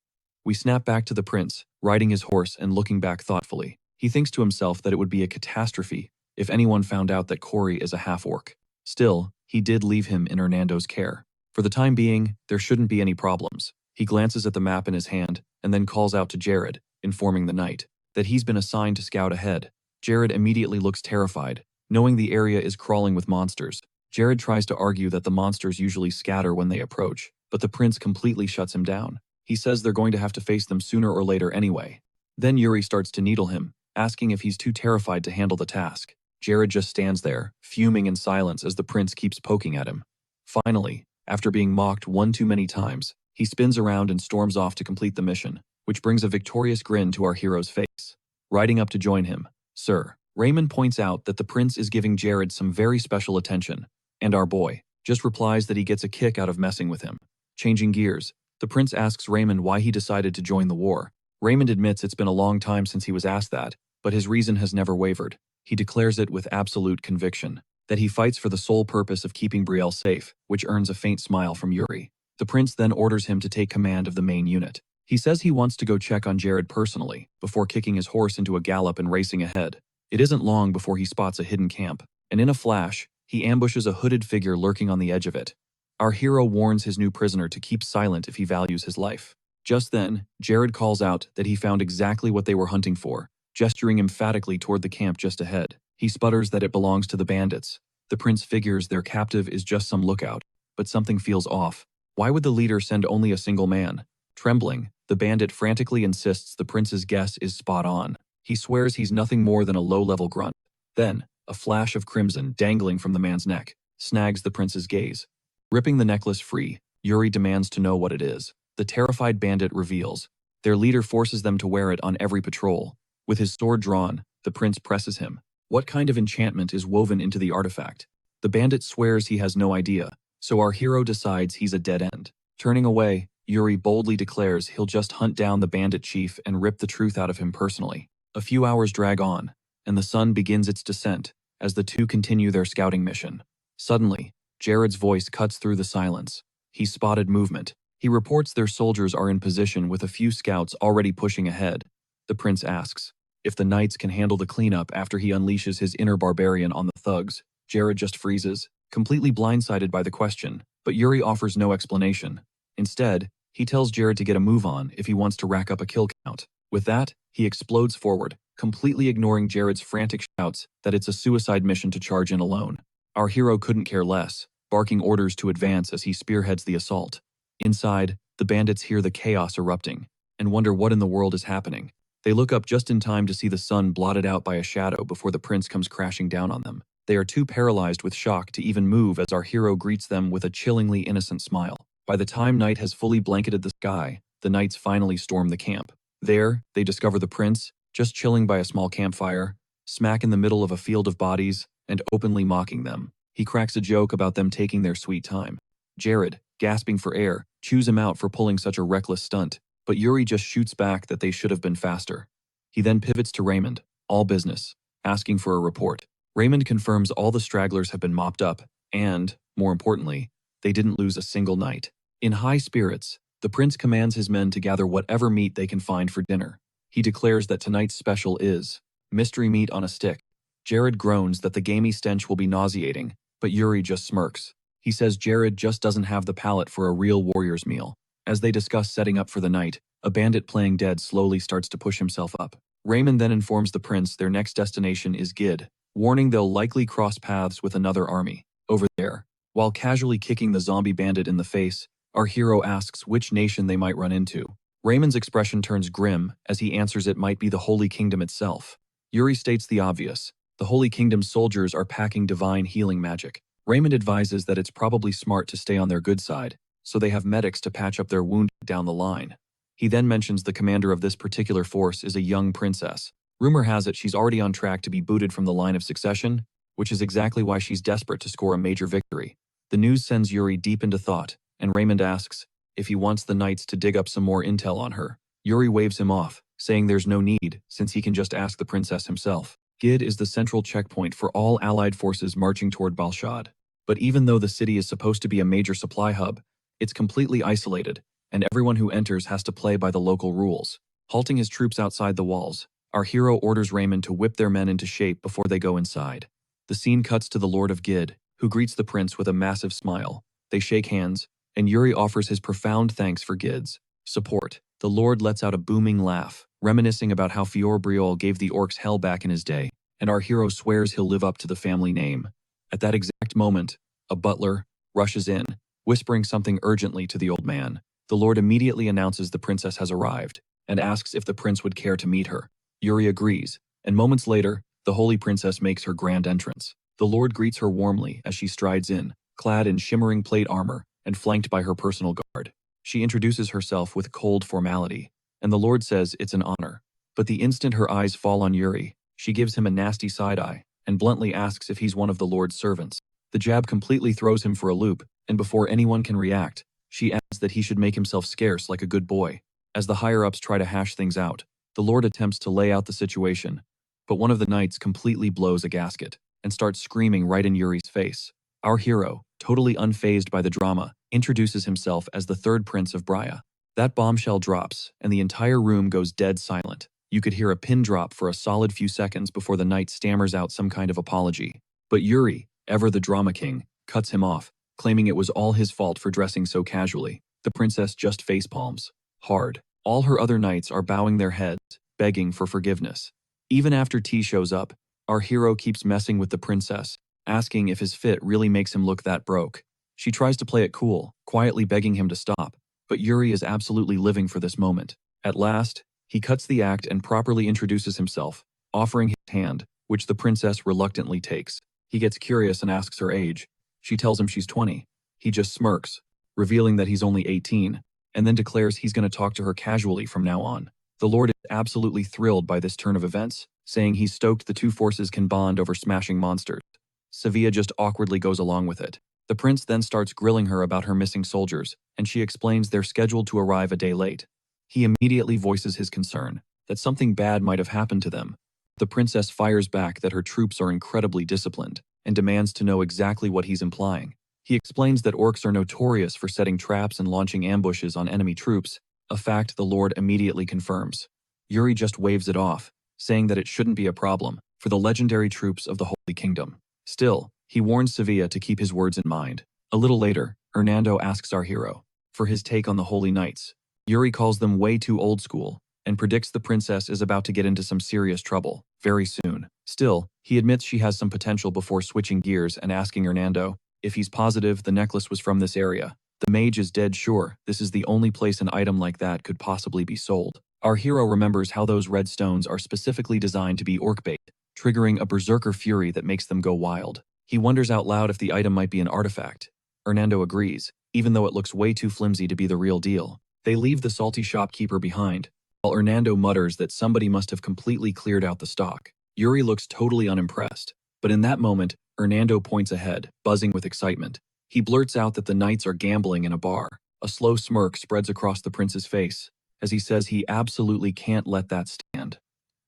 We snap back to the prince, riding his horse and looking back thoughtfully. He thinks to himself that it would be a catastrophe if anyone found out that Cory is a half-orc. Still, he did leave him in Hernando's care. For the time being, there shouldn't be any problems. He glances at the map in his hand and then calls out to Jared, informing the knight that he's been assigned to scout ahead. Jared immediately looks terrified, knowing the area is crawling with monsters. Jared tries to argue that the monsters usually scatter when they approach, but the prince completely shuts him down. He says they're going to have to face them sooner or later anyway. Then Yuri starts to needle him, asking if he's too terrified to handle the task. Jared just stands there, fuming in silence as the prince keeps poking at him. Finally, after being mocked one too many times, he spins around and storms off to complete the mission, which brings a victorious grin to our hero's face. Riding up to join him, Sir Raymond points out that the prince is giving Jared some very special attention, and our boy just replies that he gets a kick out of messing with him. Changing gears, the prince asks Raymond why he decided to join the war. Raymond admits it's been a long time since he was asked that, but his reason has never wavered. He declares it with absolute conviction, that he fights for the sole purpose of keeping Brielle safe, which earns a faint smile from Yuri. The prince then orders him to take command of the main unit. He says he wants to go check on Jared personally, before kicking his horse into a gallop and racing ahead. It isn't long before he spots a hidden camp, and in a flash, he ambushes a hooded figure lurking on the edge of it. Our hero warns his new prisoner to keep silent if he values his life. Just then, Jared calls out that he found exactly what they were hunting for, gesturing emphatically toward the camp just ahead. He sputters that it belongs to the bandits. The prince figures their captive is just some lookout, but something feels off. Why would the leader send only a single man? Trembling, the bandit frantically insists the prince's guess is spot on. He swears he's nothing more than a low-level grunt. Then, a flash of crimson dangling from the man's neck snags the prince's gaze. Ripping the necklace free, Yuri demands to know what it is. The terrified bandit reveals. Their leader forces them to wear it on every patrol. With his sword drawn, the prince presses him. What kind of enchantment is woven into the artifact? The bandit swears he has no idea, so our hero decides he's a dead end. Turning away, Yuri boldly declares he'll just hunt down the bandit chief and rip the truth out of him personally. A few hours drag on, and the sun begins its descent as the two continue their scouting mission. Suddenly, Jared's voice cuts through the silence. He's spotted movement. He reports their soldiers are in position with a few scouts already pushing ahead. The prince asks if the knights can handle the cleanup after he unleashes his inner barbarian on the thugs. Jared just freezes, completely blindsided by the question, but Yuri offers no explanation. Instead, he tells Jared to get a move on if he wants to rack up a kill count. With that, he explodes forward, completely ignoring Jared's frantic shouts that it's a suicide mission to charge in alone. Our hero couldn't care less, barking orders to advance as he spearheads the assault. Inside, the bandits hear the chaos erupting and wonder what in the world is happening. They look up just in time to see the sun blotted out by a shadow before the prince comes crashing down on them. They are too paralyzed with shock to even move as our hero greets them with a chillingly innocent smile. By the time night has fully blanketed the sky, the knights finally storm the camp. There, they discover the prince, just chilling by a small campfire, smack in the middle of a field of bodies, and openly mocking them. He cracks a joke about them taking their sweet time. Jared, gasping for air, chews him out for pulling such a reckless stunt, but Yuri just shoots back that they should have been faster. He then pivots to Raymond, all business, asking for a report. Raymond confirms all the stragglers have been mopped up, and, more importantly, they didn't lose a single knight. In high spirits, the prince commands his men to gather whatever meat they can find for dinner. He declares that tonight's special is mystery meat on a stick. Jared groans that the gamey stench will be nauseating, but Yuri just smirks. He says Jared just doesn't have the palate for a real warrior's meal. As they discuss setting up for the night, a bandit playing dead slowly starts to push himself up. Raymond then informs the prince their next destination is Gid, warning they'll likely cross paths with another army. Over there, while casually kicking the zombie bandit in the face, our hero asks which nation they might run into. Raymond's expression turns grim as he answers it might be the Holy Kingdom itself. Yuri states the obvious. The Holy Kingdom's soldiers are packing divine healing magic. Raymond advises that it's probably smart to stay on their good side, so they have medics to patch up their wounded down the line. He then mentions the commander of this particular force is a young princess. Rumor has it she's already on track to be booted from the line of succession, which is exactly why she's desperate to score a major victory. The news sends Yuri deep into thought, and Raymond asks if he wants the knights to dig up some more intel on her. Yuri waves him off, saying there's no need, since he can just ask the princess himself. Gid is the central checkpoint for all allied forces marching toward Balshad. But even though the city is supposed to be a major supply hub, it's completely isolated, and everyone who enters has to play by the local rules. Halting his troops outside the walls, our hero orders Raymond to whip their men into shape before they go inside. The scene cuts to the Lord of Gid, who greets the prince with a massive smile. They shake hands, and Yuri offers his profound thanks for Gid's support. The Lord lets out a booming laugh, reminiscing about how Fior Briol gave the orcs hell back in his day, and our hero swears he'll live up to the family name. At that exact moment, a butler rushes in, whispering something urgently to the old man. The Lord immediately announces the princess has arrived, and asks if the prince would care to meet her. Yuri agrees, and moments later, the holy princess makes her grand entrance. The Lord greets her warmly as she strides in, clad in shimmering plate armor and flanked by her personal guard. She introduces herself with cold formality, and the Lord says it's an honor. But the instant her eyes fall on Yuri, she gives him a nasty side-eye and bluntly asks if he's one of the Lord's servants. The jab completely throws him for a loop, and before anyone can react, she adds that he should make himself scarce like a good boy. As the higher-ups try to hash things out, the Lord attempts to lay out the situation, but one of the knights completely blows a gasket and starts screaming right in Yuri's face. Our hero, totally unfazed by the drama, introduces himself as the third prince of Braya. That bombshell drops, and the entire room goes dead silent. You could hear a pin drop for a solid few seconds before the knight stammers out some kind of apology. But Yuri, ever the drama king, cuts him off, claiming it was all his fault for dressing so casually. The princess just facepalms hard. All her other knights are bowing their heads, begging for forgiveness. Even after T shows up, our hero keeps messing with the princess, asking if his fit really makes him look that broke. She tries to play it cool, quietly begging him to stop, but Yuri is absolutely living for this moment. At last, he cuts the act and properly introduces himself, offering his hand, which the princess reluctantly takes. He gets curious and asks her age. She tells him she's 20. He just smirks, revealing that he's only 18, and then declares he's going to talk to her casually from now on. The Lord is absolutely thrilled by this turn of events, saying he's stoked the two forces can bond over smashing monsters. Sevilla just awkwardly goes along with it. The prince then starts grilling her about her missing soldiers, and she explains they're scheduled to arrive a day late. He immediately voices his concern that something bad might have happened to them. The princess fires back that her troops are incredibly disciplined and demands to know exactly what he's implying. He explains that orcs are notorious for setting traps and launching ambushes on enemy troops, a fact the Lord immediately confirms. Yuri just waves it off, saying that it shouldn't be a problem for the legendary troops of the Holy Kingdom. Still, he warns Sevilla to keep his words in mind. A little later, Hernando asks our hero for his take on the Holy Knights. Yuri calls them way too old school and predicts the princess is about to get into some serious trouble very soon. Still, he admits she has some potential before switching gears and asking Hernando if he's positive the necklace was from this area. The mage is dead sure this is the only place an item like that could possibly be sold. Our hero remembers how those red stones are specifically designed to be orc bait, triggering a berserker fury that makes them go wild. He wonders out loud if the item might be an artifact. Hernando agrees, even though it looks way too flimsy to be the real deal. They leave the salty shopkeeper behind, while Hernando mutters that somebody must have completely cleared out the stock. Yuri looks totally unimpressed, but in that moment, Hernando points ahead, buzzing with excitement. He blurts out that the knights are gambling in a bar. A slow smirk spreads across the prince's face, as he says he absolutely can't let that stand.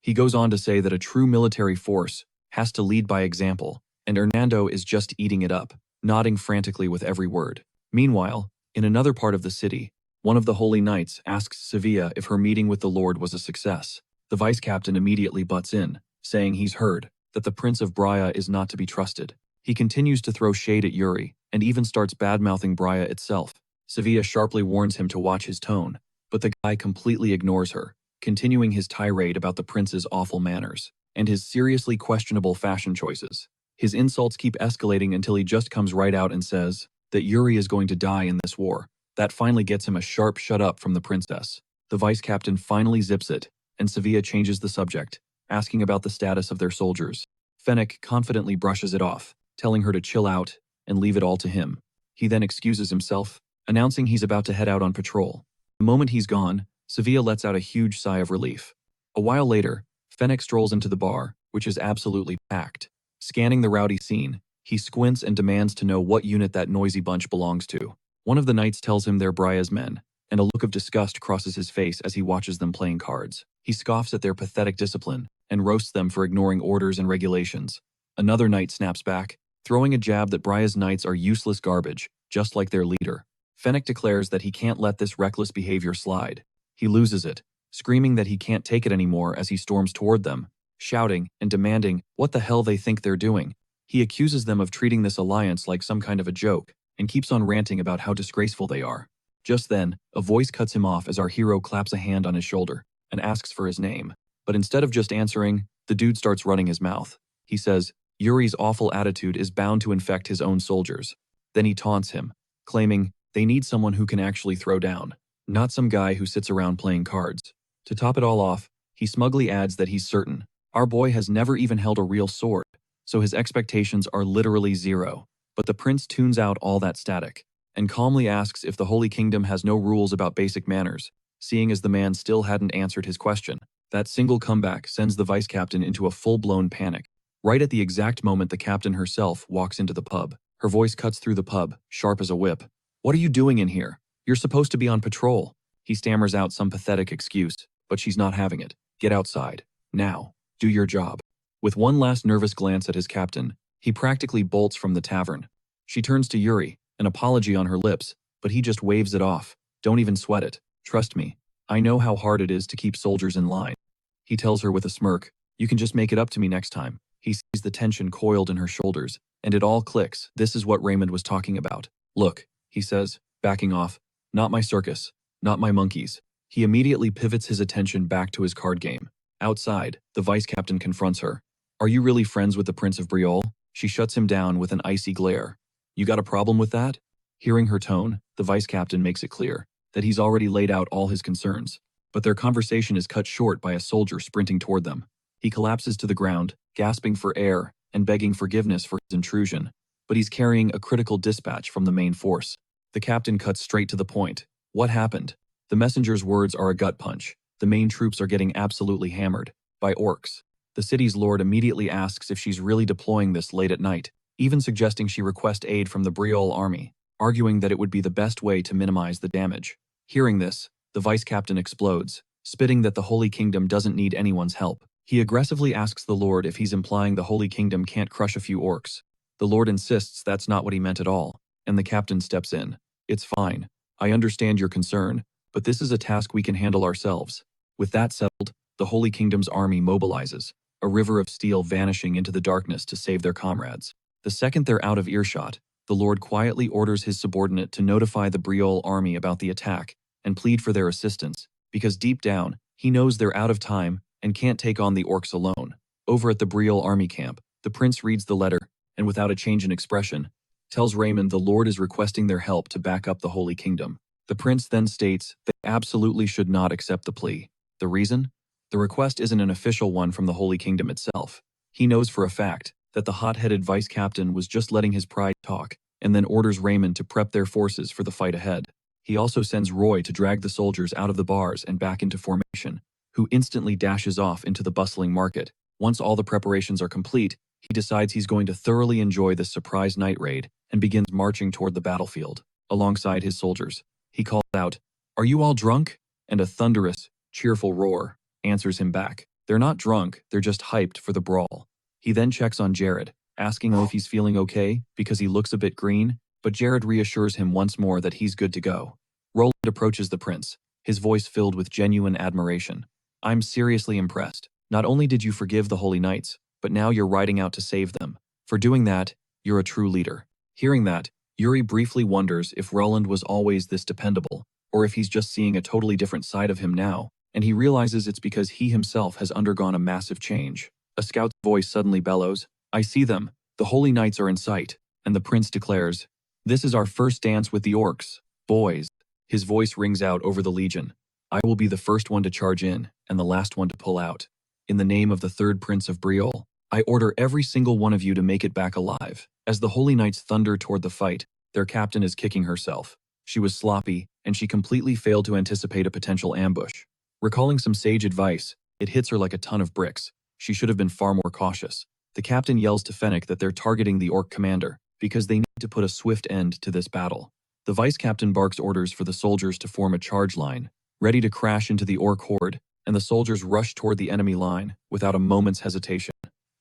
He goes on to say that a true military force has to lead by example, and Hernando is just eating it up, nodding frantically with every word. Meanwhile, in another part of the city, one of the holy knights asks Sevilla if her meeting with the Lord was a success. The vice captain immediately butts in, saying he's heard that the Prince of Braya is not to be trusted. He continues to throw shade at Yuri, and even starts bad-mouthing Braya itself. Sevilla sharply warns him to watch his tone, but the guy completely ignores her, continuing his tirade about the prince's awful manners and his seriously questionable fashion choices. His insults keep escalating until he just comes right out and says that Yuri is going to die in this war. That finally gets him a sharp shut up from the princess. The vice captain finally zips it, and Sevilla changes the subject, asking about the status of their soldiers. Fennec confidently brushes it off, telling her to chill out and leave it all to him. He then excuses himself, announcing he's about to head out on patrol. The moment he's gone, Sevilla lets out a huge sigh of relief. A while later, Fennec strolls into the bar, which is absolutely packed. Scanning the rowdy scene, he squints and demands to know what unit that noisy bunch belongs to. One of the knights tells him they're Braya's men, and a look of disgust crosses his face as he watches them playing cards. He scoffs at their pathetic discipline and roasts them for ignoring orders and regulations. Another knight snaps back, throwing a jab that Braya's knights are useless garbage, just like their leader. Fennec declares that he can't let this reckless behavior slide. He loses it, screaming that he can't take it anymore as he storms toward them, shouting and demanding what the hell they think they're doing. He accuses them of treating this alliance like some kind of a joke, and keeps on ranting about how disgraceful they are. Just then, a voice cuts him off as our hero claps a hand on his shoulder and asks for his name. But instead of just answering, the dude starts running his mouth. He says Yuri's awful attitude is bound to infect his own soldiers. Then he taunts him, claiming they need someone who can actually throw down, not some guy who sits around playing cards. To top it all off, he smugly adds that he's certain our boy has never even held a real sword, so his expectations are literally zero. But the prince tunes out all that static and calmly asks if the Holy Kingdom has no rules about basic manners, seeing as the man still hadn't answered his question. That single comeback sends the vice captain into a full-blown panic. Right at the exact moment the captain herself walks into the pub, her voice cuts through the pub, sharp as a whip. "What are you doing in here? You're supposed to be on patrol." He stammers out some pathetic excuse, but she's not having it. "Get outside. Now. Do your job." With one last nervous glance at his captain, he practically bolts from the tavern. She turns to Yuri, an apology on her lips, but he just waves it off. "Don't even sweat it. Trust me. I know how hard it is to keep soldiers in line." He tells her with a smirk, "You can just make it up to me next time." He sees the tension coiled in her shoulders, and it all clicks. This is what Raymond was talking about. "Look," he says, backing off. "Not my circus. Not my monkeys." He immediately pivots his attention back to his card game. Outside, the vice captain confronts her. "Are you really friends with the Prince of Briol?" She shuts him down with an icy glare. "You got a problem with that?" Hearing her tone, the vice captain makes it clear that he's already laid out all his concerns, but their conversation is cut short by a soldier sprinting toward them. He collapses to the ground, gasping for air and begging forgiveness for his intrusion, but he's carrying a critical dispatch from the main force. The captain cuts straight to the point. "What happened?" The messenger's words are a gut punch. The main troops are getting absolutely hammered by orcs. The city's lord immediately asks if she's really deploying this late at night, even suggesting she request aid from the Briol army, arguing that it would be the best way to minimize the damage. Hearing this, the vice captain explodes, spitting that the Holy Kingdom doesn't need anyone's help. He aggressively asks the Lord if he's implying the Holy Kingdom can't crush a few orcs. The Lord insists that's not what he meant at all. and the captain steps in. It's fine. I understand your concern, but this is a task we can handle ourselves. With that settled, the Holy Kingdom's army mobilizes, a river of steel vanishing into the darkness to save their comrades. The second they're out of earshot, the Lord quietly orders his subordinate to notify the Briol army about the attack and plead for their assistance, because deep down, he knows they're out of time and can't take on the orcs alone. Over at the Briol army camp, the prince reads the letter, and without a change in expression, tells Raymond the Lord is requesting their help to back up the Holy Kingdom. The prince then states they absolutely should not accept the plea. The reason? The request isn't an official one from the Holy Kingdom itself. He knows for a fact that the hot-headed vice captain was just letting his pride talk, and then orders Raymond to prep their forces for the fight ahead. He also sends Roy to drag the soldiers out of the bars and back into formation, who instantly dashes off into the bustling market. Once all the preparations are complete, he decides he's going to thoroughly enjoy this surprise night raid and begins marching toward the battlefield. Alongside his soldiers, he calls out, "Are you all drunk?" And a thunderous, cheerful roar answers him back. They're not drunk, they're just hyped for the brawl. He then checks on Jared, asking if he's feeling okay because he looks a bit green, but Jared reassures him once more that he's good to go. Roland approaches the prince, his voice filled with genuine admiration. "I'm seriously impressed. Not only did you forgive the Holy Knights, but now you're riding out to save them. For doing that, you're a true leader." Hearing that, Yuri briefly wonders if Roland was always this dependable, or if he's just seeing a totally different side of him now, and he realizes it's because he himself has undergone a massive change. A scout's voice suddenly bellows, "I see them. The Holy Knights are in sight," and the prince declares, "This is our first dance with the orcs. Boys." His voice rings out over the legion. "I will be the first one to charge in, and the last one to pull out. In the name of the third prince of Briol, I order every single one of you to make it back alive." As the Holy Knights thunder toward the fight, their captain is kicking herself. She was sloppy, and she completely failed to anticipate a potential ambush. Recalling some sage advice, it hits her like a ton of bricks. She should have been far more cautious. The captain yells to Fennec that they're targeting the orc commander, because they need to put a swift end to this battle. The vice captain barks orders for the soldiers to form a charge line, ready to crash into the orc horde, and the soldiers rush toward the enemy line without a moment's hesitation.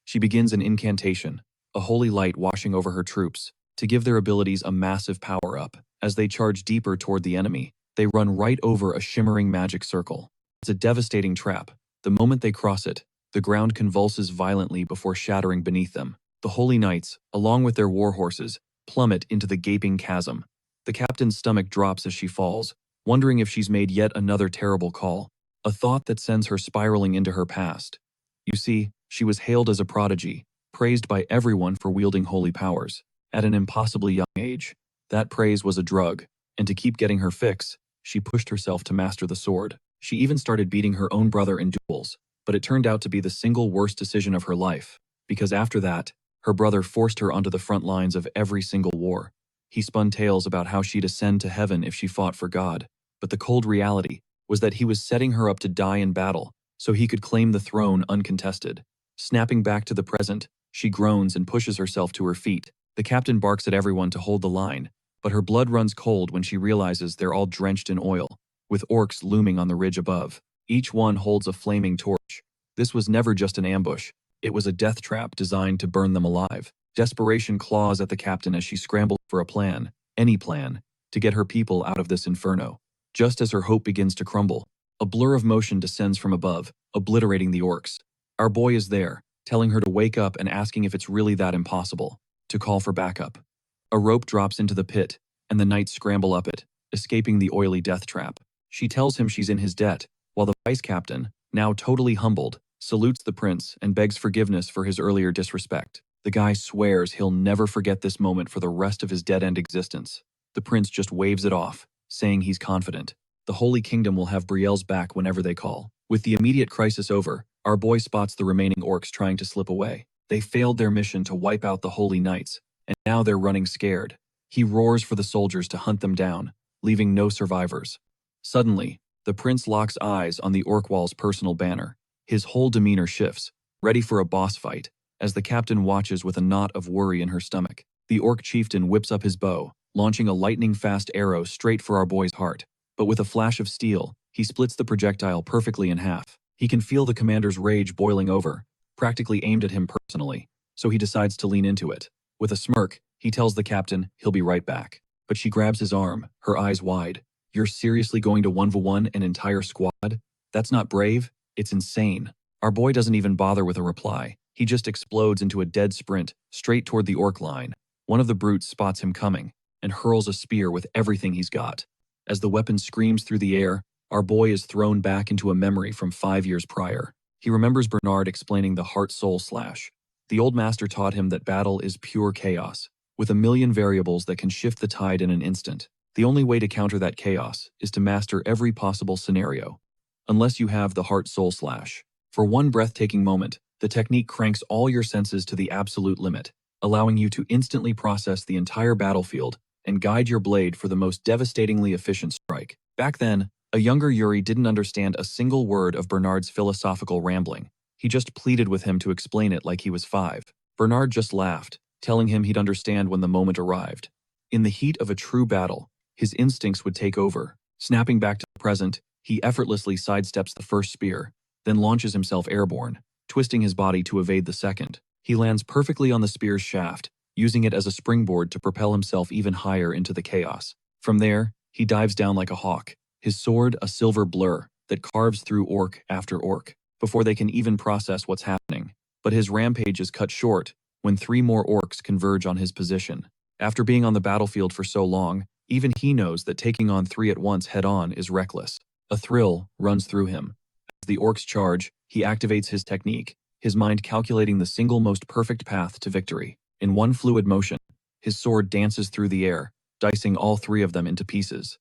She begins an incantation, a holy light washing over her troops, to give their abilities a massive power-up. As they charge deeper toward the enemy, they run right over a shimmering magic circle. It's a devastating trap. The moment they cross it, the ground convulses violently before shattering beneath them. The Holy Knights, along with their war horses, plummet into the gaping chasm. The captain's stomach drops as she falls, wondering if she's made yet another terrible call, a thought that sends her spiraling into her past. You see, she was hailed as a prodigy, praised by everyone for wielding holy powers. At an impossibly young age, that praise was a drug, and to keep getting her fix, she pushed herself to master the sword. She even started beating her own brother in duels, but it turned out to be the single worst decision of her life, because after that, her brother forced her onto the front lines of every single war. He spun tales about how she'd ascend to heaven if she fought for God, but the cold reality was that he was setting her up to die in battle so he could claim the throne uncontested. Snapping back to the present, she groans and pushes herself to her feet. The captain barks at everyone to hold the line, but her blood runs cold when she realizes they're all drenched in oil, with orcs looming on the ridge above. Each one holds a flaming torch. This was never just an ambush. It was a death trap designed to burn them alive. Desperation claws at the captain as she scrambles for a plan, any plan, to get her people out of this inferno. Just as her hope begins to crumble, a blur of motion descends from above, obliterating the orcs. Our boy is there, telling her to wake up and asking if it's really that impossible, to call for backup. A rope drops into the pit, and the knights scramble up it, escaping the oily death trap. She tells him she's in his debt, while the vice captain, now totally humbled, salutes the prince and begs forgiveness for his earlier disrespect. The guy swears he'll never forget this moment for the rest of his dead-end existence. The prince just waves it off, saying he's confident. The Holy Kingdom will have Brielle's back whenever they call. With the immediate crisis over, our boy spots the remaining orcs trying to slip away. They failed their mission to wipe out the Holy Knights, and now they're running scared. He roars for the soldiers to hunt them down, leaving no survivors. Suddenly, the prince locks eyes on the Orkwall's personal banner. His whole demeanor shifts, ready for a boss fight, as the captain watches with a knot of worry in her stomach. The orc chieftain whips up his bow, launching a lightning-fast arrow straight for our boy's heart. But with a flash of steel, he splits the projectile perfectly in half. He can feel the commander's rage boiling over, practically aimed at him personally, so he decides to lean into it. With a smirk, he tells the captain he'll be right back. But she grabs his arm, her eyes wide. You're seriously going to 1v1 an entire squad? That's not brave, it's insane. Our boy doesn't even bother with a reply. He just explodes into a dead sprint, straight toward the orc line. One of the brutes spots him coming, and hurls a spear with everything he's got. As the weapon screams through the air, our boy is thrown back into a memory from 5 years prior. He remembers Bernard explaining the heart-soul slash. The old master taught him that battle is pure chaos, with a million variables that can shift the tide in an instant. The only way to counter that chaos is to master every possible scenario. Unless you have the heart-soul slash. For one breathtaking moment, the technique cranks all your senses to the absolute limit, allowing you to instantly process the entire battlefield and guide your blade for the most devastatingly efficient strike. Back then, a younger Yuri didn't understand a single word of Bernard's philosophical rambling. He just pleaded with him to explain it like he was 5. Bernard just laughed, telling him he'd understand when the moment arrived. In the heat of a true battle, his instincts would take over. Snapping back to the present, he effortlessly sidesteps the first spear, then launches himself airborne, twisting his body to evade the second. He lands perfectly on the spear's shaft, using it as a springboard to propel himself even higher into the chaos. From there, he dives down like a hawk, his sword a silver blur that carves through orc after orc, before they can even process what's happening. But his rampage is cut short when 3 more orcs converge on his position. After being on the battlefield for so long, even he knows that taking on 3 at once head-on is reckless. A thrill runs through him. As the orcs charge, he activates his technique, his mind calculating the single most perfect path to victory. In one fluid motion, his sword dances through the air, dicing all 3 of them into pieces.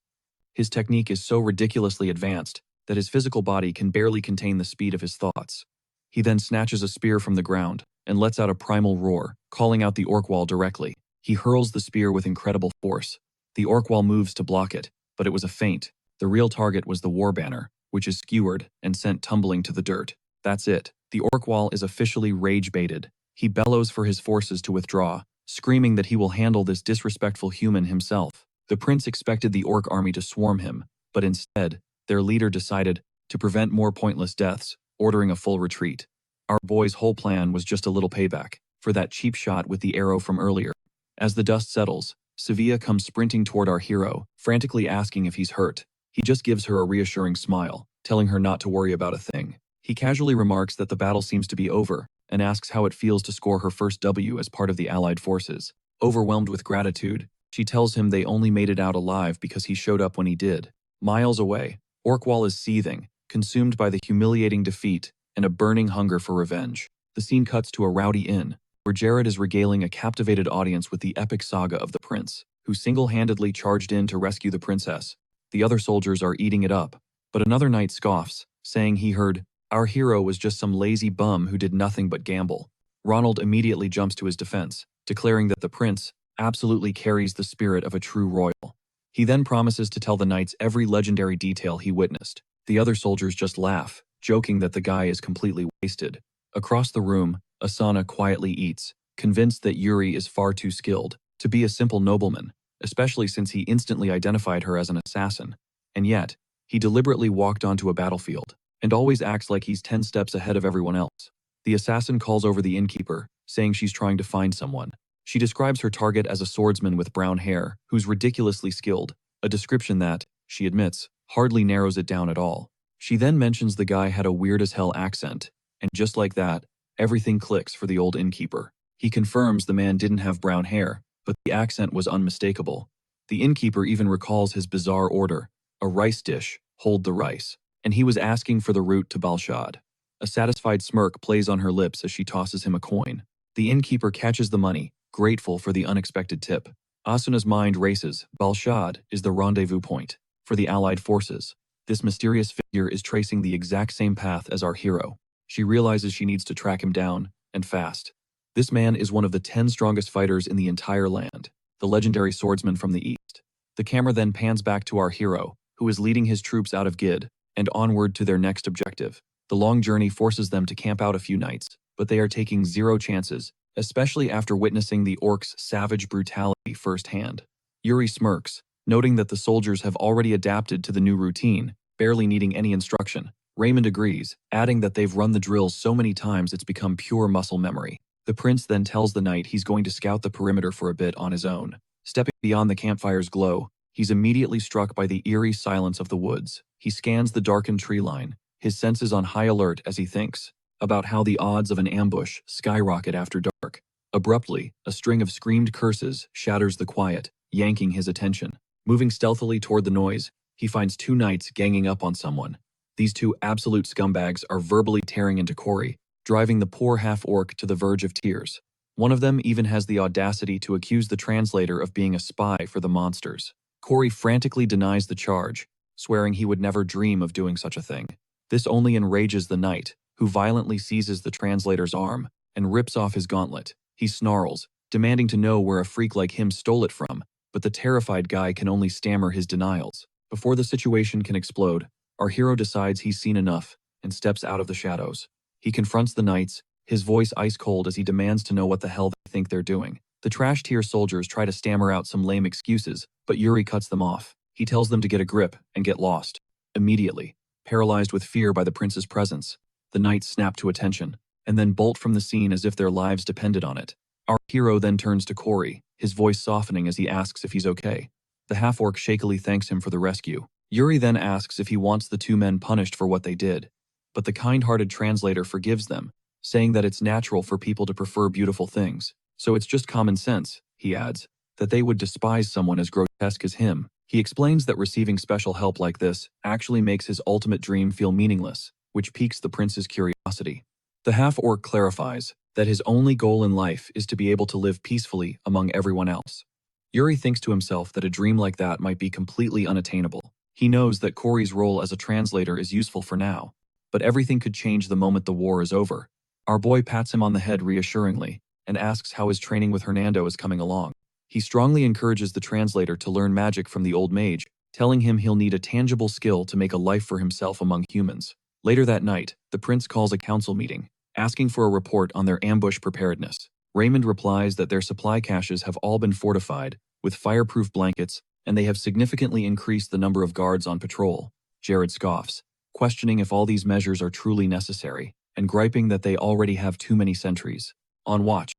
His technique is so ridiculously advanced that his physical body can barely contain the speed of his thoughts. He then snatches a spear from the ground and lets out a primal roar, calling out the orc wall directly. He hurls the spear with incredible force. The orc wall moves to block it, but it was a feint. The real target was the war banner, which is skewered and sent tumbling to the dirt. That's it. The orc wall is officially rage-baited. He bellows for his forces to withdraw, screaming that he will handle this disrespectful human himself. The prince expected the orc army to swarm him, but instead, their leader decided to prevent more pointless deaths, ordering a full retreat. Our boy's whole plan was just a little payback for that cheap shot with the arrow from earlier. As the dust settles, Sevilla comes sprinting toward our hero, frantically asking if he's hurt. He just gives her a reassuring smile, telling her not to worry about a thing. He casually remarks that the battle seems to be over, and asks how it feels to score her first W as part of the Allied forces. Overwhelmed with gratitude, she tells him they only made it out alive because he showed up when he did. Miles away, Orkwall is seething, consumed by the humiliating defeat and a burning hunger for revenge. The scene cuts to a rowdy inn, where Jared is regaling a captivated audience with the epic saga of the prince, who single-handedly charged in to rescue the princess. The other soldiers are eating it up, but another knight scoffs, saying he heard, "Our hero was just some lazy bum who did nothing but gamble." Ronald immediately jumps to his defense, declaring that the prince absolutely carries the spirit of a true royal. He then promises to tell the knights every legendary detail he witnessed. The other soldiers just laugh, joking that the guy is completely wasted. Across the room, Asana quietly eats, convinced that Yuri is far too skilled to be a simple nobleman, especially since he instantly identified her as an assassin. And yet, he deliberately walked onto a battlefield, and always acts like he's 10 steps ahead of everyone else. The assassin calls over the innkeeper, saying she's trying to find someone. She describes her target as a swordsman with brown hair, who's ridiculously skilled, a description that, she admits, hardly narrows it down at all. She then mentions the guy had a weird-as-hell accent, and just like that, everything clicks for the old innkeeper. He confirms the man didn't have brown hair, but the accent was unmistakable. The innkeeper even recalls his bizarre order, a rice dish, hold the rice, and he was asking for the route to Balshad. A satisfied smirk plays on her lips as she tosses him a coin. The innkeeper catches the money, grateful for the unexpected tip. Asuna's mind races. Balshad is the rendezvous point for the Allied forces. This mysterious figure is tracing the exact same path as our hero. She realizes she needs to track him down, and fast. This man is one of the 10 strongest fighters in the entire land, the legendary swordsman from the east. The camera then pans back to our hero, who is leading his troops out of Gid, and onward to their next objective. The long journey forces them to camp out a few nights, but they are taking zero chances, especially after witnessing the orcs' savage brutality firsthand. Yuri smirks, noting that the soldiers have already adapted to the new routine, barely needing any instruction. Raymond agrees, adding that they've run the drills so many times it's become pure muscle memory. The prince then tells the knight he's going to scout the perimeter for a bit on his own. Stepping beyond the campfire's glow, he's immediately struck by the eerie silence of the woods. He scans the darkened tree line, his senses on high alert as he thinks about how the odds of an ambush skyrocket after dark. Abruptly, a string of screamed curses shatters the quiet, yanking his attention. Moving stealthily toward the noise, he finds two knights ganging up on someone. These two absolute scumbags are verbally tearing into Corey, driving the poor half-orc to the verge of tears. One of them even has the audacity to accuse the translator of being a spy for the monsters. Corey frantically denies the charge, swearing he would never dream of doing such a thing. This only enrages the knight, who violently seizes the translator's arm and rips off his gauntlet. He snarls, demanding to know where a freak like him stole it from, but the terrified guy can only stammer his denials. Before the situation can explode, our hero decides he's seen enough and steps out of the shadows. He confronts the knights, his voice ice cold as he demands to know what the hell they think they're doing. The trash-tier soldiers try to stammer out some lame excuses, but Yuri cuts them off. He tells them to get a grip and get lost. Immediately, paralyzed with fear by the prince's presence, the knights snap to attention, and then bolt from the scene as if their lives depended on it. Our hero then turns to Corey, his voice softening as he asks if he's okay. The half-orc shakily thanks him for the rescue. Yuri then asks if he wants the two men punished for what they did, but the kind-hearted translator forgives them, saying that it's natural for people to prefer beautiful things. So it's just common sense, he adds, that they would despise someone as grotesque as him. He explains that receiving special help like this actually makes his ultimate dream feel meaningless, which piques the prince's curiosity. The half-orc clarifies that his only goal in life is to be able to live peacefully among everyone else. Yuri thinks to himself that a dream like that might be completely unattainable. He knows that Corey's role as a translator is useful for now, but everything could change the moment the war is over. Our boy pats him on the head reassuringly and asks how his training with Hernando is coming along. He strongly encourages the translator to learn magic from the old mage, telling him he'll need a tangible skill to make a life for himself among humans. Later that night, the prince calls a council meeting, asking for a report on their ambush preparedness. Raymond replies that their supply caches have all been fortified with fireproof blankets, and they have significantly increased the number of guards on patrol. Jared scoffs, questioning if all these measures are truly necessary, and griping that they already have too many sentries on watch.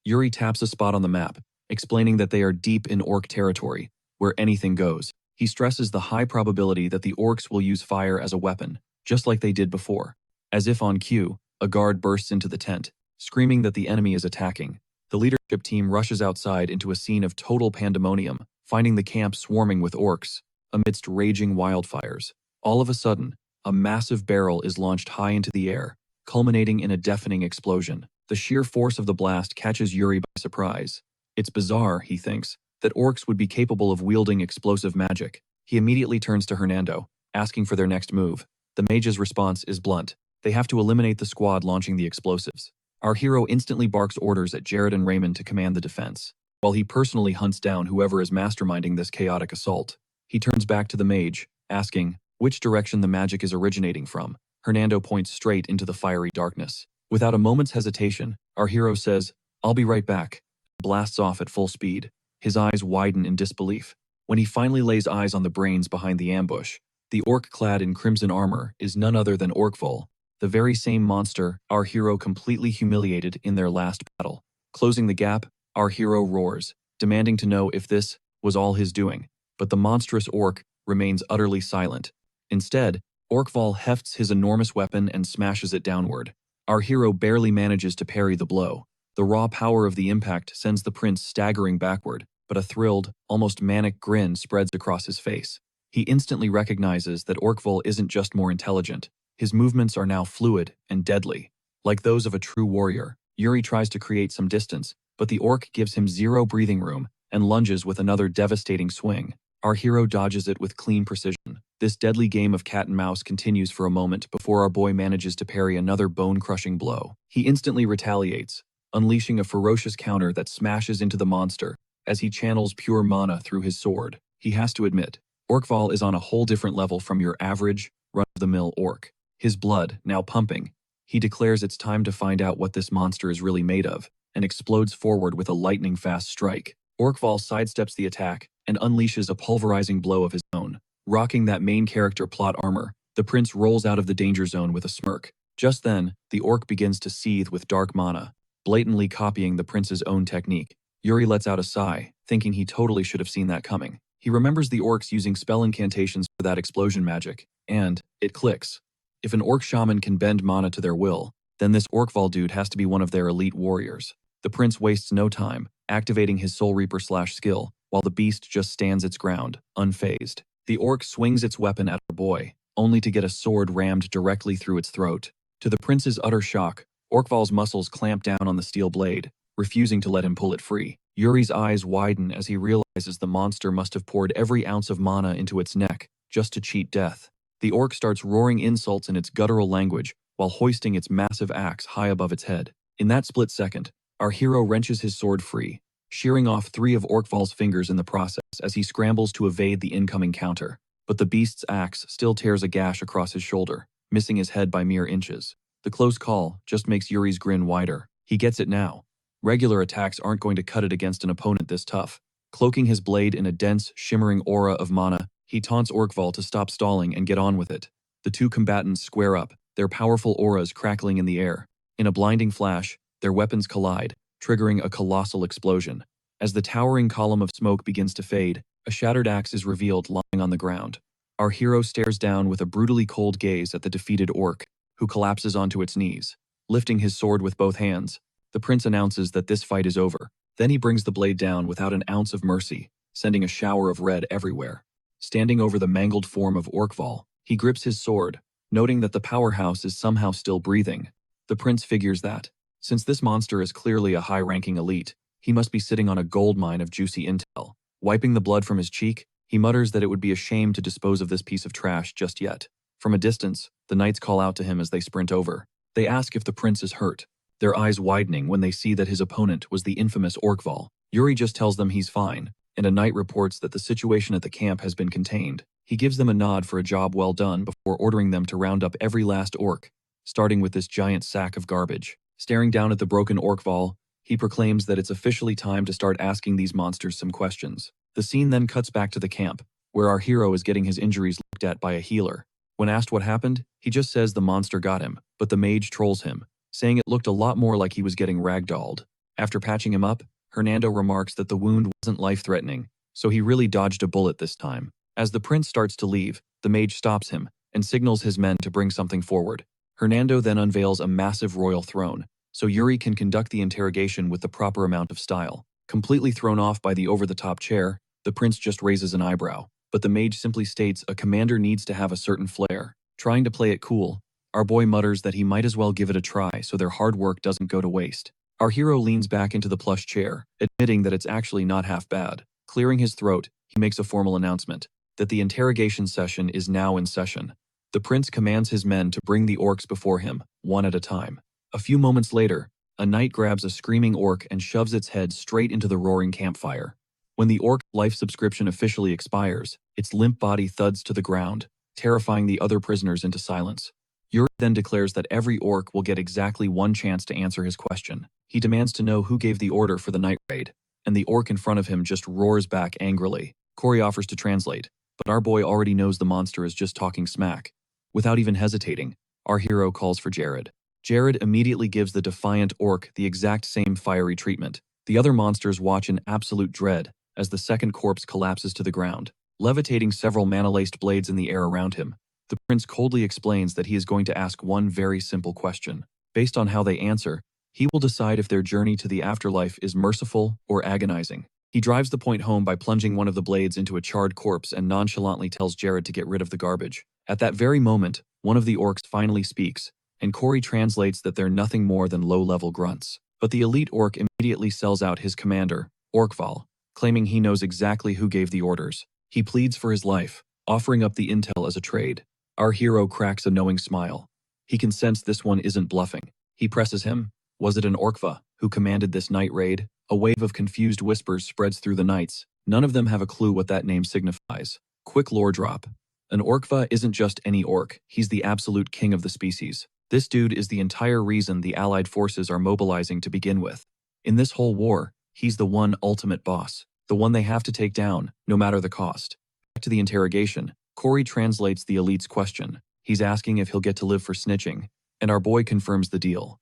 Yuri taps a spot on the map, explaining that they are deep in orc territory, where anything goes. He stresses the high probability that the orcs will use fire as a weapon, just like they did before. As if on cue, a guard bursts into the tent, screaming that the enemy is attacking. The leadership team rushes outside into a scene of total pandemonium, finding the camp swarming with orcs, amidst raging wildfires. All of a sudden, a massive barrel is launched high into the air, culminating in a deafening explosion. The sheer force of the blast catches Yuri by surprise. It's bizarre, he thinks, that orcs would be capable of wielding explosive magic. He immediately turns to Hernando, asking for their next move. The mage's response is blunt. They have to eliminate the squad launching the explosives. Our hero instantly barks orders at Jared and Raymond to command the defense, while he personally hunts down whoever is masterminding this chaotic assault. He turns back to the mage, asking which direction the magic is originating from. Hernando points straight into the fiery darkness. Without a moment's hesitation, our hero says, "I'll be right back," and blasts off at full speed. His eyes widen in disbelief. When he finally lays eyes on the brains behind the ambush, the orc clad in crimson armor is none other than Orkvol, the very same monster our hero completely humiliated in their last battle. Closing the gap, our hero roars, demanding to know if this was all his doing, but the monstrous orc remains utterly silent. Instead, Orkvol hefts his enormous weapon and smashes it downward. Our hero barely manages to parry the blow. The raw power of the impact sends the prince staggering backward, but a thrilled, almost manic grin spreads across his face. He instantly recognizes that Orkvol isn't just more intelligent. His movements are now fluid and deadly. Like those of a true warrior, Yuri tries to create some distance, but the orc gives him zero breathing room and lunges with another devastating swing. Our hero dodges it with clean precision. This deadly game of cat and mouse continues for a moment before our boy manages to parry another bone-crushing blow. He instantly retaliates, unleashing a ferocious counter that smashes into the monster as he channels pure mana through his sword. He has to admit, Orkvol is on a whole different level from your average, run-of-the-mill orc. His blood, now pumping, he declares it's time to find out what this monster is really made of, and explodes forward with a lightning-fast strike. Orkvol sidesteps the attack and unleashes a pulverizing blow of his own. Rocking that main character plot armor, the prince rolls out of the danger zone with a smirk. Just then, the orc begins to seethe with dark mana. blatantly copying the prince's own technique. Yuri lets out a sigh, thinking he totally should have seen that coming. He remembers the orcs using spell incantations for that explosion magic, and it clicks. If an orc shaman can bend mana to their will, then this Orkval dude has to be one of their elite warriors. The prince wastes no time, activating his Soul Reaper /skill, while the beast just stands its ground, unfazed. The orc swings its weapon at our boy, only to get a sword rammed directly through its throat. To the prince's utter shock, Orkval's muscles clamp down on the steel blade, refusing to let him pull it free. Yuri's eyes widen as he realizes the monster must have poured every ounce of mana into its neck, just to cheat death. The orc starts roaring insults in its guttural language, while hoisting its massive axe high above its head. In that split second, our hero wrenches his sword free, shearing off 3 of Orkval's fingers in the process as he scrambles to evade the incoming counter. But the beast's axe still tears a gash across his shoulder, missing his head by mere inches. The close call just makes Yuri's grin wider. He gets it now. Regular attacks aren't going to cut it against an opponent this tough. Cloaking his blade in a dense, shimmering aura of mana, he taunts Orkval to stop stalling and get on with it. The two combatants square up, their powerful auras crackling in the air. In a blinding flash, their weapons collide, triggering a colossal explosion. As the towering column of smoke begins to fade, a shattered axe is revealed lying on the ground. Our hero stares down with a brutally cold gaze at the defeated orc, who collapses onto its knees. Lifting his sword with both hands, the prince announces that this fight is over. Then he brings the blade down without an ounce of mercy, sending a shower of red everywhere. Standing over the mangled form of Orkval, he grips his sword, noting that the powerhouse is somehow still breathing. The prince figures that, since this monster is clearly a high-ranking elite, he must be sitting on a goldmine of juicy intel. Wiping the blood from his cheek, he mutters that it would be a shame to dispose of this piece of trash just yet. From a distance, the knights call out to him as they sprint over. They ask if the prince is hurt, their eyes widening when they see that his opponent was the infamous Orkval. Yuri just tells them he's fine, and a knight reports that the situation at the camp has been contained. He gives them a nod for a job well done before ordering them to round up every last orc, starting with this giant sack of garbage. Staring down at the broken Orkval, he proclaims that it's officially time to start asking these monsters some questions. The scene then cuts back to the camp, where our hero is getting his injuries looked at by a healer. When asked what happened, he just says the monster got him, but the mage trolls him, saying it looked a lot more like he was getting ragdolled. After patching him up, Hernando remarks that the wound wasn't life-threatening, so he really dodged a bullet this time. As the prince starts to leave, the mage stops him and signals his men to bring something forward. Hernando then unveils a massive royal throne, so Yuri can conduct the interrogation with the proper amount of style. Completely thrown off by the over-the-top chair, the prince just raises an eyebrow, but the mage simply states a commander needs to have a certain flair. Trying to play it cool, our boy mutters that he might as well give it a try so their hard work doesn't go to waste. Our hero leans back into the plush chair, admitting that it's actually not half bad. Clearing his throat, he makes a formal announcement that the interrogation session is now in session. The prince commands his men to bring the orcs before him, one at a time. A few moments later, a knight grabs a screaming orc and shoves its head straight into the roaring campfire. When the orc life subscription officially expires, its limp body thuds to the ground, terrifying the other prisoners into silence. Yuri then declares that every orc will get exactly one chance to answer his question. He demands to know who gave the order for the night raid, and the orc in front of him just roars back angrily. Corey offers to translate, but our boy already knows the monster is just talking smack. Without even hesitating, our hero calls for Jared. Jared immediately gives the defiant orc the exact same fiery treatment. The other monsters watch in absolute dread as the second corpse collapses to the ground, levitating several mana-laced blades in the air around him. The prince coldly explains that he is going to ask one very simple question. Based on how they answer, he will decide if their journey to the afterlife is merciful or agonizing. He drives the point home by plunging one of the blades into a charred corpse and nonchalantly tells Jared to get rid of the garbage. At that very moment, one of the orcs finally speaks, and Corey translates that they're nothing more than low-level grunts. But the elite orc immediately sells out his commander, Orkval, claiming he knows exactly who gave the orders. He pleads for his life, offering up the intel as a trade. Our hero cracks a knowing smile. He can sense this one isn't bluffing. He presses him. Was it an Orkva who commanded this night raid? A wave of confused whispers spreads through the knights. None of them have a clue what that name signifies. Quick lore drop. An Orkva isn't just any orc, he's the absolute king of the species. This dude is the entire reason the allied forces are mobilizing to begin with. In this whole war, he's the one ultimate boss, the one they have to take down, no matter the cost. Back to the interrogation, Corey translates the elite's question. He's asking if he'll get to live for snitching, and our boy confirms the deal.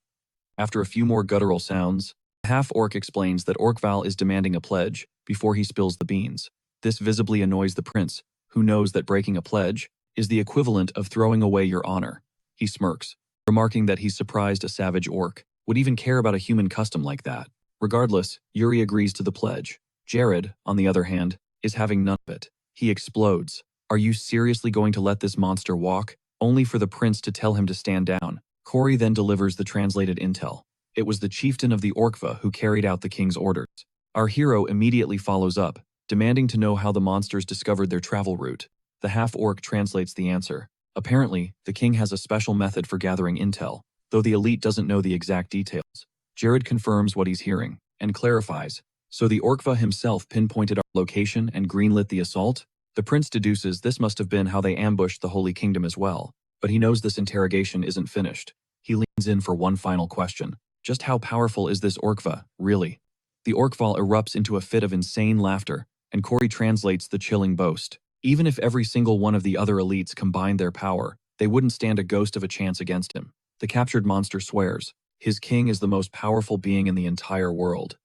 After a few more guttural sounds, the half-orc explains that Orkval is demanding a pledge before he spills the beans. This visibly annoys the prince, who knows that breaking a pledge is the equivalent of throwing away your honor. He smirks, remarking that he's surprised a savage orc would even care about a human custom like that. Regardless, Yuri agrees to the pledge. Jared, on the other hand, is having none of it. He explodes. Are you seriously going to let this monster walk? Only for the prince to tell him to stand down. Corey then delivers the translated intel. It was the chieftain of the Orkva who carried out the king's orders. Our hero immediately follows up, demanding to know how the monsters discovered their travel route. The half-orc translates the answer. Apparently, the king has a special method for gathering intel, though the elite doesn't know the exact details. Jared confirms what he's hearing, and clarifies. So the Orkva himself pinpointed our location and greenlit the assault? The prince deduces this must have been how they ambushed the Holy Kingdom as well, but he knows this interrogation isn't finished. He leans in for one final question. Just how powerful is this Orkva, really? The Orkval erupts into a fit of insane laughter, and Corey translates the chilling boast. Even if every single one of the other elites combined their power, they wouldn't stand a ghost of a chance against him. The captured monster swears. His king is the most powerful being in the entire world.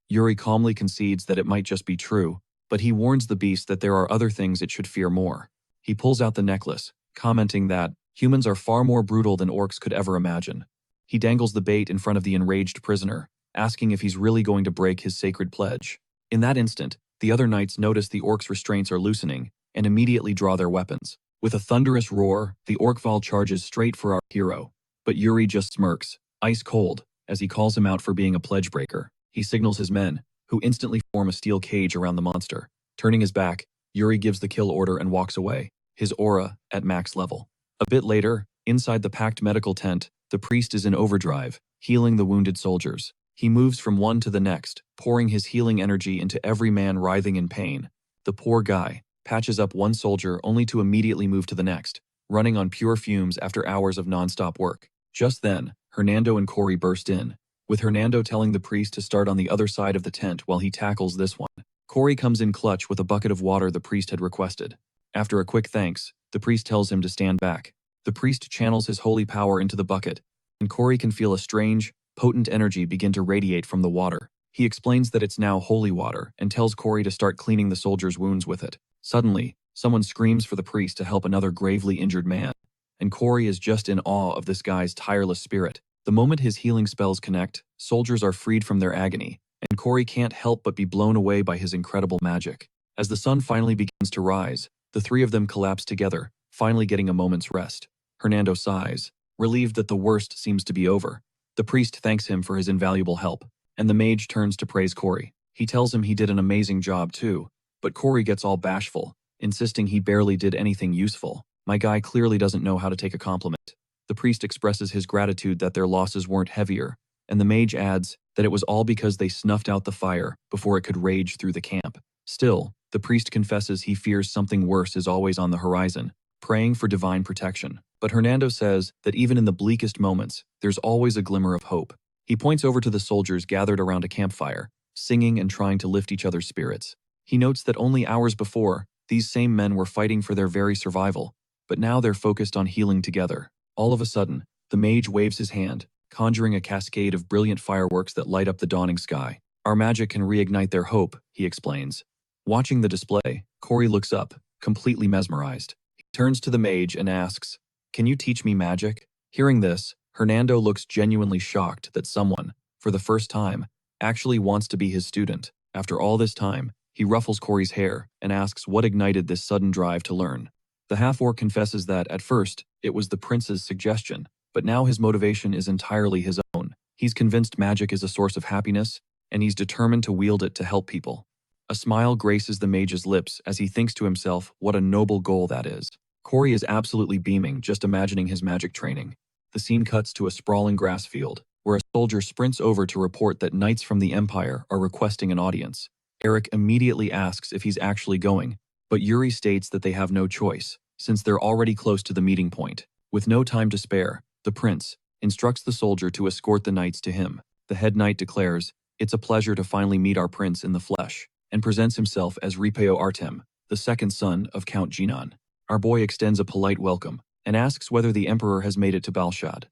Yuri calmly concedes that it might just be true, but he warns the beast that there are other things it should fear more. He pulls out the necklace, commenting that humans are far more brutal than orcs could ever imagine. He dangles the bait in front of the enraged prisoner, asking if he's really going to break his sacred pledge. In that instant, the other knights notice the orcs' restraints are loosening and immediately draw their weapons. With a thunderous roar, the Orkval charges straight for our hero, but Yuri just smirks, ice cold, as he calls him out for being a pledge breaker. He signals his men, who instantly form a steel cage around the monster. Turning his back, Yuri gives the kill order and walks away, his aura at max level. A bit later, inside the packed medical tent, the priest is in overdrive, healing the wounded soldiers. He moves from one to the next, pouring his healing energy into every man writhing in pain. The poor guy patches up one soldier only to immediately move to the next, running on pure fumes after hours of non-stop work. Just then, Hernando and Corey burst in, with Hernando telling the priest to start on the other side of the tent while he tackles this one. Corey comes in clutch with a bucket of water the priest had requested. After a quick thanks, the priest tells him to stand back. The priest channels his holy power into the bucket, and Corey can feel a strange, potent energy begin to radiate from the water. He explains that it's now holy water and tells Corey to start cleaning the soldier's wounds with it. Suddenly, someone screams for the priest to help another gravely injured man, and Corey is just in awe of this guy's tireless spirit. The moment his healing spells connect, soldiers are freed from their agony, and Corey can't help but be blown away by his incredible magic. As the sun finally begins to rise, the three of them collapse together, finally getting a moment's rest. Hernando sighs, relieved that the worst seems to be over. The priest thanks him for his invaluable help, and the mage turns to praise Corey. He tells him he did an amazing job too, but Corey gets all bashful, insisting he barely did anything useful. My guy clearly doesn't know how to take a compliment. The priest expresses his gratitude that their losses weren't heavier, and the mage adds that it was all because they snuffed out the fire before it could rage through the camp. Still, the priest confesses he fears something worse is always on the horizon, praying for divine protection. But Hernando says that even in the bleakest moments, there's always a glimmer of hope. He points over to the soldiers gathered around a campfire, singing and trying to lift each other's spirits. He notes that only hours before, these same men were fighting for their very survival, but now they're focused on healing together. All of a sudden, the mage waves his hand, conjuring a cascade of brilliant fireworks that light up the dawning sky. Our magic can reignite their hope, he explains. Watching the display, Corey looks up, completely mesmerized. He turns to the mage and asks, "Can you teach me magic?" Hearing this, Hernando looks genuinely shocked that someone, for the first time, actually wants to be his student. After all this time, he ruffles Corey's hair and asks what ignited this sudden drive to learn. The half-orc confesses that, at first, it was the prince's suggestion, but now his motivation is entirely his own. He's convinced magic is a source of happiness, and he's determined to wield it to help people. A smile graces the mage's lips as he thinks to himself what a noble goal that is. Corey is absolutely beaming just imagining his magic training. The scene cuts to a sprawling grass field, where a soldier sprints over to report that knights from the Empire are requesting an audience. Eric immediately asks if he's actually going, but Yuri states that they have no choice, since they're already close to the meeting point. With no time to spare, the prince instructs the soldier to escort the knights to him. The head knight declares, "It's a pleasure to finally meet our prince in the flesh," and presents himself as Ripeo Artem, the second son of Count Jinan. Our boy extends a polite welcome and asks whether the emperor has made it to Balshad.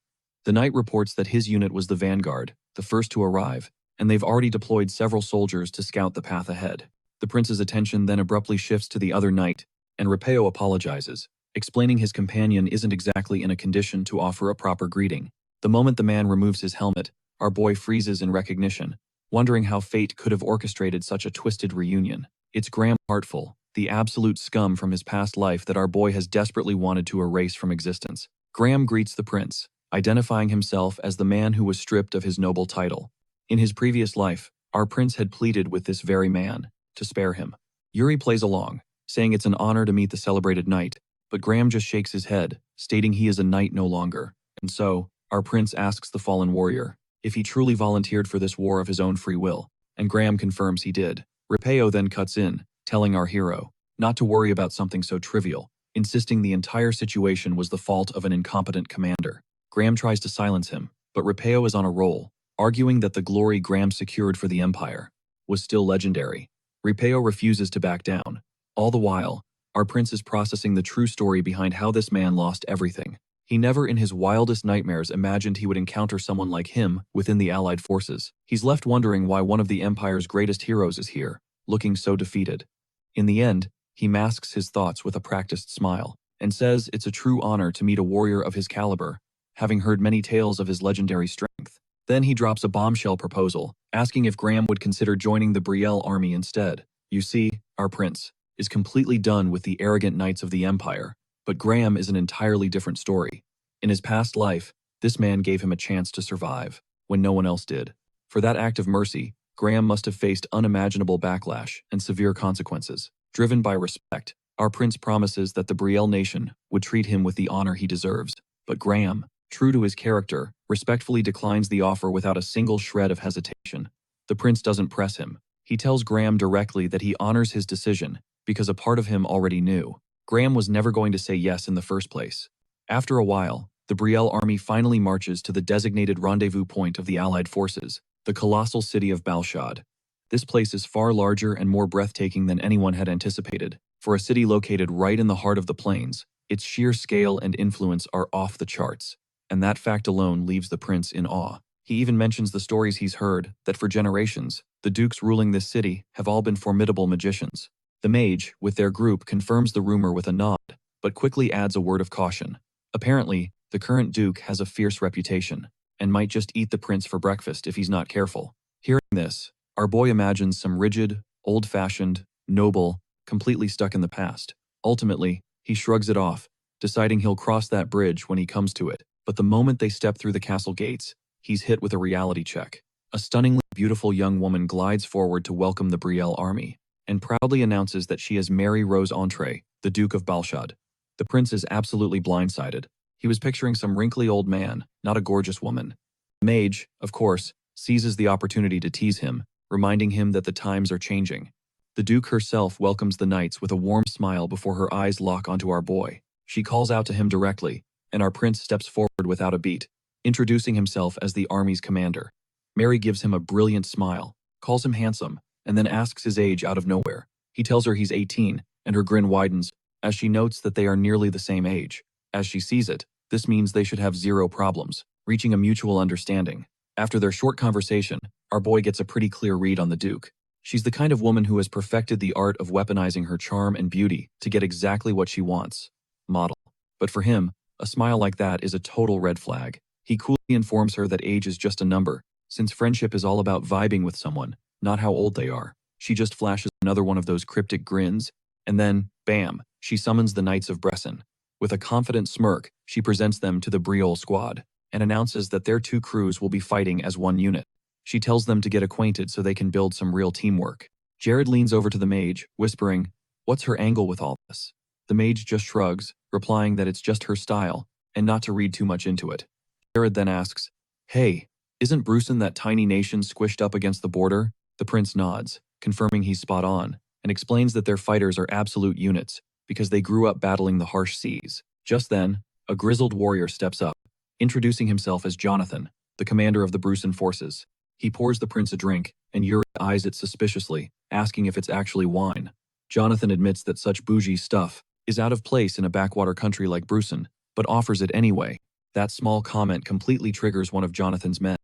The knight reports that his unit was the vanguard, the first to arrive, and they've already deployed several soldiers to scout the path ahead. The prince's attention then abruptly shifts to the other knight, and Repeo apologizes, explaining his companion isn't exactly in a condition to offer a proper greeting. The moment the man removes his helmet, our boy freezes in recognition, wondering how fate could have orchestrated such a twisted reunion. It's Graham Heartful, the absolute scum from his past life that our boy has desperately wanted to erase from existence. Graham greets the prince, identifying himself as the man who was stripped of his noble title. In his previous life, our prince had pleaded with this very man to spare him. Yuri plays along, saying it's an honor to meet the celebrated knight, but Graham just shakes his head, stating he is a knight no longer. And so, our prince asks the fallen warrior if he truly volunteered for this war of his own free will, and Graham confirms he did. Repeo then cuts in, telling our hero not to worry about something so trivial, insisting the entire situation was the fault of an incompetent commander. Graham tries to silence him, but Repeo is on a roll, arguing that the glory Graham secured for the Empire was still legendary. Repeo refuses to back down. All the while, our prince is processing the true story behind how this man lost everything. He never in his wildest nightmares imagined he would encounter someone like him within the Allied forces. He's left wondering why one of the Empire's greatest heroes is here, looking so defeated. In the end, he masks his thoughts with a practiced smile, and says it's a true honor to meet a warrior of his caliber, having heard many tales of his legendary strength. Then he drops a bombshell proposal, asking if Graham would consider joining the Brielle army instead. You see, our prince is completely done with the arrogant knights of the Empire, but Graham is an entirely different story. In his past life, this man gave him a chance to survive, when no one else did. For that act of mercy, Graham must have faced unimaginable backlash and severe consequences. Driven by respect, our prince promises that the Brielle nation would treat him with the honor he deserves, but Graham, true to his character, respectfully declines the offer without a single shred of hesitation. The prince doesn't press him. He tells Graham directly that he honors his decision because a part of him already knew Graham was never going to say yes in the first place. After a while, the Brielle army finally marches to the designated rendezvous point of the Allied forces, the colossal city of Balshad. This place is far larger and more breathtaking than anyone had anticipated. For a city located right in the heart of the plains, its sheer scale and influence are off the charts, and that fact alone leaves the prince in awe. He even mentions the stories he's heard, that for generations, the dukes ruling this city have all been formidable magicians. The mage, with their group, confirms the rumor with a nod, but quickly adds a word of caution. Apparently, the current duke has a fierce reputation, and might just eat the prince for breakfast if he's not careful. Hearing this, our boy imagines some rigid, old-fashioned, noble, completely stuck in the past. Ultimately, he shrugs it off, deciding he'll cross that bridge when he comes to it. But the moment they step through the castle gates, he's hit with a reality check. A stunningly beautiful young woman glides forward to welcome the Brielle army, and proudly announces that she is Mary Rose Entree, the Duke of Balshad. The prince is absolutely blindsided. He was picturing some wrinkly old man, not a gorgeous woman. The mage, of course, seizes the opportunity to tease him, reminding him that the times are changing. The Duke herself welcomes the knights with a warm smile before her eyes lock onto our boy. She calls out to him directly, and our prince steps forward without a beat, introducing himself as the army's commander. Mary gives him a brilliant smile, calls him handsome, and then asks his age out of nowhere. He tells her he's 18, and her grin widens, as she notes that they are nearly the same age. As she sees it, this means they should have zero problems, reaching a mutual understanding. After their short conversation, our boy gets a pretty clear read on the Duke. She's the kind of woman who has perfected the art of weaponizing her charm and beauty to get exactly what she wants. Model. But for him, a smile like that is a total red flag. He coolly informs her that age is just a number, since friendship is all about vibing with someone, not how old they are. She just flashes another one of those cryptic grins, and then, bam, she summons the Knights of Bresson. With a confident smirk, she presents them to the Brielle squad, and announces that their two crews will be fighting as one unit. She tells them to get acquainted so they can build some real teamwork. Jared leans over to the mage, whispering, "What's her angle with all this?" The mage just shrugs, replying that it's just her style, and not to read too much into it. Jared then asks, "Hey, isn't Brucin that tiny nation squished up against the border?" The prince nods, confirming he's spot on, and explains that their fighters are absolute units, because they grew up battling the harsh seas. Just then, a grizzled warrior steps up, introducing himself as Jonathan, the commander of the Brucin forces. He pours the prince a drink, and Yuri eyes it suspiciously, asking if it's actually wine. Jonathan admits that such bougie stuff is out of place in a backwater country like Brucin, but offers it anyway. That small comment completely triggers one of Jonathan's men.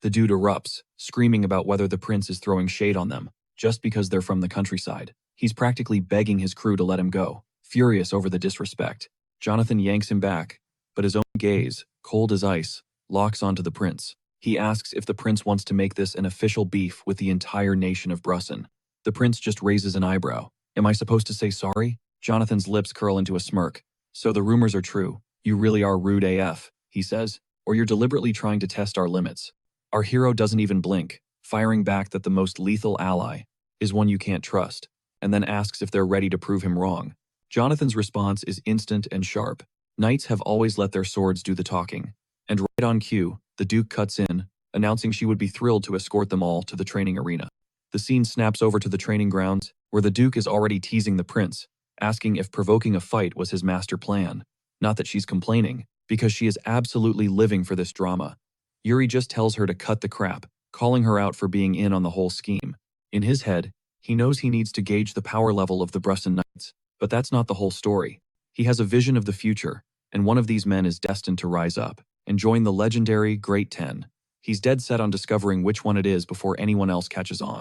The dude erupts, screaming about whether the prince is throwing shade on them, just because they're from the countryside. He's practically begging his crew to let him go, furious over the disrespect. Jonathan yanks him back, but his own gaze, cold as ice, locks onto the prince. He asks if the prince wants to make this an official beef with the entire nation of Brusson. The prince just raises an eyebrow. Am I supposed to say sorry? Jonathan's lips curl into a smirk. So the rumors are true. You really are rude AF, he says, or you're deliberately trying to test our limits. Our hero doesn't even blink, firing back that the most lethal ally is one you can't trust, and then asks if they're ready to prove him wrong. Jonathan's response is instant and sharp. Knights have always let their swords do the talking. And right on cue, the Duke cuts in, announcing she would be thrilled to escort them all to the training arena. The scene snaps over to the training grounds, where the Duke is already teasing the prince, asking if provoking a fight was his master plan. Not that she's complaining, because she is absolutely living for this drama. Yuri just tells her to cut the crap, calling her out for being in on the whole scheme. In his head, he knows he needs to gauge the power level of the Brusson Knights, but that's not the whole story. He has a vision of the future, and one of these men is destined to rise up and join the legendary Great Ten. He's dead set on discovering which one it is before anyone else catches on.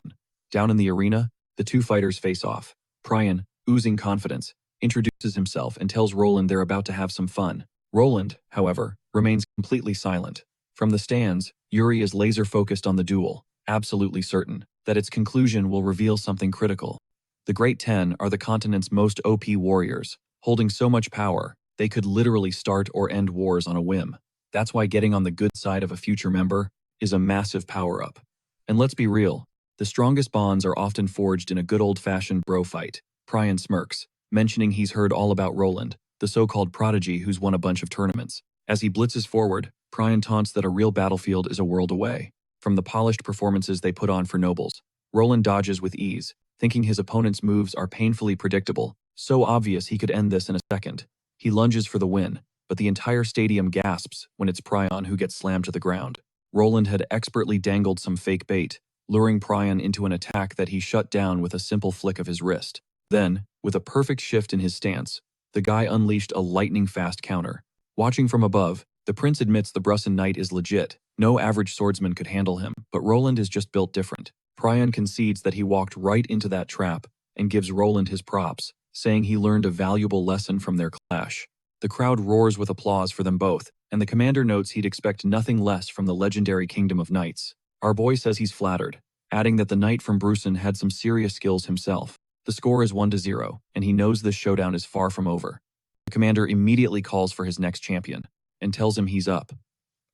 Down in the arena, the two fighters face off. Prion, oozing confidence, introduces himself and tells Roland they're about to have some fun. Roland, however, remains completely silent. From the stands, Yuri is laser-focused on the duel, absolutely certain that its conclusion will reveal something critical. The Great Ten are the continent's most OP warriors, holding so much power, they could literally start or end wars on a whim. That's why getting on the good side of a future member is a massive power-up. And let's be real, the strongest bonds are often forged in a good old-fashioned bro fight. Prion smirks, mentioning he's heard all about Roland, the so-called prodigy who's won a bunch of tournaments. As he blitzes forward, Prion taunts that a real battlefield is a world away from the polished performances they put on for nobles. Roland dodges with ease, thinking his opponent's moves are painfully predictable, so obvious he could end this in a second. He lunges for the win, but the entire stadium gasps when it's Prion who gets slammed to the ground. Roland had expertly dangled some fake bait, luring Prion into an attack that he shut down with a simple flick of his wrist. Then, with a perfect shift in his stance, the guy unleashed a lightning-fast counter. Watching from above, the prince admits the Brusson Knight is legit. No average swordsman could handle him, but Roland is just built different. Prion concedes that he walked right into that trap and gives Roland his props, saying he learned a valuable lesson from their clash. The crowd roars with applause for them both, and the commander notes he'd expect nothing less from the legendary Kingdom of Knights. Our boy says he's flattered, adding that the knight from Brusson had some serious skills himself. The score is 1-0, and he knows this showdown is far from over. The commander immediately calls for his next champion, and tells him he's up.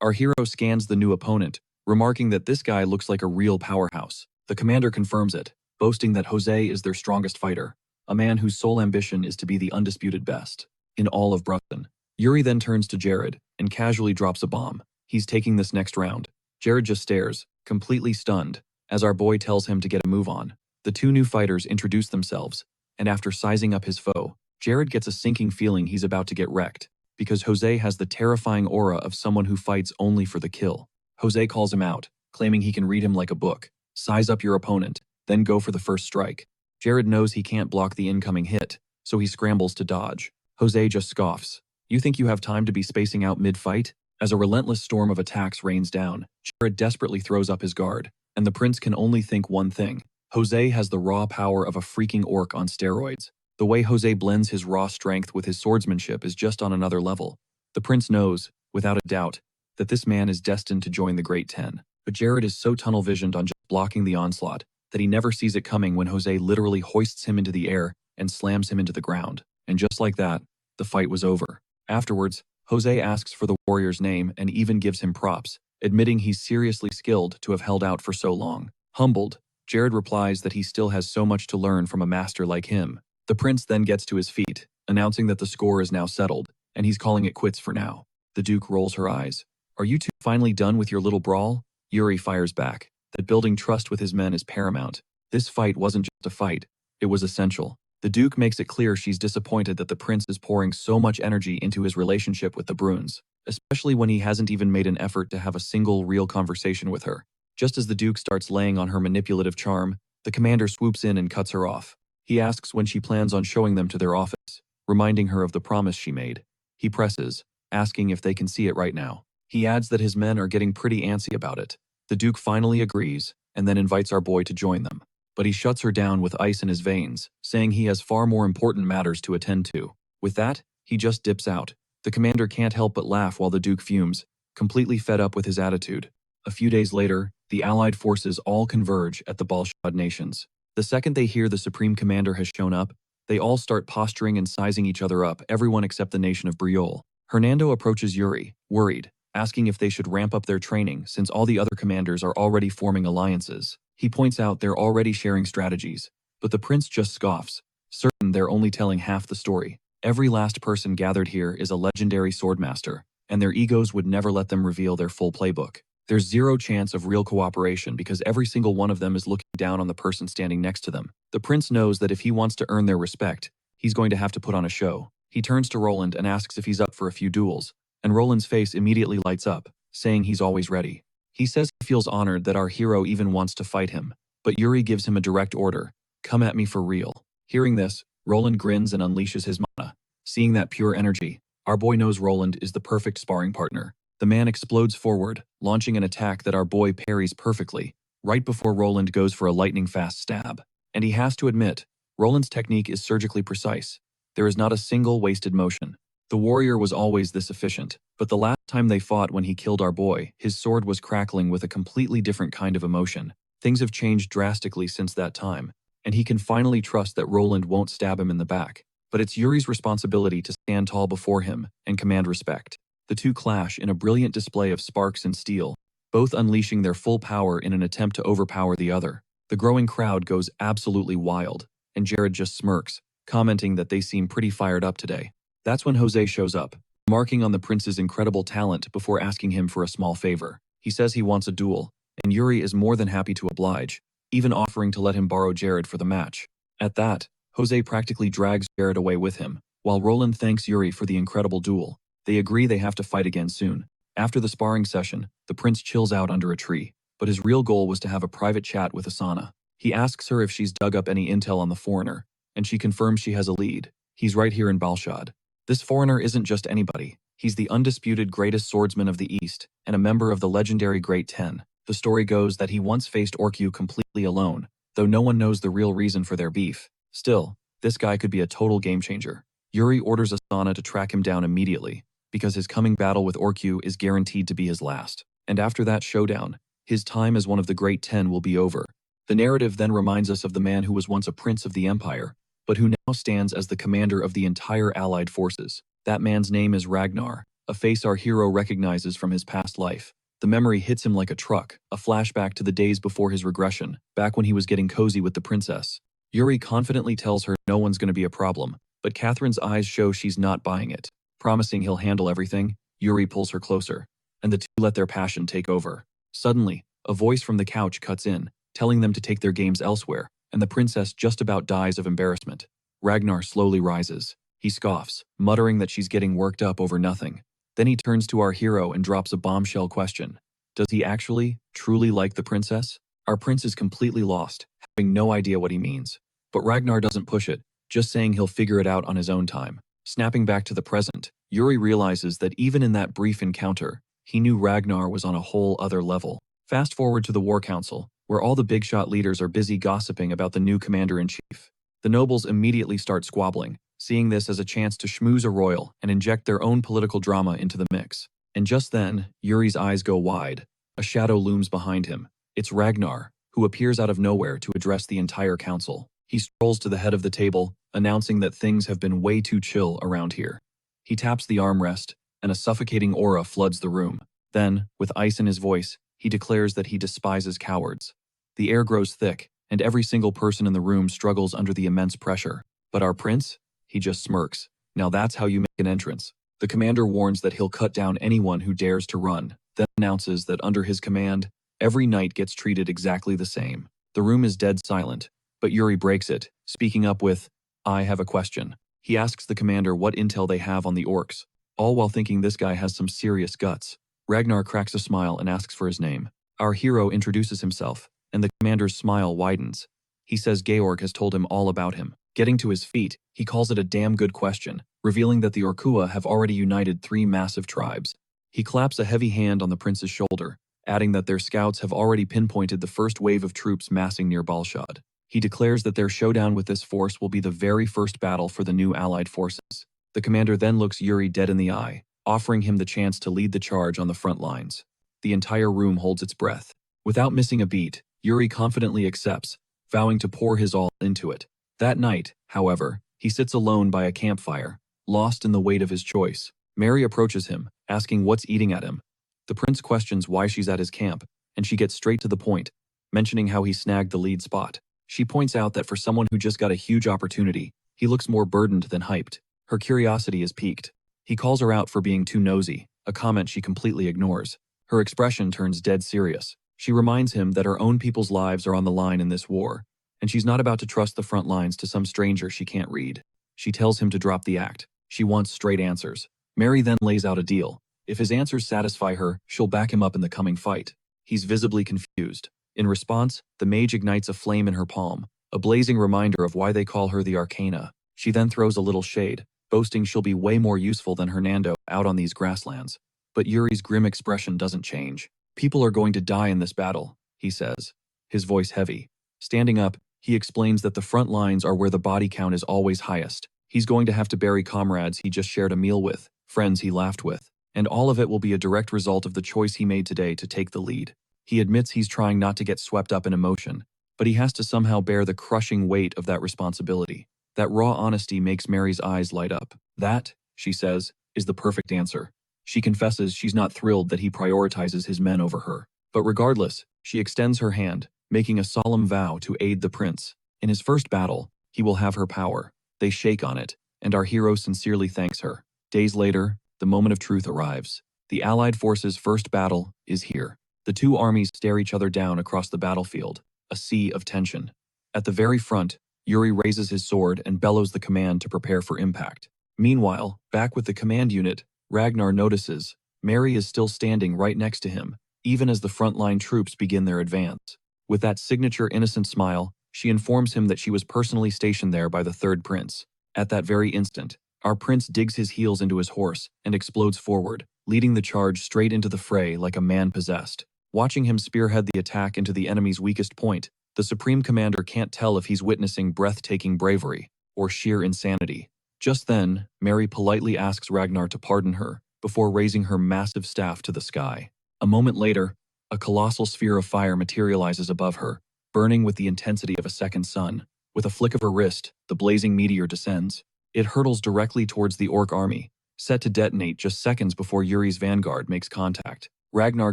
Our hero scans the new opponent, remarking that this guy looks like a real powerhouse. The commander confirms it, boasting that Jose is their strongest fighter, a man whose sole ambition is to be the undisputed best in all of Brusson. Yuri then turns to Jared and casually drops a bomb. He's taking this next round. Jared just stares, completely stunned, as our boy tells him to get a move on. The two new fighters introduce themselves, and after sizing up his foe, Jared gets a sinking feeling he's about to get wrecked, because Jose has the terrifying aura of someone who fights only for the kill. Jose calls him out, claiming he can read him like a book. Size up your opponent, then go for the first strike. Jared knows he can't block the incoming hit, so he scrambles to dodge. Jose just scoffs. You think you have time to be spacing out mid-fight? As a relentless storm of attacks rains down, Jared desperately throws up his guard, and the prince can only think one thing. Jose has the raw power of a freaking orc on steroids. The way Jose blends his raw strength with his swordsmanship is just on another level. The prince knows, without a doubt, that this man is destined to join the Great Ten. But Jared is so tunnel-visioned on just blocking the onslaught that he never sees it coming when Jose literally hoists him into the air and slams him into the ground. And just like that, the fight was over. Afterwards, Jose asks for the warrior's name and even gives him props, admitting he's seriously skilled to have held out for so long. Humbled, Jared replies that he still has so much to learn from a master like him. The prince then gets to his feet, announcing that the score is now settled, and he's calling it quits for now. The Duke rolls her eyes. Are you two finally done with your little brawl? Yuri fires back, that building trust with his men is paramount. This fight wasn't just a fight, it was essential. The Duke makes it clear she's disappointed that the prince is pouring so much energy into his relationship with the Bruins, especially when he hasn't even made an effort to have a single real conversation with her. Just as the Duke starts laying on her manipulative charm, the commander swoops in and cuts her off. He asks when she plans on showing them to their office, reminding her of the promise she made. He presses, asking if they can see it right now. He adds that his men are getting pretty antsy about it. The Duke finally agrees, and then invites our boy to join them. But he shuts her down with ice in his veins, saying he has far more important matters to attend to. With that, he just dips out. The commander can't help but laugh while the Duke fumes, completely fed up with his attitude. A few days later, the Allied forces all converge at the Balshad nations. The second they hear the Supreme Commander has shown up, they all start posturing and sizing each other up, everyone except the nation of Briol. Hernando approaches Yuri, worried, asking if they should ramp up their training since all the other commanders are already forming alliances. He points out they're already sharing strategies, but the prince just scoffs, certain they're only telling half the story. Every last person gathered here is a legendary swordmaster, and their egos would never let them reveal their full playbook. There's zero chance of real cooperation because every single one of them is looking down on the person standing next to them. The prince knows that if he wants to earn their respect, he's going to have to put on a show. He turns to Roland and asks if he's up for a few duels, and Roland's face immediately lights up, saying he's always ready. He says he feels honored that our hero even wants to fight him, but Yuri gives him a direct order, "Come at me for real." Hearing this, Roland grins and unleashes his mana. Seeing that pure energy, our boy knows Roland is the perfect sparring partner. The man explodes forward, launching an attack that our boy parries perfectly, right before Roland goes for a lightning-fast stab. And he has to admit, Roland's technique is surgically precise. There is not a single wasted motion. The warrior was always this efficient, but the last time they fought when he killed our boy, his sword was crackling with a completely different kind of emotion. Things have changed drastically since that time, and he can finally trust that Roland won't stab him in the back. But it's Yuri's responsibility to stand tall before him and command respect. The two clash in a brilliant display of sparks and steel, both unleashing their full power in an attempt to overpower the other. The growing crowd goes absolutely wild, and Jared just smirks, commenting that they seem pretty fired up today. That's when Jose shows up, remarking on the prince's incredible talent before asking him for a small favor. He says he wants a duel, and Yuri is more than happy to oblige, even offering to let him borrow Jared for the match. At that, Jose practically drags Jared away with him, while Roland thanks Yuri for the incredible duel. They agree they have to fight again soon. After the sparring session, the prince chills out under a tree, but his real goal was to have a private chat with Asana. He asks her if she's dug up any intel on the foreigner, and she confirms she has a lead. He's right here in Balshad. This foreigner isn't just anybody. He's the undisputed greatest swordsman of the East, and a member of the legendary Great Ten. The story goes that he once faced Orkyu completely alone, though no one knows the real reason for their beef. Still, this guy could be a total game changer. Yuri orders Asana to track him down immediately, because his coming battle with Orkyu is guaranteed to be his last. And after that showdown, his time as one of the Great Ten will be over. The narrative then reminds us of the man who was once a prince of the Empire, but who now stands as the commander of the entire Allied forces. That man's name is Ragnar, a face our hero recognizes from his past life. The memory hits him like a truck, a flashback to the days before his regression, back when he was getting cozy with the princess. Yuri confidently tells her no one's going to be a problem, but Catherine's eyes show she's not buying it. Promising he'll handle everything, Yuri pulls her closer, and the two let their passion take over. Suddenly, a voice from the couch cuts in, telling them to take their games elsewhere, and the princess just about dies of embarrassment. Ragnar slowly rises. He scoffs, muttering that she's getting worked up over nothing. Then he turns to our hero and drops a bombshell question. Does he actually, truly like the princess? Our prince is completely lost, having no idea what he means. But Ragnar doesn't push it, just saying he'll figure it out on his own time. Snapping back to the present, Yuri realizes that even in that brief encounter, he knew Ragnar was on a whole other level. Fast forward to the War Council, where all the big shot leaders are busy gossiping about the new commander-in-chief. The nobles immediately start squabbling, seeing this as a chance to schmooze a royal and inject their own political drama into the mix. And just then, Yuri's eyes go wide. A shadow looms behind him. It's Ragnar, who appears out of nowhere to address the entire council. He strolls to the head of the table, announcing that things have been way too chill around here. He taps the armrest, and a suffocating aura floods the room. Then, with ice in his voice, he declares that he despises cowards. The air grows thick, and every single person in the room struggles under the immense pressure. But our prince? He just smirks. Now that's how you make an entrance. The commander warns that he'll cut down anyone who dares to run, then announces that under his command, every knight gets treated exactly the same. The room is dead silent, but Yuri breaks it, speaking up with, "I have a question." He asks the commander what intel they have on the orcs, all while thinking this guy has some serious guts. Ragnar cracks a smile and asks for his name. Our hero introduces himself, and the commander's smile widens. He says Georg has told him all about him. Getting to his feet, he calls it a damn good question, revealing that the Orkua have already united 3 massive tribes. He claps a heavy hand on the prince's shoulder, adding that their scouts have already pinpointed the first wave of troops massing near Balshad. He declares that their showdown with this force will be the very first battle for the new allied forces. The commander then looks Yuri dead in the eye, offering him the chance to lead the charge on the front lines. The entire room holds its breath. Without missing a beat, Yuri confidently accepts, vowing to pour his all into it. That night, however, he sits alone by a campfire, lost in the weight of his choice. Mary approaches him, asking what's eating at him. The prince questions why she's at his camp, and she gets straight to the point, mentioning how he snagged the lead spot. She points out that for someone who just got a huge opportunity, he looks more burdened than hyped. Her curiosity is piqued. He calls her out for being too nosy, a comment she completely ignores. Her expression turns dead serious. She reminds him that her own people's lives are on the line in this war, and she's not about to trust the front lines to some stranger she can't read. She tells him to drop the act. She wants straight answers. Mary then lays out a deal. If his answers satisfy her, she'll back him up in the coming fight. He's visibly confused. In response, the mage ignites a flame in her palm, a blazing reminder of why they call her the Arcana. She then throws a little shade, boasting she'll be way more useful than Hernando out on these grasslands. But Yuri's grim expression doesn't change. People are going to die in this battle, he says, his voice heavy. Standing up, he explains that the front lines are where the body count is always highest. He's going to have to bury comrades he just shared a meal with, friends he laughed with, and all of it will be a direct result of the choice he made today to take the lead. He admits he's trying not to get swept up in emotion, but he has to somehow bear the crushing weight of that responsibility. That raw honesty makes Mary's eyes light up. That, she says, is the perfect answer. She confesses she's not thrilled that he prioritizes his men over her. But regardless, she extends her hand, making a solemn vow to aid the prince. In his first battle, he will have her power. They shake on it, and our hero sincerely thanks her. Days later, the moment of truth arrives. The Allied forces' first battle is here. The two armies stare each other down across the battlefield, a sea of tension. At the very front, Yuri raises his sword and bellows the command to prepare for impact. Meanwhile, back with the command unit, Ragnar notices Mary is still standing right next to him, even as the frontline troops begin their advance. With that signature innocent smile, she informs him that she was personally stationed there by the third prince. At that very instant, our prince digs his heels into his horse and explodes forward, leading the charge straight into the fray like a man possessed. Watching him spearhead the attack into the enemy's weakest point, the Supreme Commander can't tell if he's witnessing breathtaking bravery or sheer insanity. Just then, Mary politely asks Ragnar to pardon her before raising her massive staff to the sky. A moment later, a colossal sphere of fire materializes above her, burning with the intensity of a second sun. With a flick of her wrist, the blazing meteor descends. It hurtles directly towards the Orc army, set to detonate just seconds before Yuri's vanguard makes contact. Ragnar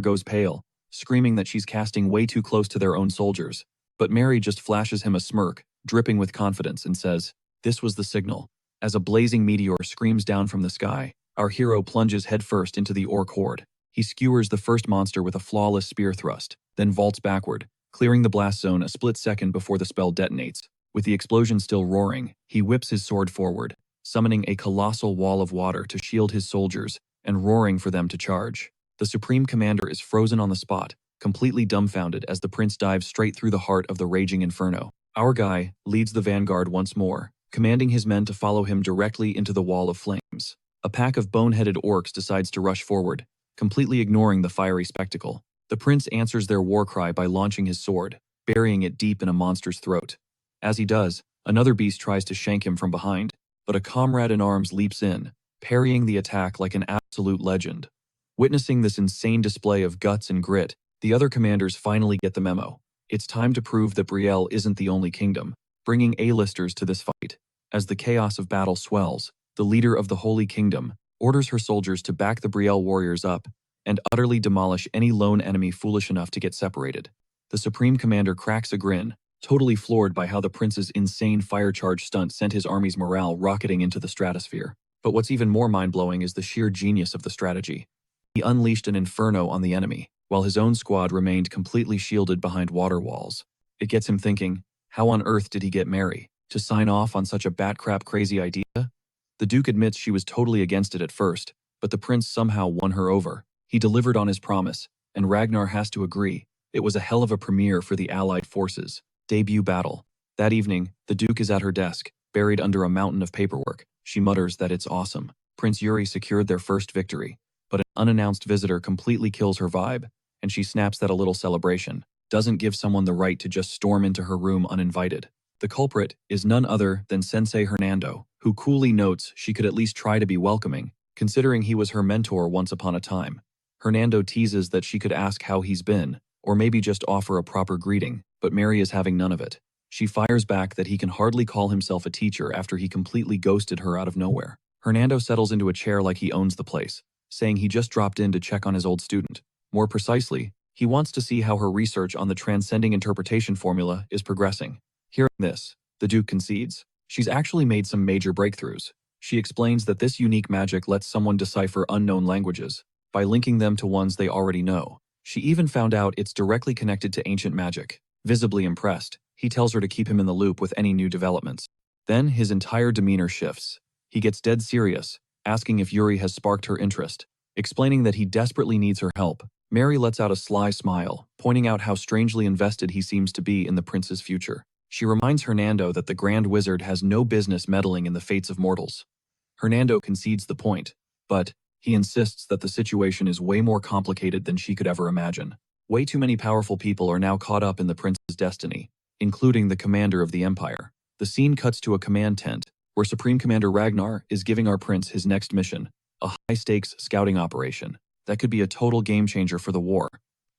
goes pale, screaming that she's casting way too close to their own soldiers. But Mary just flashes him a smirk, dripping with confidence, and says, "This was the signal." As a blazing meteor screams down from the sky, our hero plunges headfirst into the Orc horde. He skewers the first monster with a flawless spear thrust, then vaults backward, clearing the blast zone a split second before the spell detonates. With the explosion still roaring, he whips his sword forward, summoning a colossal wall of water to shield his soldiers and roaring for them to charge. The Supreme Commander is frozen on the spot, completely dumbfounded as the prince dives straight through the heart of the raging inferno. Our guy leads the vanguard once more, commanding his men to follow him directly into the wall of flames. A pack of boneheaded orcs decides to rush forward, completely ignoring the fiery spectacle. The prince answers their war cry by launching his sword, burying it deep in a monster's throat. As he does, another beast tries to shank him from behind, but a comrade in arms leaps in, parrying the attack like an absolute legend. Witnessing this insane display of guts and grit, the other commanders finally get the memo. It's time to prove that Brielle isn't the only kingdom, bringing A-listers to this fight. As the chaos of battle swells, the leader of the Holy Kingdom orders her soldiers to back the Brielle warriors up and utterly demolish any lone enemy foolish enough to get separated. The Supreme Commander cracks a grin, totally floored by how the prince's insane fire charge stunt sent his army's morale rocketing into the stratosphere. But what's even more mind-blowing is the sheer genius of the strategy. He unleashed an inferno on the enemy, while his own squad remained completely shielded behind water walls. It gets him thinking, how on earth did he get Mary to sign off on such a bat-crap crazy idea? The Duke admits she was totally against it at first, but the prince somehow won her over. He delivered on his promise, and Ragnar has to agree. It was a hell of a premiere for the Allied forces. Debut battle. That evening, the Duke is at her desk, buried under a mountain of paperwork. She mutters that it's awesome. Prince Yuri secured their first victory, but an unannounced visitor completely kills her vibe, and she snaps that a little celebration doesn't give someone the right to just storm into her room uninvited. The culprit is none other than Sensei Hernando, who coolly notes she could at least try to be welcoming, considering he was her mentor once upon a time. Hernando teases that she could ask how he's been, or maybe just offer a proper greeting, but Mary is having none of it. She fires back that he can hardly call himself a teacher after he completely ghosted her out of nowhere. Hernando settles into a chair like he owns the place, saying he just dropped in to check on his old student. More precisely, he wants to see how her research on the transcending interpretation formula is progressing. Hearing this, the Duke concedes. She's actually made some major breakthroughs. She explains that this unique magic lets someone decipher unknown languages by linking them to ones they already know. She even found out it's directly connected to ancient magic. Visibly impressed, he tells her to keep him in the loop with any new developments. Then his entire demeanor shifts. He gets dead serious, asking if Yuri has sparked her interest. Explaining that he desperately needs her help, Mary lets out a sly smile, pointing out how strangely invested he seems to be in the prince's future. She reminds Hernando that the Grand Wizard has no business meddling in the fates of mortals. Hernando concedes the point, but he insists that the situation is way more complicated than she could ever imagine. Way too many powerful people are now caught up in the prince's destiny, including the commander of the empire. The scene cuts to a command tent, where Supreme Commander Ragnar is giving our prince his next mission, a high-stakes scouting operation that could be a total game-changer for the war.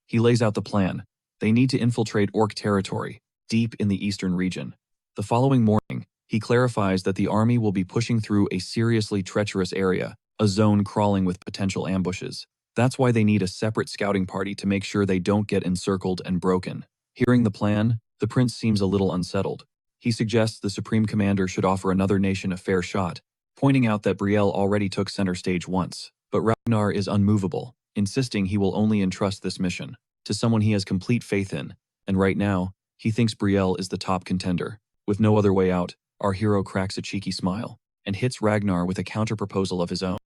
He lays out the plan. They need to infiltrate Orc territory, deep in the eastern region. The following morning, he clarifies that the army will be pushing through a seriously treacherous area, a zone crawling with potential ambushes. That's why they need a separate scouting party to make sure they don't get encircled and broken. Hearing the plan, the prince seems a little unsettled. He suggests the Supreme Commander should offer another nation a fair shot, pointing out that Brielle already took center stage once. But Ragnar is unmovable, insisting he will only entrust this mission to someone he has complete faith in, and right now, he thinks Brielle is the top contender. With no other way out, our hero cracks a cheeky smile and hits Ragnar with a counter-proposal of his own.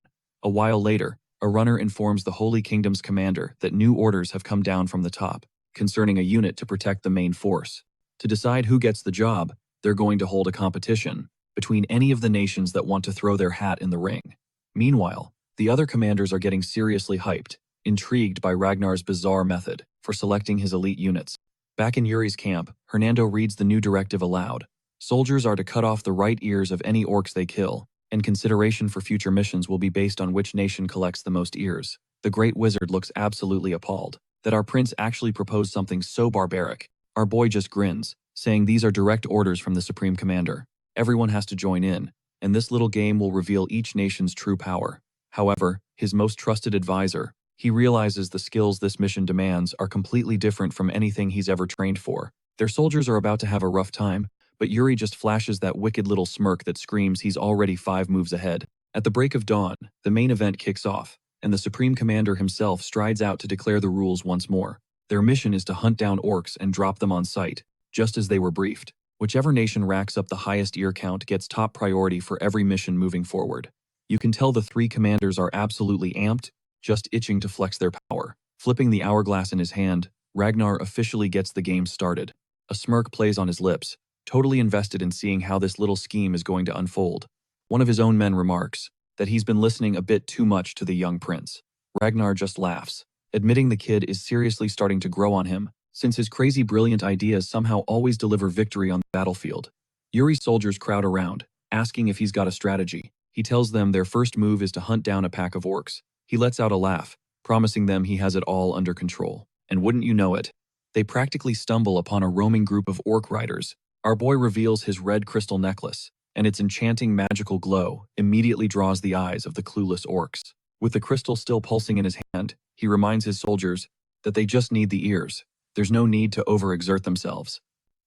A while later, a runner informs the Holy Kingdom's commander that new orders have come down from the top, concerning a unit to protect the main force. To decide who gets the job, they're going to hold a competition between any of the nations that want to throw their hat in the ring. Meanwhile, the other commanders are getting seriously hyped, intrigued by Ragnar's bizarre method for selecting his elite units. Back in Yuri's camp, Hernando reads the new directive aloud. Soldiers are to cut off the right ears of any orcs they kill, and consideration for future missions will be based on which nation collects the most ears. The Great Wizard looks absolutely appalled that our prince actually proposed something so barbaric. Our boy just grins, saying these are direct orders from the Supreme Commander. Everyone has to join in, and this little game will reveal each nation's true power. However, his most trusted advisor, he realizes the skills this mission demands are completely different from anything he's ever trained for. Their soldiers are about to have a rough time, but Yuri just flashes that wicked little smirk that screams he's already 5 moves ahead. At the break of dawn, the main event kicks off, and the Supreme Commander himself strides out to declare the rules once more. Their mission is to hunt down orcs and drop them on sight, just as they were briefed. Whichever nation racks up the highest ear count gets top priority for every mission moving forward. You can tell the 3 commanders are absolutely amped, just itching to flex their power. Flipping the hourglass in his hand, Ragnar officially gets the game started. A smirk plays on his lips, totally invested in seeing how this little scheme is going to unfold. One of his own men remarks that he's been listening a bit too much to the young prince. Ragnar just laughs, admitting the kid is seriously starting to grow on him, since his crazy brilliant ideas somehow always deliver victory on the battlefield. Yuri's soldiers crowd around, asking if he's got a strategy. He tells them their first move is to hunt down a pack of orcs. He lets out a laugh, promising them he has it all under control. And wouldn't you know it, they practically stumble upon a roaming group of orc riders. Our boy reveals his red crystal necklace, and its enchanting magical glow immediately draws the eyes of the clueless orcs. With the crystal still pulsing in his hand, he reminds his soldiers that they just need the ears. There's no need to overexert themselves.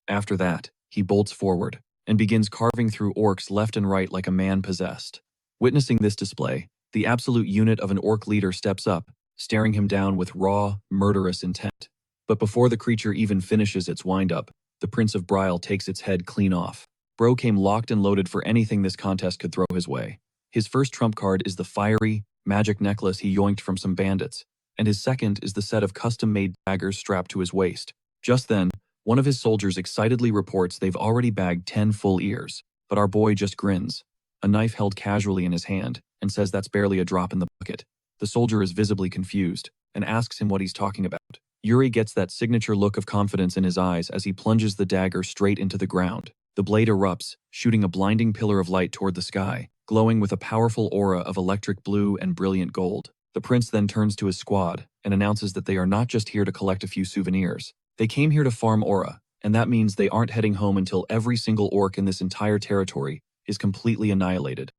After that, he bolts forward and begins carving through orcs left and right like a man possessed. Witnessing this display, the absolute unit of an orc leader steps up, staring him down with raw, murderous intent. But before the creature even finishes its wind-up, the Prince of Brielle takes its head clean off. Bro came locked and loaded for anything this contest could throw his way. His first trump card is the fiery, magic necklace he yoinked from some bandits, and his second is the set of custom-made daggers strapped to his waist. Just then, one of his soldiers excitedly reports they've already bagged 10 full ears. but our boy just grins, a knife held casually in his hand, and says that's barely a drop in the bucket. The soldier is visibly confused and asks him what he's talking about. Yuri gets that signature look of confidence in his eyes as he plunges the dagger straight into the ground. The blade erupts, shooting a blinding pillar of light toward the sky, glowing with a powerful aura of electric blue and brilliant gold. The prince then turns to his squad and announces that they are not just here to collect a few souvenirs. They came here to farm aura, and that means they aren't heading home until every single orc in this entire territory is completely annihilated.